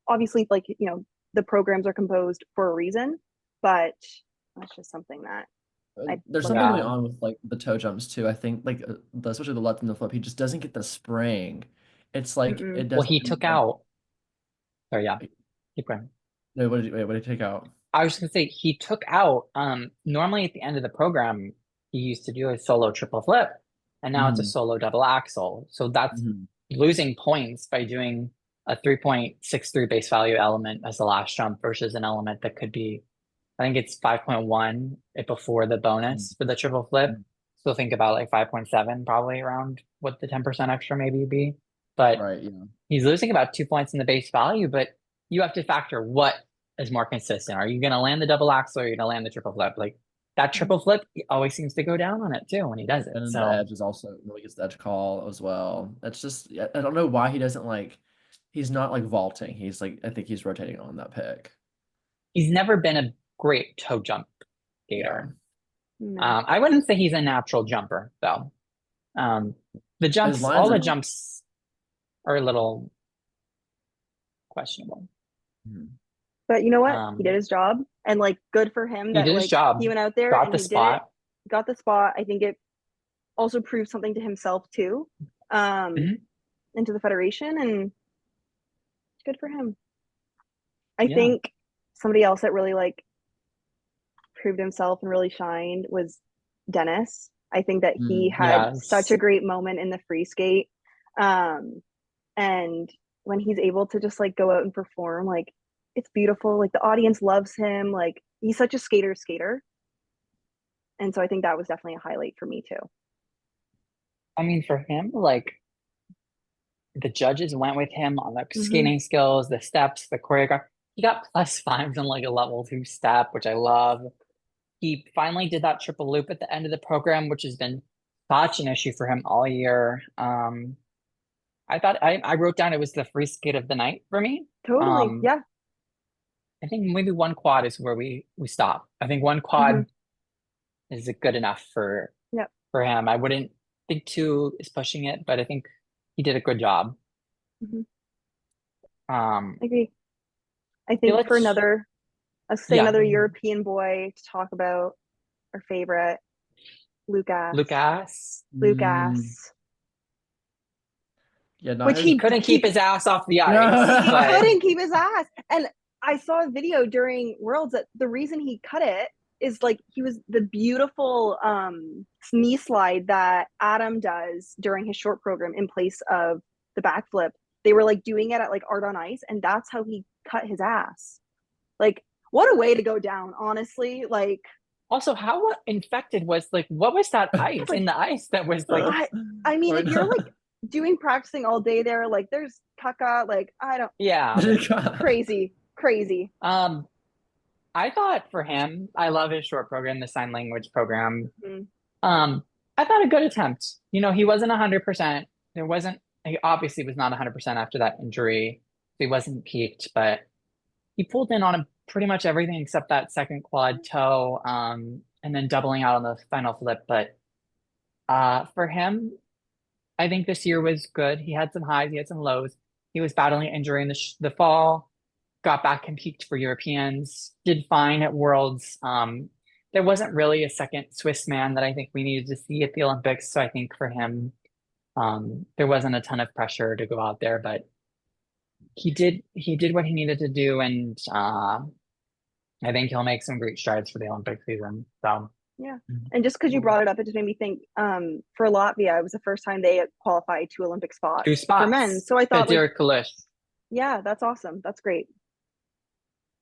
Obviously, like, you know, the programs are composed for a reason, but that's just something that there's something going on with like the toe jumps too. I think like especially the left and the flip, he just doesn't get the spraying. It's like it doesn't. Well, he took out. Oh yeah, keep going. No, what did he take out? I was just gonna say he took out. Normally at the end of the program, he used to do a solo triple flip, and now it's a solo double axel. So that's losing points by doing a 3.63 base value element as the last jump versus an element that could be I think it's 5.1 before the bonus for the triple flip. So think about like 5.7, probably around what the 10% extra maybe would be. But Right, yeah. he's losing about 2 points in the base value, but you have to factor what is more consistent. Are you going to land the double axel or are you going to land the triple flip? Like that triple flip, he always seems to go down on it too when he does it. And then So the edge is also really gets the edge call as well. That's just I don't know why he doesn't like he's not like vaulting. He's like I think he's rotating on that pick. he's never been a great toe jump skater. No. I wouldn't say he's a natural jumper though. The jumps, lines all the are- jumps are a little questionable. But you know what? Um, He did his job, and like good for him He that did his like job. he went out there Got and the he did it, spot. got the spot. I think it also proved something to himself too, Mhm. into the federation, and good for him. I Yeah. think somebody else that really like proved himself and really shined was Dennis. I think that he had Yes. such a great moment in the free skate, and when he's able to just like go out and perform, like it's beautiful. Like the audience loves him. Like he's such a skater, and so I think that was definitely a highlight for me too. I mean, for him, like the judges went with him on the Mhm. skating skills, the steps, the choreograph. He got +5s on like a level 2 step, which I love. He finally did that triple loop at the end of the program, which has been such an issue for him all year. I thought I wrote down it was the free skate of the night for me. Totally, yeah. I think maybe one quad is where we stop. I think one quad is good enough for Yep. for him. I wouldn't think two is pushing it, but I think he did a good job. Mhm. Um, I agree. I think for let's- another, let's say Yeah. another European boy to talk about, our favorite, Lucas. Lucas, Lucas. Yeah, not Which his- he couldn't keep his ass off the ice. Yeah. He but couldn't keep his ass. And I saw a video during Worlds that the reason he cut it is like he was the beautiful knee slide that Adam does during his short program in place of the backflip. They were like doing it at like Art on Ice, and that's how he cut his ass. Like, what a way to go down, honestly. Like, also, how infected was like what was that ice in the ice that was like? I mean, if you're like practicing all day there, like there's caca, like I don't, Yeah. crazy. I thought for him, I love his short program, the sign language program. Mhm. I thought a good attempt. You know, he wasn't 100%. There wasn't, he obviously was not 100% after that injury. He wasn't peaked, but he pulled in on pretty much everything except that second quad toe, and then doubling out on the final flip. But for him, I think this year was good. He had some highs, he had some lows. He was battling injury in the fall, got back and peaked for Europeans, did fine at Worlds. There wasn't really a second Swiss man that I think we needed to see at the Olympics. So I think for him, there wasn't a ton of pressure to go out there, but he did what he needed to do, and I think he'll make some great strides for the Olympic season. So Yeah. And just because you brought it up, it just made me think, for Latvia, it was the first time they qualified 2 Olympic spots, 2 spots for men. So I thought, like, Derek Kalish. yeah, that's awesome. That's great.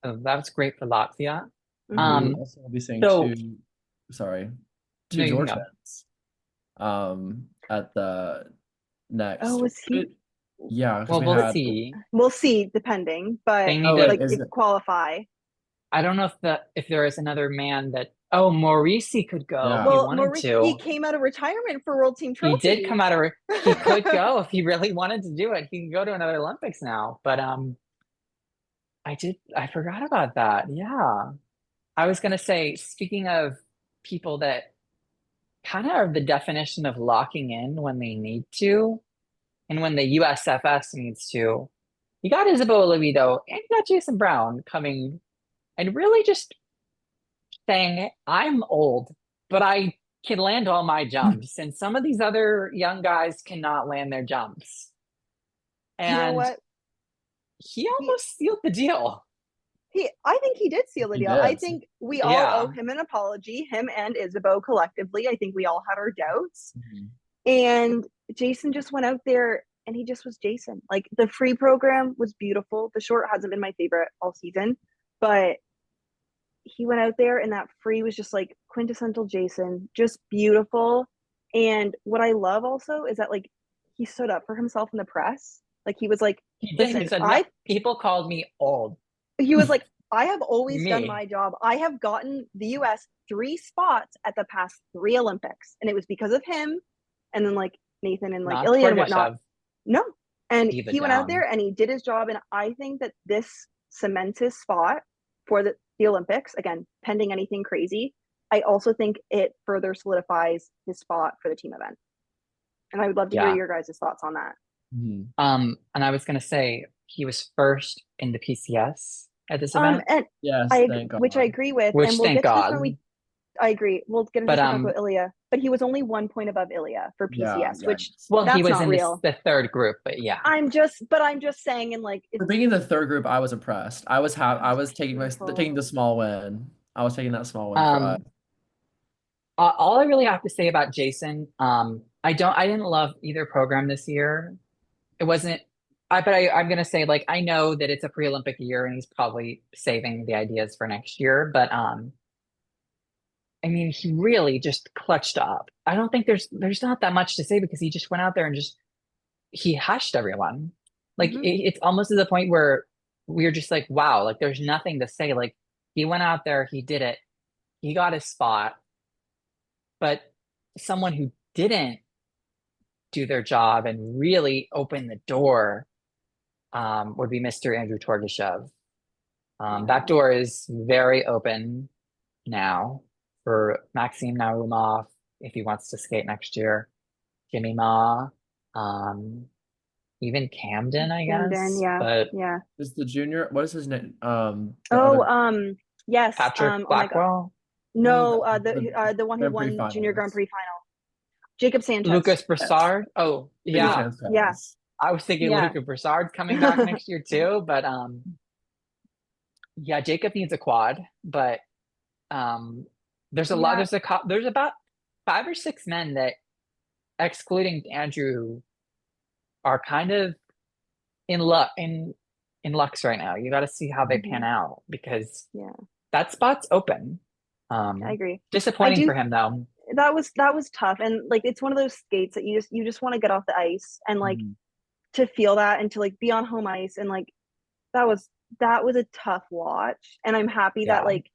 So that was great for Latvia. Mhm. Also, I'll be saying so- two. Sorry, No, two you can George go. fans. At the next. Oh, was he? Yeah, 'cause Well, we we'll had- see. We'll see, depending. But They need Oh, to, like, is if it- qualify. I don't know if there is another man that Maurici could go Yeah. if he Well, wanted Maurice, to. he came out of retirement for World Team He Trophy. did come out of he could go if he really wanted to do it. He can go to another Olympics now. But I forgot about that. Yeah. I was gonna say, speaking of people that kind of are the definition of locking in when they need to, and when the USFS needs to. You got Isabel Olivido and you got Jason Brown coming and really just saying, I'm old, but I can land all my jumps. And some of these other young guys cannot land their jumps. You know And what? he almost sealed the deal. I think he did seal the He deal. I did. think we all Yeah. owe him an apology, him and Isabeau collectively. I think we all had our doubts. Mhm. And Jason just went out there and he just was Jason. Like, the free program was beautiful. The short hasn't been my favorite all season, but he went out there and that free was just like quintessential Jason, just beautiful. And what I love also is that like he stood up for himself in the press. Like he was like, He did. He listen, said, "No, people called me old." he was like, I have always done Me. my job. I have gotten the US 3 spots at the past 3 Olympics. And it was because of him. And then like Nathan and like Not Ilia and whatnot. Torgashev. No. And Diva he went out down. there and he did his job. And I think that this cements his spot for the Olympics. Again, pending anything crazy. I also think it further solidifies his spot for the team event. And I would love to hear Yeah. your guys' thoughts on that. Mhm. And I was gonna say he was first in the PCS at this event, And Yes, thank which I God. agree with. which And we'll thank get to this God. when I agree. We'll get into But this when we talk about Ilia. But he was only 1 point above Ilia for PCS, Yeah, which well, that's he was not in real. the third group, but yeah. I'm just saying, and like For being in the third group, I was impressed. I was taking beautiful. taking the small win. I was taking that small win for us. All I really have to say about Jason, I didn't love either program this year. It wasn't. I'm gonna say like I know that it's a pre-Olympic year and he's probably saving the ideas for next year, but I mean he really just clutched up. I don't think there's not that much to say because he just went out there and he hushed everyone. Like it's almost to the point where we're just like, wow, like there's nothing to say. Like he went out there, he did it, he got his spot. But someone who didn't do their job and really open the door would be Mr. Andrew Torgashev. That door is very open now for Maxim Naumov if he wants to skate next year. Jimmy Ma, even Camden, I guess. Yeah, But yeah. Is the junior? What is his name? Yes. Patrick Oh my God. Blackwell, No, the one who Grand Prix won Junior Grand finalist. Prix final. Jacob Sanchez. Lucas Broussard. Oh, yeah. Yeah. I was thinking Yeah. Lucas Broussard's coming back next year too, but yeah, Jacob needs a quad, but there's a lot. There's about 5 or 6 men that, excluding Andrew, are kind of in lux right now. You got to see how they pan out because that spot's open. I agree. Disappointing for him though. That was tough, and like it's one of those skates that you just want to get off the ice and like to feel that and to like be on home ice, and like that was a tough watch. And I'm happy that like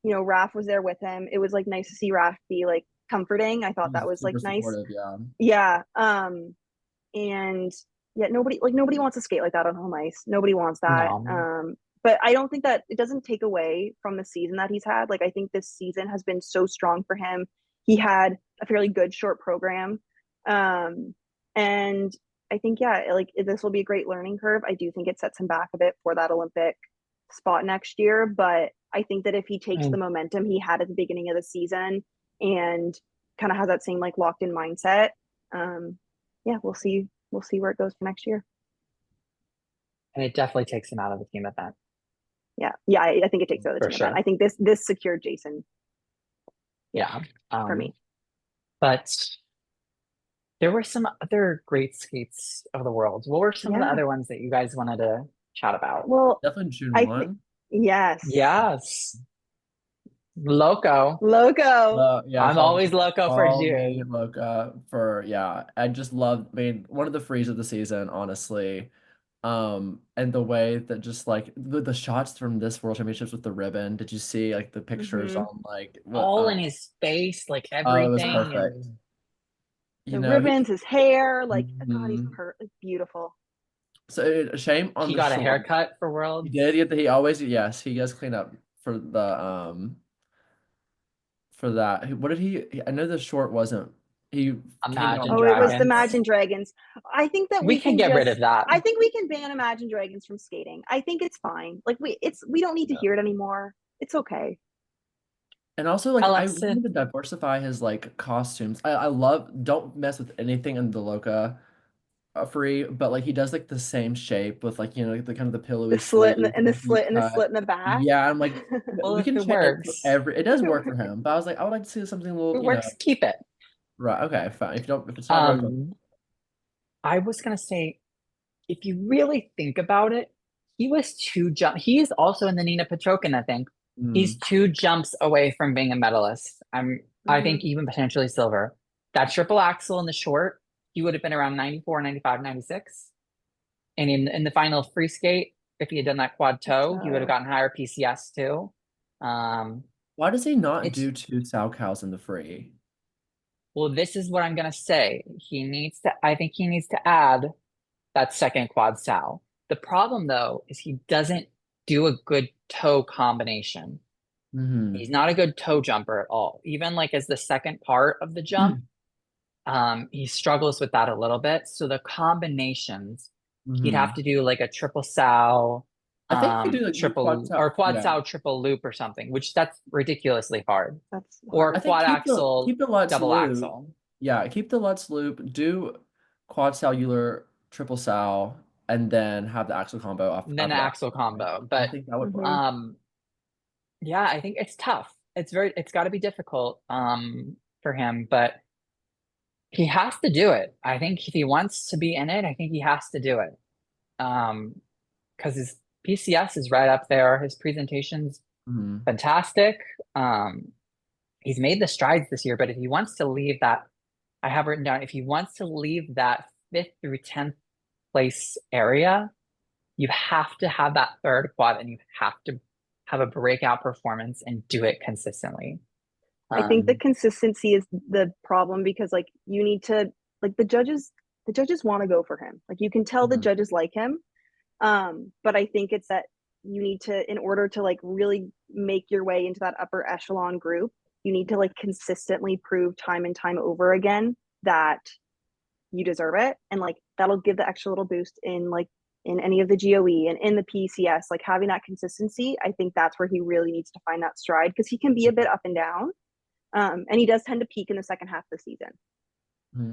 Raph was there with him. It was like nice to see Raph be like comforting. I thought that was like nice. Yeah. And yet nobody wants to skate like that on home ice. Nobody wants that. No. But I don't think that it doesn't take away from the season that he's had. Like I think this season has been so strong for him. He had a fairly good short program. And I think, like this will be a great learning curve. I do think it sets him back a bit for that Olympic spot next year. But I think that if he takes the momentum he had at the beginning of the season and kind of has that same like locked in mindset, we'll see where it goes for next year. And it definitely takes him out of the team event. Yeah, I think it takes out of the team event. I think this secured Jason. Yeah, for me. But there were some other great skates of the world. What were some of the other ones that you guys wanted to chat about? Well, definitely June 1. Yes. Loco. I'm always loco for June. Loco for I just love. I mean, one of the frees of the season, honestly. And the way that just like the shots from this World Championships with the ribbon. Did you see like the pictures on like all in his face, like everything? Oh, it was perfect. The ribbons, his hair, like God, he's beautiful. So a shame on he got a haircut for World. He did get he does clean up for the for that. What did he? I know the short wasn't. It was the Imagine Dragons. I think that we can get rid of that. I think we can ban Imagine Dragons from skating. I think it's fine. Like we don't need to hear it anymore. It's okay. And also, like, Alysa, I wanted to diversify his like costumes. I love. Don't mess with anything in the Loca free, but like he does like the same shape with like the kind of the pillowy slit and the slit in the back. Yeah, I'm like, well, we can it works. It does work for him, but I was like, I would like to see something a little. It works. Keep it. Right. Okay. Fine. If it's not broken. I was gonna say, if you really think about it, he was too jump. He is also in the Nina Petrokina thing. He's 2 jumps away from being a medalist. I think Mhm. even potentially silver. That triple axel in the short, he would have been around 94, 95, 96. And in the final free skate, if he had done that quad toe, he would have So gotten higher PCS too. Why does he not It's do 2 Sao cows in the free? well, this is what I'm gonna say. I think he needs to add that second quad sow. The problem though is he doesn't do a good toe combination. Mm-hmm. He's not a good toe jumper at all. Even like as the second part of the jump, he struggles with that a little bit. So the combinations, he'd have Mm-hmm. to do like a triple sow, I think you do like the quad triple Sao. or quad Yeah. sow triple loop or something, which that's ridiculously hard. that's Or I think quad axle, keep the Lutz double loop. axle. Yeah, keep the Lutz loop, do quad cellular, triple Sao, and then have the axle combo And then after an that. axle combo. I But think that would work. Mhm. yeah, I think it's tough. It's got to be difficult for him, but he has to do it. I think if he wants to be in it, I think he has to do it. Because his PCS is right up there. His presentation's Mhm. fantastic. He's made the strides this year, but if he wants to leave that, I have written down, if he wants to leave that 5th through 10th place area, you have to have that third quad and you have to have a breakout performance and do it consistently. I think the consistency is the problem because like you need to like the judges want to go for him. Like you can tell the Mhm. judges like him. But I think it's that you need to, in order to like really make your way into that upper echelon group, you need to like consistently prove time and time over again that you deserve it. And like that'll give the extra little boost in like in any of the GOE and in the PCS, like having that consistency. I think that's where he really needs to find that stride because he can be a bit up and down. And he does tend to peak in the second half of the season.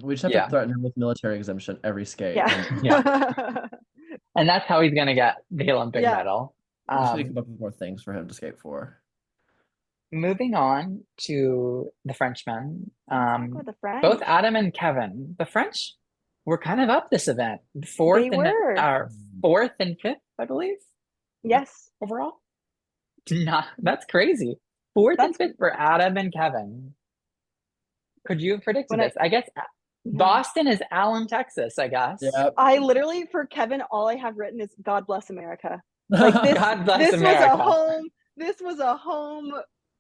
We just have Yeah. to threaten him with military exemption every skate. Yeah. Yeah. And that's how he's gonna get the Olympic Yeah. medal. We should come up with more things for him to skate for. Moving on to the Frenchmen. The French. Both Adam and Kevin, the French were kind of up this event. Fourth They were. fourth and fifth, I believe. Yes. Overall. That's crazy. Fourth and fifth for Adam and Kevin. Could you have predicted this? I guess Boston is Allen, Texas, I guess. Yeah. I literally, for Kevin, all I have written is God bless America. Like this, God bless this America. was a home. This was a home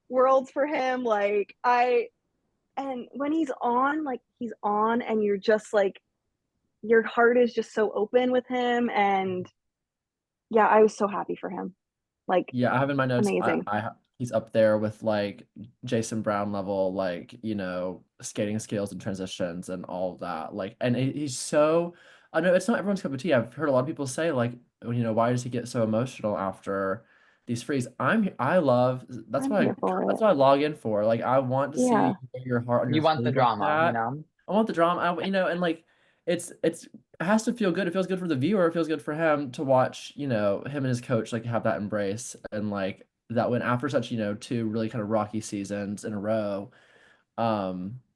world for him. Like and when he's on, and you're just like, your heart is just so open with him. And yeah, I was so happy for him. Like, yeah, I have in my notes. amazing. He's up there with like Jason Brown level, like skating skills and transitions and all of that. Like, and he's so. I know it's not everyone's cup of tea. I've heard a lot of people say like, why does he get so emotional after these frees? I love. That's I'm what here for that's it. what I log in for. Like, I want to Yeah. see your heart on You your want the sleeve like drama, that. know? I want the drama. And like, it has to feel good. It feels good for the viewer. It feels good for him to watch, him and his coach like have that embrace and like that win after such, 2 really kind of rocky seasons in a row.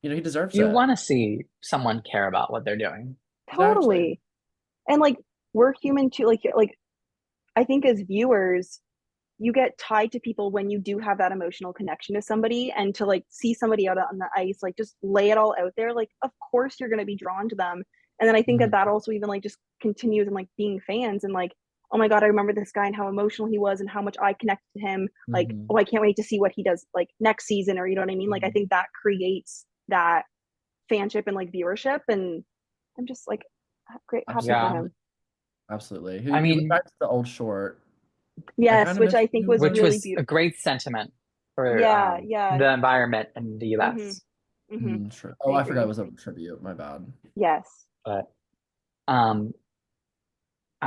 He deserves You it. want to see someone care about what they're doing. Totally. Exactly. And like we're human too. Like I think as viewers, you get tied to people when you do have that emotional connection to somebody, and to like see somebody out on the ice, like just lay it all out there. Like, of course you're going to be drawn to them. And then I think that also even like just continues in like being fans and like, oh my God, I remember this guy and how emotional he was and how much I connected to him. Like, oh, I can't wait to see what he does like next season, or you know what I mean? Like, I think that creates that fanship and like viewership. And I'm just like great, happy for him. Absolutely. I He mean, went back to the old short. Yes, which I think was which really was beautiful. a great sentiment for yeah. the environment in the US. Sure. Oh, I forgot it was a tribute. My bad. Yes. But I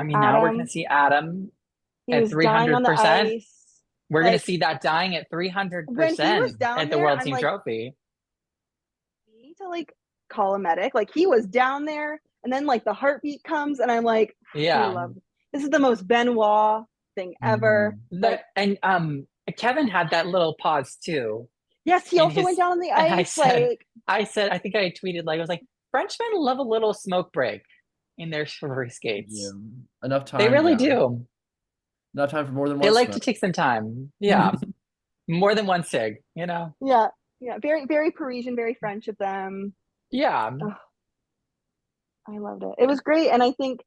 mean, now we're gonna see Adam at 300%. We're gonna see that dying at 300% at the World Team Trophy. We need to like call a medic. Like, he was down there, and then like the heartbeat comes, and I'm like, yeah, this is the most Benoit thing ever. And Kevin had that little pause too. Yes, he also went down on the ice. I think I tweeted like, I was like, Frenchmen love a little smoke break in their free skates. Yeah. Enough time. They really do. Enough time for more than one. They like to take some time. Yeah. More than one sig, you know? Yeah, yeah, very, very Parisian, very French of them. Yeah. Ugh, I loved it. It was great, and I think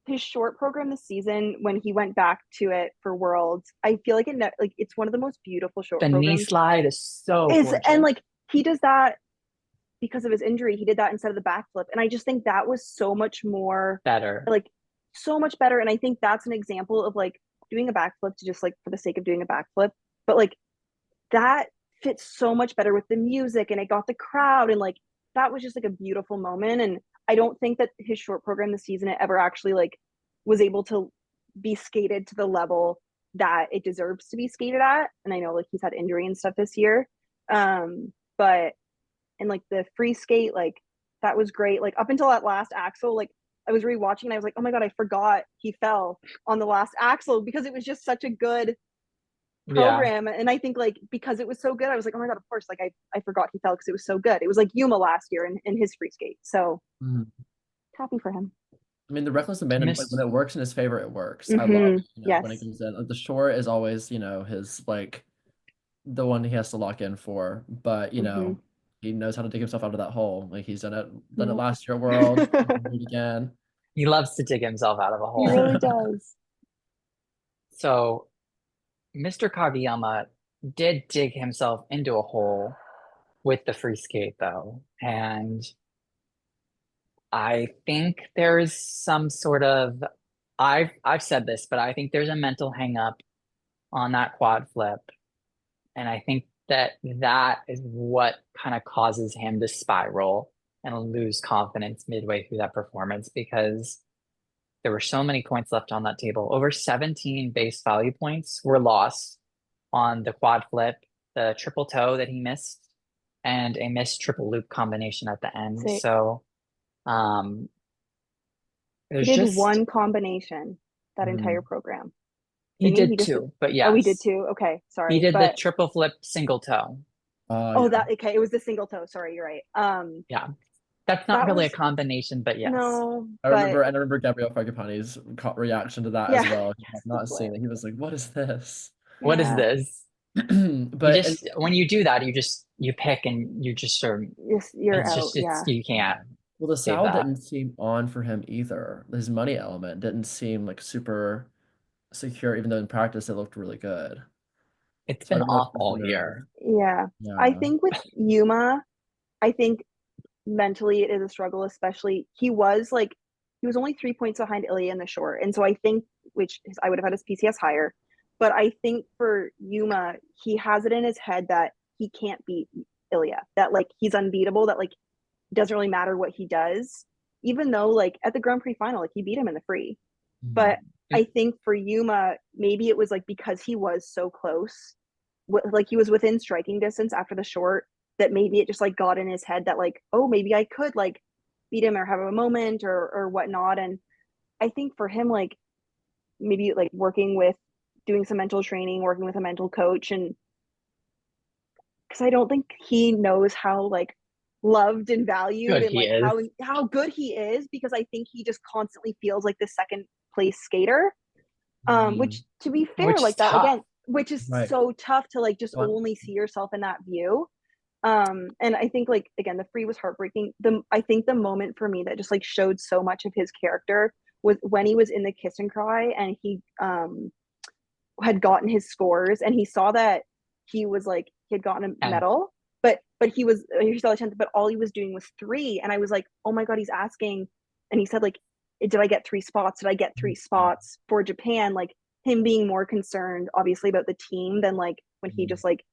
his short program this season when he went back to it for Worlds, I feel like like it's one of the most beautiful short The knee programs. slide is so Is gorgeous. and like he does that because of his injury. He did that instead of the backflip, and I just think that was so much more Better. like so much better. And I think that's an example of like doing a backflip to just like for the sake of doing a backflip, but like that fits so much better with the music and it got the crowd and like that was just like a beautiful moment. And I don't think that his short program this season it ever actually like was able to be skated to the level that it deserves to be skated at. And I know like he's had injury and stuff this year. But and like the free skate, like that was great. Like up until that last axle, like I was rewatching and I was like, oh my God, I forgot he fell on the last axle because it was just such a good Yeah. program. And I think like because it was so good, I was like, oh my God, of course, like I forgot he fell because it was so good. It was like Yuma last year in his free skate. So happy for him. I mean, the reckless abandon, like, when it works in his favor, it works. I love, when it Yes. comes in. Like, the short is always, his, like, the one he has to lock in for. But, he knows how to dig himself out of that hole. Like, he's done it last year at World, do it again. He loves to dig himself out of a hole. He really does. So Mr. Kagiyama did dig himself into a hole with the free skate though. And I think there's some sort of I've said this, but I think there's a mental hang up on that quad flip. And I think that is what kind of causes him to spiral and lose confidence midway through that performance because there were so many points left on that table. Over 17 base value points were lost on the quad flip, the triple toe that he missed, and a missed triple loop combination at the end. Sick. So he did one combination that entire program. He did two, but yes. Oh, he did two. Okay, sorry. He did the triple flip single toe. Okay. It was the single toe. Sorry, you're right. Yeah, that's not really a combination, but yes. No, I remember Gabriel Fragapani's reaction to that as well. He had not seen it. He was like, "What is this? What is this?" But when you do that, you pick and you just sort of you're out. You can't. Well, the Sao didn't seem on for him either. His money element didn't seem like super secure, even though in practice it looked really good. It's been off all year. Yeah. I think with Yuma, I think mentally it is a struggle, especially he was only 3 points behind Ilia in the short. And so I think, which I would have had his PCS higher, but I think for Yuma, he has it in his head that he can't beat Ilia, that like he's unbeatable, that like it doesn't really matter what he does, even though like at the Grand Prix final, like he beat him in the free. But I think for Yuma, maybe it was like because he was so close, like he was within striking distance after the short, that maybe it just like got in his head that like, oh, maybe I could like beat him or have a moment or whatnot. And I think for him, like maybe like doing some mental training, working with a mental coach, and because I don't think he knows how like loved and valued and like how good he is, because I think he just constantly feels like the second place skater, which to be fair, like that tough. Again, which is so tough to like just only see yourself in that view. And I think like again the free was heartbreaking. I think the moment for me that just like showed so much of his character was when he was in the kiss and cry and he had gotten his scores and he saw that he had gotten a medal, but he saw the 10th, but all he was doing was 3, and I was like, oh my God, he's asking. And he said like, did I get 3 spots? Did I get 3 spots for Japan? Like him being more concerned obviously about the team than like when he just like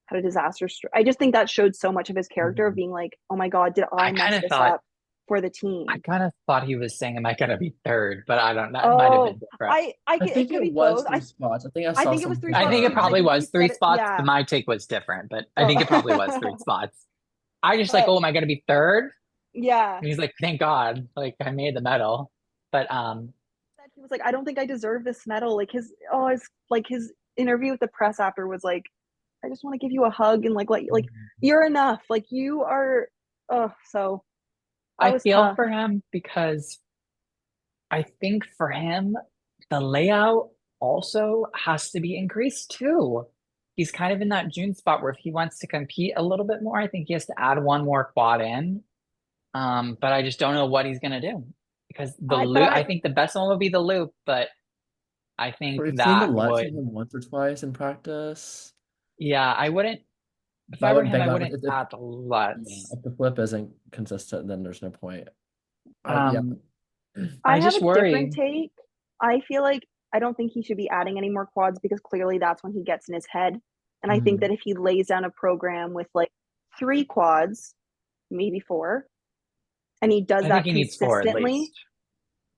had a disaster. I just think that showed so much of his character of being like, oh my God, did I mess this up for the team? I kind of thought he was saying, am I going to be third? But I don't know. That might have been different. I think it was 3 spots. I think it was 3 spots. I think it probably was 3 spots. Yeah. My take was different, but I think it probably was 3 spots. I just like, oh, am I going to be third? Yeah. And he's like, thank God, like I made the medal. But he was like, I don't think I deserve this medal. Like his interview with the press after was like, I just want to give you a hug and like you're enough. Like you are. So I feel for him because I think for him the layout also has to be increased too. he's kind of in that June spot where if he wants to compete a little bit more, I think he has to add one more quad in. But I just don't know what he's gonna do because I think the best one would be the loop, but I think We've seen the that Leitch would, of him once or twice in practice. yeah, I wouldn't. If But I I were wouldn't him, bank I on it. wouldn't add the Yeah, LUTs. if the flip isn't consistent, then there's no point. Yeah. Um, I I have just a different worry. take. I feel like I don't think he should be adding any more quads because clearly that's when he gets in his head. And I think Mhm. that if he lays down a program with like 3 quads, maybe 4, and he does I think that he needs 4 at consistently, least.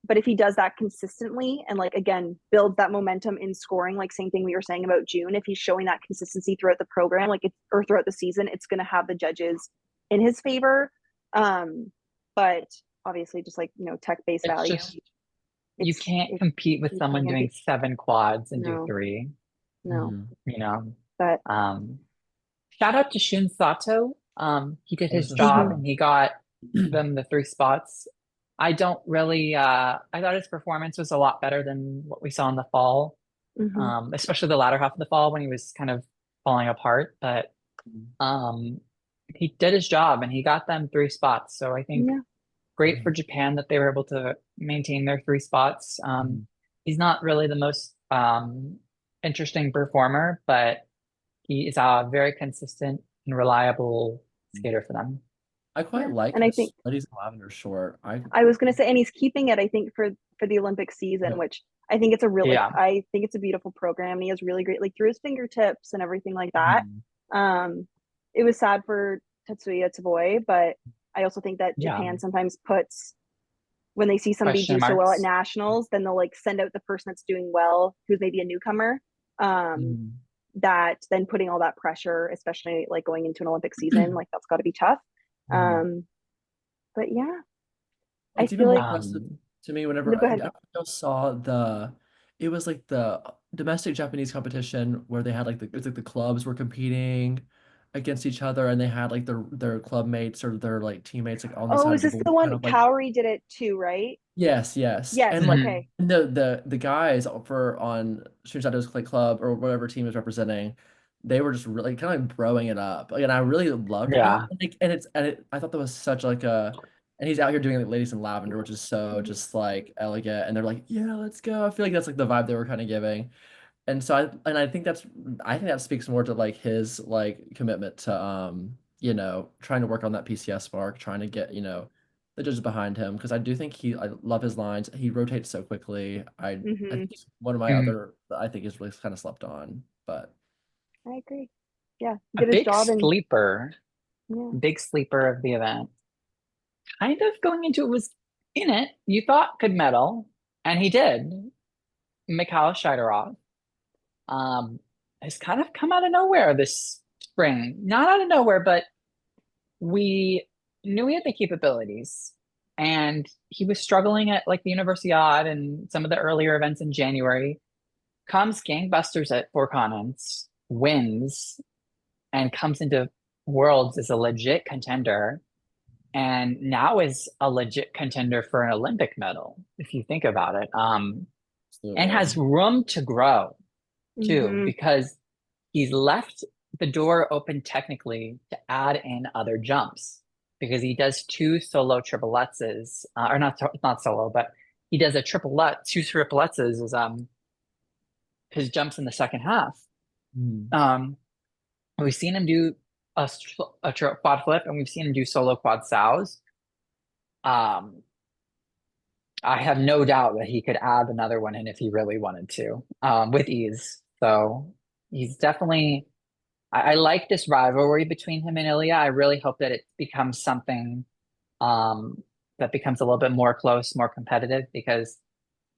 but if he does that consistently and like again builds that momentum in scoring, like same thing we were saying about June, if he's showing that consistency throughout the program, like it's or throughout the season, it's going to have the judges in his favor. But obviously, just like tech based It's value, just you it's can't compete with you someone can't doing be 7 quads and do no 3, no. you know. But Um, Shout out to Shun Sato. He did I was his gonna job mhm, and he got them the 3 spots. I don't really I thought his performance was a lot better than what we saw in the fall. mhm, Especially the latter half of the fall when he was kind of falling apart. But um he did his job and he got them 3 spots. So I think yeah, great for Japan that they were able to maintain their 3 spots. He's not really the most interesting performer, but he is a very consistent and reliable skater for them. I quite yeah. like And I think his studies in lavender short. I was going to say, and he's keeping it. I think for the Olympic season, Yeah. which I think it's a real like Yeah. I think it's a beautiful program. And he has really great like through his fingertips and everything like that. Mhm. It was sad for Tetsuya Tsuboi, but I also think that Yeah. Japan sometimes puts when they see somebody Question do so well at marks. nationals, then they'll like send out the person that's doing well, who's maybe a newcomer. Um, Mhm. that then putting all that pressure, especially like going into an Olympic season, like that's got to be tough. Mhm. But yeah, I It's even feel more like impressive Um, to me no, whenever go I ahead. don't know if y'all saw it was like the domestic Japanese competition where they had like it was like the clubs were competing against each other and they had like their club mates or their like teammates like on the Oh, side is of the this the board kind one of like Cowrie did it too, right? yes, yes. Yes. And like Okay. mhm. the guys for on Shunsato's club or whatever team is representing, they were just really kind of like broing it up. Like, and I really loved that. Yeah. I thought that was such like a and he's out here doing like Ladies in Lavender, which is so Mhm. just like elegant. And they're like, yeah, let's go. I feel like that's like the vibe they were kind of giving. And so I think that speaks more to like his like commitment to trying to work on that PCS spark, trying to get, the judges behind him because I do think I love his lines. He rotates so quickly. I think Mhm. he's one of my Mhm. other that I think is really kind of slept on. But I agree. Yeah, he A did his job, and yeah. big sleeper of the event. Kind of going into it was in it. You thought could medal, and he did. Mikhail Shidorov has kind of come out of nowhere this spring. Not out of nowhere, but we knew he had the capabilities. And he was struggling at like the Universiade and some of the earlier events in January. Comes gangbusters at Four Continents, wins, and comes into Worlds as a legit contender. And now is a legit contender for an Olympic medal, if you think about it. And absolutely. has room to grow too, Mhm. because he's left the door open technically to add in other jumps because he does 2 solo triplettes, or not solo, but he does a triplet, 2 triplettes as his jumps in the second half. Mhm. Um, we've seen him do a quad flip, and we've seen him do solo quad sows. Um, I have no doubt that he could add another one in if he really wanted to, with ease. So he's definitely. I like this rivalry between him and Ilia. I really hope that it becomes something that becomes a little bit more close, more competitive, because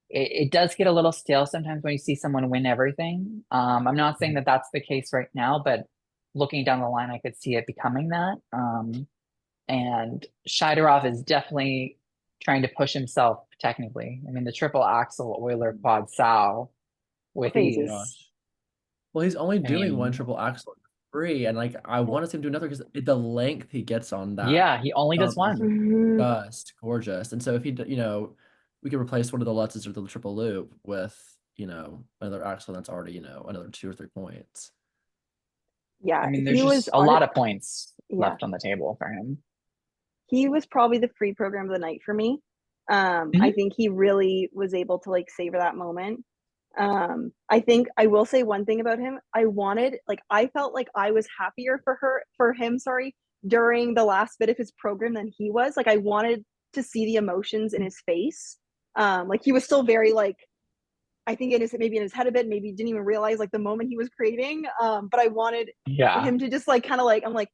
it does get a little stale sometimes when you see someone win everything. I'm not saying that that's the case right now, but looking down the line, I could see it becoming that. And Shidorov is definitely trying to push himself technically. I mean, the triple axel Euler quad sow with Oh Crazy. ease. gosh. Well, he's only I doing one mean, triple axel free, and like I want to see him do another because the length he gets on that yeah, he only does is one. Mhm. just gorgeous. And so if we could replace one of the Lutzes or the triple loop with, another axle that's already, another 2 or 3 points. Yeah, I mean, there's he just was a lot of points yeah. left on the table for him. He was probably the free program of the night for me. I think he really was able to like savor that moment. I think I will say one thing about him. I felt like I was happier for him, during the last bit of his program than he was. Like I wanted to see the emotions in his face. Like he was still very like, I think maybe in his head a bit, maybe he didn't even realize like the moment he was creating. But I wanted him to just like kind of like, I'm like,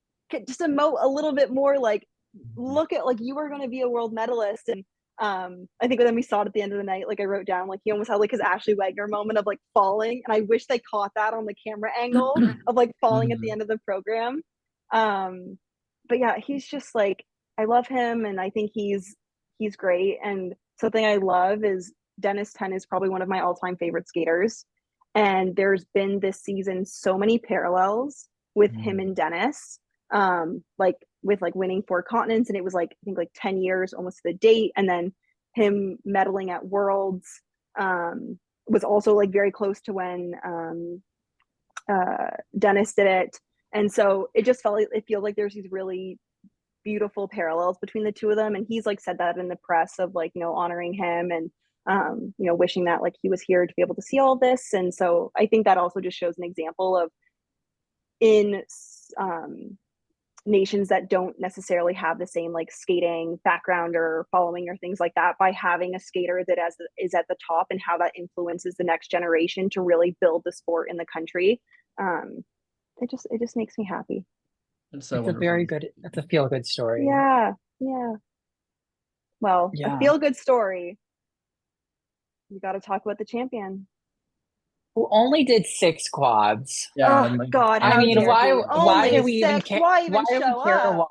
just emote a little bit more, like look at like you are going to be a world medalist. And I think then we saw it at the end of the night, like I wrote down like he almost had like his Ashley Wagner moment of like falling, and I wish they caught that on the camera angle of like falling at the end of the program. But yeah, he's just like, I love him, and I think he's great. And something I love is Dennis 10 is probably one of my all-time favorite skaters, and there's been this season so many parallels with him and Dennis, like with like winning 4 continents, and it was like I think like 10 years almost to the date, and then him medaling at Worlds was also like very close to when Dennis did it. And so it feels like there's these really beautiful parallels between the two of them, and he's like said that in the press of like, you know, honoring him and you know, wishing that like he was here to be able to see all this. And so I think that also just shows an example of in nations that don't necessarily have the same like skating background or following or things like that, by having a skater that is at the top, and how that influences the next generation to really build the sport in the country. It just makes me happy. It's so It's wonderful. it's a feel good story. Yeah. Well, Yeah. a feel good story. You got to talk about the champion. Who only did 6 quads. Yeah, Oh God! I mean, why Only do we even 6? care? Why even do show we care to up? watch?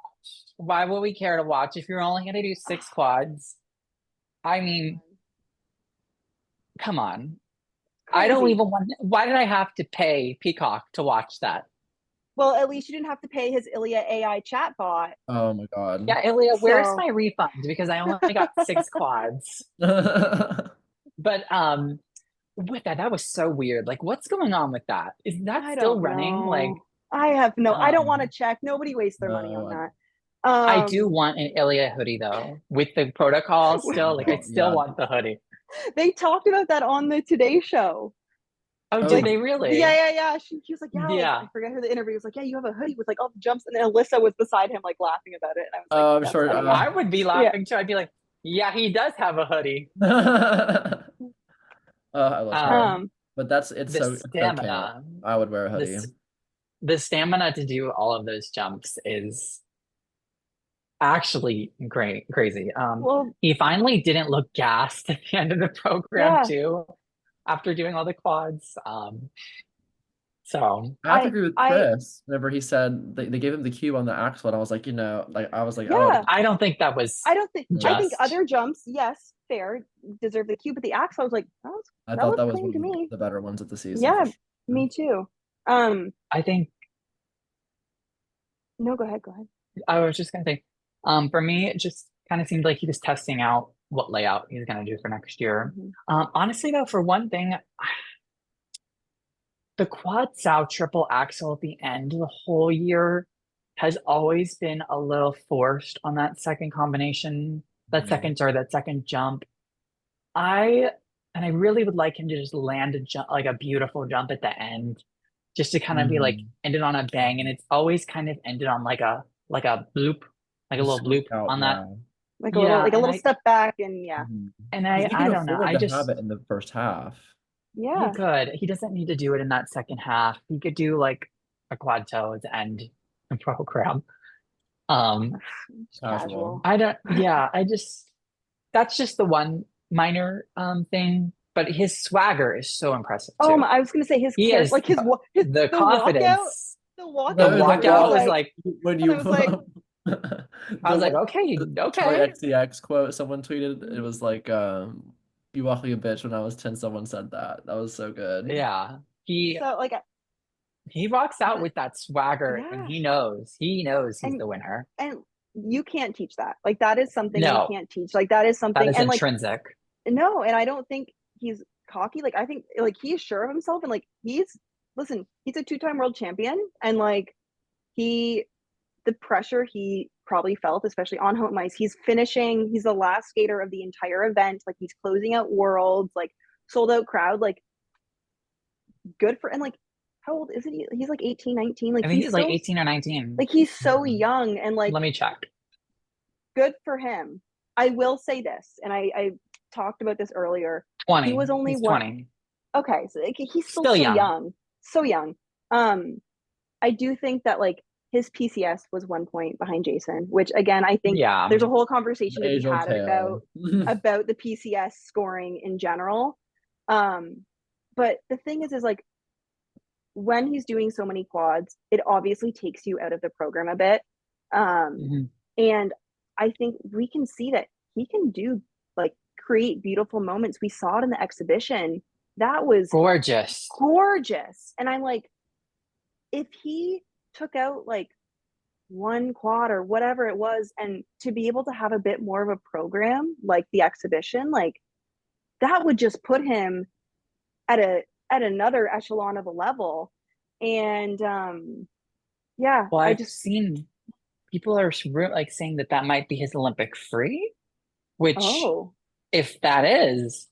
Why would we care to watch if you're only going to do 6 quads? I mean, come on. Crazy. I don't even want. Why did I have to pay Peacock to watch that? Well, at least you didn't have to pay his Ilia AI chatbot. Oh my God. Yeah, Ilia, where's my refund? Because I only got 6 quads. But with that was so weird. Like, what's going on with that? Is that still running? Like, I have I don't want to check. Nobody wastes their money on that. I do want an Ilia hoodie though, with the protocol still. Like, I still want the hoodie. They talked about that on the Today Show. Oh, did they really? Yeah. She was like, Like, I forget who the interview was like. Yeah, you have a hoodie with like all the jumps, and then Alyssa was beside him, like laughing about it. And I was like, I'm sure. I would be laughing too. I'd be like, yeah, he does have a hoodie. I love her. But it's so stamina. I would wear a hoodie. The stamina to do all of those jumps is actually crazy. He finally didn't look gassed at the end of the program too, after doing all the quads. So I have to agree with Chris. Whenever he said they gave him the cube on the axle, and I was like, oh, I don't think that was. I think other jumps, yes, fair, deserve the cube, but the axle, I was like, I thought that was one of the better ones of the season. Yeah, me too. I think. No, go ahead. I was just gonna say, for me, it just kind of seemed like he was testing out what layout he's gonna do for next year. Honestly, though, for one thing, the quad Sao triple axle at the end of the whole year has always been a little forced on that second combination, that second jump. I really would like him to just land a jump, like a beautiful jump at the end, just to kind of be like ended on a bang, and it's always kind of ended on like a bloop, like a little bloop on that, like a little step back, and and I don't know, I just have it in the first half. Yeah, he could. He doesn't need to do it in that second half. He could do like a quad toe at the end of the program. Casual. That's just the one minor thing, but his swagger is so impressive too. I was gonna say the confidence. The walkout was like when you I was like, okay. XDX quote someone tweeted, it was like you walk like a bitch when I was 10, someone said that. That was so good. Yeah. He rocks out with that swagger, and he knows he's the winner. And you can't teach that. Like, that is something you can't teach. Like, that is something, that is intrinsic. No, and I don't think he's cocky. Like, I think like he is sure of himself, and like he's listen, he's a 2-time world champion, and like the pressure he probably felt, especially on home ice. He's the last skater of the entire event. Like he's closing out worlds, like sold out crowd, like good for, and like how old is he? He's like 18, 19. Like I think he's like so, 18 or 19. like he's so young, and like Let me check. good for him. I will say this, and I talked about this earlier. 20. He was only He's one. 20. Okay, so like, he's still Still so young. young. So young. I do think that like his PCS was 1 point behind Jason, which again, I think Yeah. there's a whole conversation to be Age-old had tale. about the PCS scoring in general. But the thing is like when he's doing so many quads, it obviously takes you out of the program a bit. And I think we can see that he can do like create beautiful moments. We saw it in the exhibition. That was gorgeous. And I'm like, if he took out like one quad or whatever it was, and to be able to have a bit more of a program like the exhibition, like that would just put him at another echelon of a level. And yeah, well, I've seen people are like saying that might be his Olympic free, which if that is,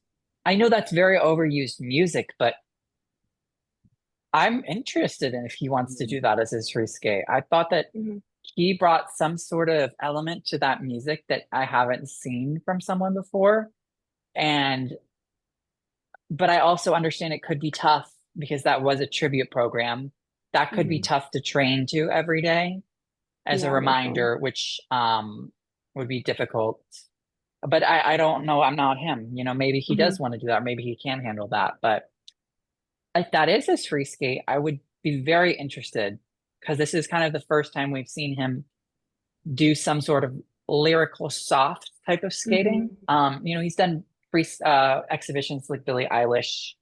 I know that's very overused music, but I'm interested in if he wants to do that as his free skate. I thought that he brought some sort of element to that music that I haven't seen from someone before. But I also understand it could be tough because that was a tribute program. That could be tough to train to every day as a reminder, which would be difficult. But I don't know. I'm not him. You know, maybe he does want to do that. Maybe he can handle that. But if that is his free skate, I would be very interested because this is kind of the first time we've seen him do some sort of lyrical soft type of skating. You know, he's done free exhibitions like Billie Eilish,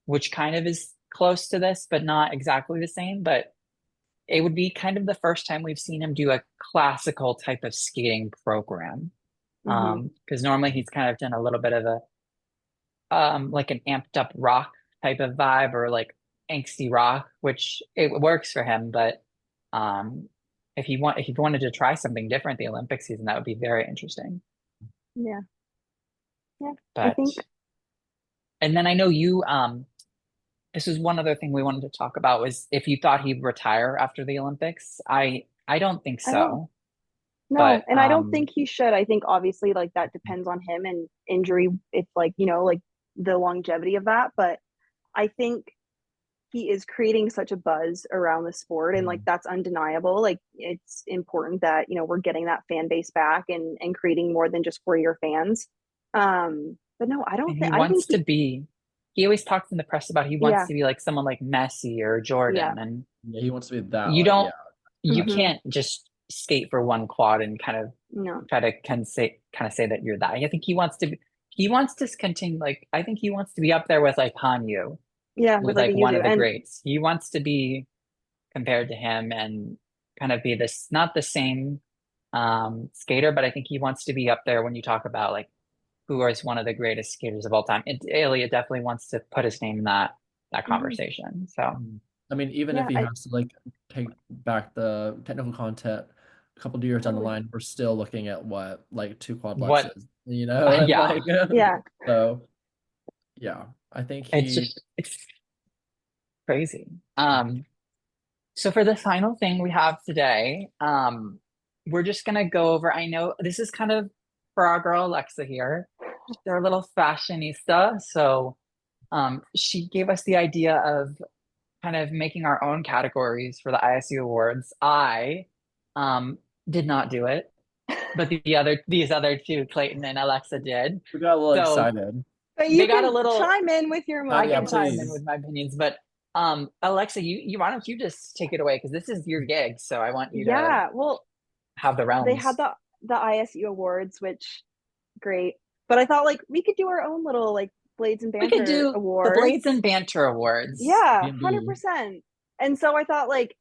which kind of is close to this, but not exactly the same. But it would be kind of the first time we've seen him do a classical type of skating program. Because normally he's kind of done a little bit of a like an amped up rock type of vibe or like angsty rock, which it works for him. But if he wanted to try something different the Olympic season, that would be very interesting. Yeah. But, I think. And then I know you this is one other thing we wanted to talk about was if you thought he'd retire after the Olympics. I don't think so. No, and I don't think he should. I think obviously like that depends on him and injury, if like, you know, like the longevity of that. But I think he is creating such a buzz around the sport, and like that's undeniable. Like it's important that, you know, we're getting that fan base back and creating more than just for your fans. But no, I don't think he wants to be. He always talks in the press about he wants to be like someone like Messi or Jordan, and he wants to be that. You don't. You can't just skate for one quad and kind of try to kind of say that you're that. I think he wants to. He wants to continue. Like I think he wants to be up there with like Hanyu. With like one of the greats. He wants to be compared to him and kind of be this not the same skater, but I think he wants to be up there when you talk about like who is one of the greatest skaters of all time. Ilia definitely wants to put his name in that conversation. So I mean, even if he has to like take back the technical content a couple of years down the line, we're still looking at what like 2 quad lexes, you know? And like, so yeah, I think it's crazy. So for the final thing we have today, we're just gonna go over. I know this is kind of for our girl Alysa here. They're a little fashionista, so she gave us the idea of kind of making our own categories for the ISU awards. I did not do it, but these other two, Clayton and Alysa, did. We got a little excited. But you got a little chime in with your I can chime in with my opinions, but Alysa, you why don't you just take it away because this is your gig, so I want you to have the rounds. They had the ISU awards, which great, but I thought like we could do our own little like Blades and Banter we could do awards. The Blades and Banter awards. Yeah, 100%. And so I thought like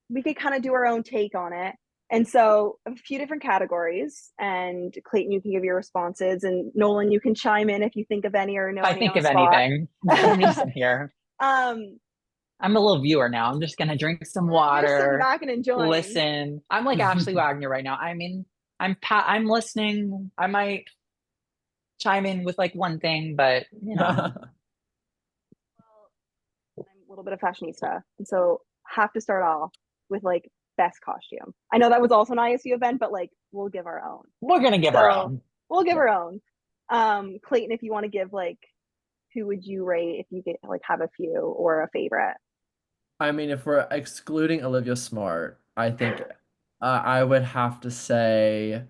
we could kind of do our own take on it. And so a few different categories, and Clayton, you can give your responses, and Nolan, you can chime in if you think of any or know. I think of anything. I'm just in here. I'm a little viewer now. I'm just gonna drink some You're water, sitting back and enjoying. listen. I'm like Ashley Wagner right now. I mean, I'm listening. I might chime in with like one thing, but you know. Well, I'm a little bit of fashionista, and so have to start off with like best costume. I know that was also an ISU event, but like we'll give our own. We're gonna give our own. We'll give our own. Clayton, if you want to give like, who would you rate if you get like have a few or a favorite? I mean, if we're excluding Olivia Smart, I think I would have to say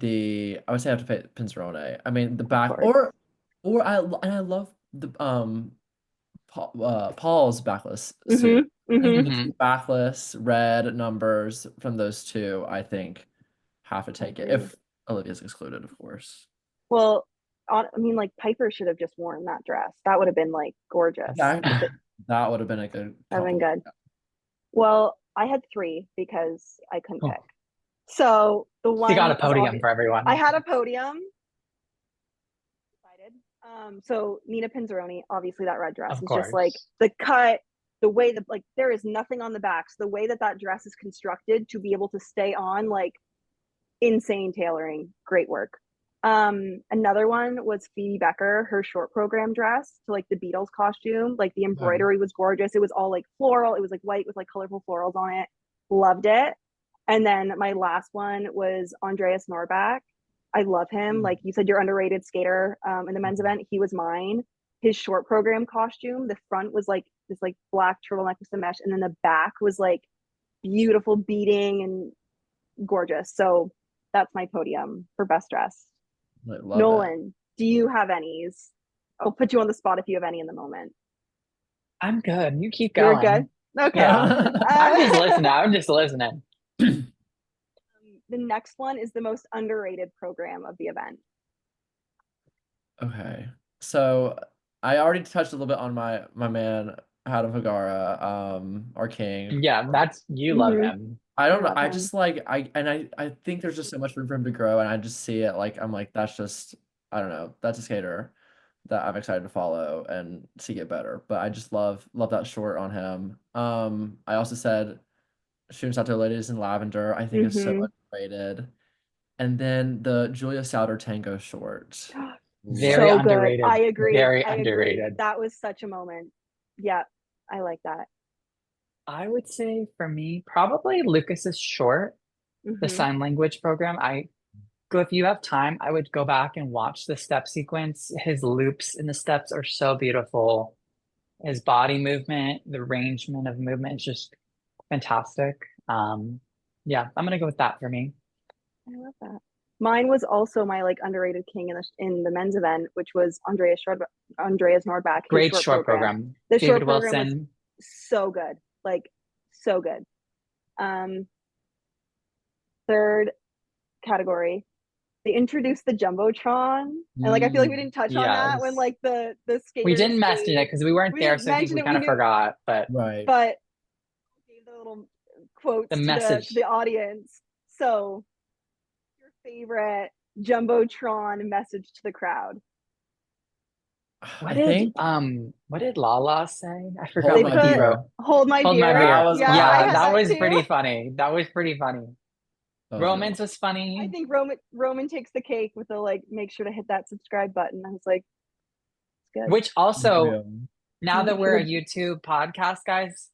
I would say I have to pay Pinzerone. I mean, the back course. and I love the Paul's backless suit. Mm-hmm. I Mm-hmm. think the two backless red numbers from those two, I think, have to take it if Olivia's excluded, of course. Well, I mean, like Piper should have just worn that dress. That would have been like gorgeous. That would have been a good. That would have been good. Well, I had 3 because I couldn't Oh. pick. So the one You got a podium for everyone. I had a podium. So Nina Pinzeroni, obviously that red dress Of is course. just like the cut, the way that like there is nothing on the back. So the way that that dress is constructed to be able to stay on, like insane tailoring, great work. Another one was Phoebe Becker, her short program dress to like the Beatles costume. Like the embroidery was gorgeous. It was all like floral. It was like white with like colorful florals on it. Loved it. And then my last one was Andreas Norback. I love him. Like you said, you're underrated skater in the men's event. He was mine. His short program costume, the front was like this like black turtleneck with some mesh, and then the back was like beautiful beading and gorgeous. So that's my podium for best dress. Nolan, do you have any's? I'll put you on the spot if you have any in the moment. I'm good. You keep going. You're good? Okay. Yeah. I'm just listening. The next one is the most underrated program of the event. Okay. So I already touched a little bit on my man Adam Hagara, our king. Yeah, you love him. I don't know. I just like I think there's just so much room for him to grow, and I just see it like I'm like that's just I don't know, that's a skater that I'm excited to follow and see get better. But I just love that short on him. I also said Shun Sato Ladies in Lavender, I think is so underrated. And then the Julia Souter Tango short. Very so underrated. Good. I agree. Very underrated. Agree. That was such a moment. Yeah, I like that. I would say for me, probably Lucas's short, the sign language program. If you have time, I would go back and watch the step sequence. His loops in the steps are so beautiful. His body movement, the arrangement of movement is just fantastic. Yeah, I'm gonna go with that for me. I love that. Mine was also my like underrated king in the men's event, which was Andreas Nordback. Great short program. The David short program Wilson. was so good, like so good. Third category, they introduced the jumbotron, and like I feel like we didn't touch on that when like the skaters. We didn't mention it because we weren't there, so I think we kind of forgot. But gave the little quotes the message to the audience. So, your favorite jumbotron message to the crowd? What did Lala say? I forgot what he wrote. Hold my beer. That was pretty funny. That was pretty funny. Roman's was funny. I think Roman takes the cake with the like, make sure to hit that subscribe button. I was like, it's good. Which also, now that we're a YouTube podcast, guys,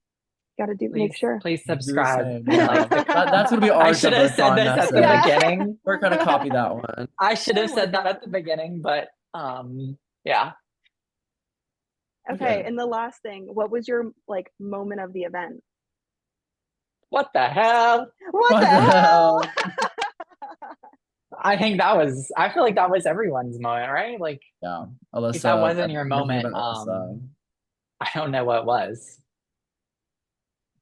make sure. Please subscribe. That's gonna be our. I should have said this at the beginning. We're gonna copy that one. I should have said that at the beginning, but yeah. Okay, and the last thing, what was your like moment of the event? What the hell? What the hell? I feel like that was everyone's moment, right? Like, yeah, Alysa, if that wasn't your moment, I don't know what was.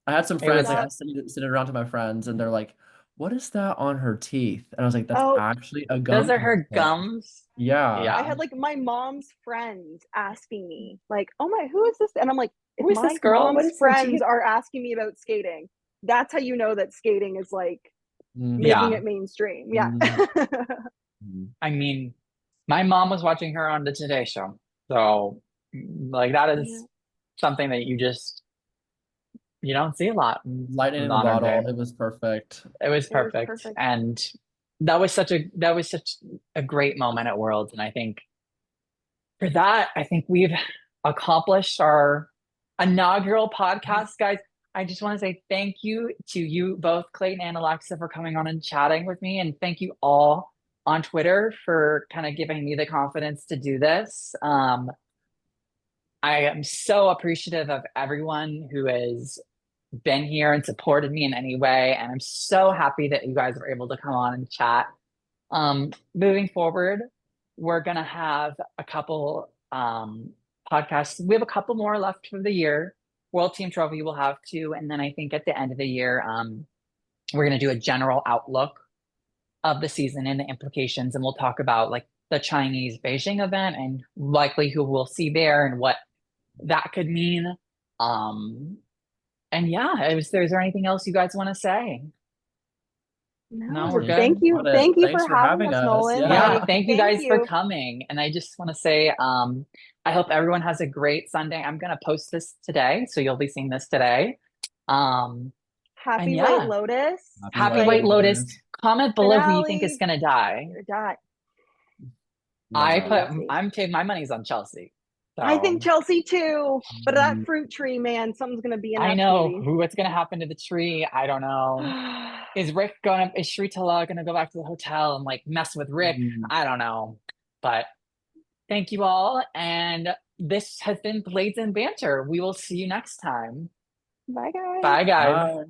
I had some friends, like I was sitting around to my friends, and they're like, "What is that on her teeth?" And I was like, "That's actually a gum." Those are her gums. Yeah. I had like my mom's friends asking me, like, "Oh my, who is this?" And I'm like, "Who is this girl?" Mom's friends are asking me about skating. That's how you know that skating is like making it mainstream. Yeah. I mean, my mom was watching her on the Today Show, so like that is something that you just you don't see a lot. Lightning in the modern bottle. day. It was perfect. It was It was perfect. perfect. And that was such a great moment at Worlds. And I think for that, I think we've accomplished our inaugural podcast, guys. I just want to say thank you to you both, Clayton and Alysa, for coming on and chatting with me. And thank you all on Twitter for kind of giving me the confidence to do this. I am so appreciative of everyone who has been here and supported me in any way. And I'm so happy that you guys were able to come on and chat. Moving forward, we're going to have a couple podcasts. We have a couple more left for the year. World Team Trophy will have two. And then I think at the end of the year, we're going to do a general outlook of the season and the implications. And we'll talk about like the Chinese Beijing event and likely who we'll see there and what that could mean. And yeah, is there anything else you guys want to say? No, we're good. Thank you. Thank you Thanks for having us, Nolan. Yeah. Yeah, thank you guys for coming. And I just want to say, I hope everyone has a great Sunday. I'm gonna post this today, so you'll be seeing this today. Happy yeah. White Lotus. Happy White Lotus. Comment below who you think is Finale. gonna die. Or die. I'm taking my money's on Chelsea. So. I think Chelsea too, but that fruit tree, man, something's gonna be in that I know smoothie. what's gonna happen to the tree. I don't know. Is Shritala gonna go back to the hotel and like mess with Rick? I don't know. But thank you all. And this has been Blades and Banter. We will see you next time. Bye, guys. Bye, guys. Bye.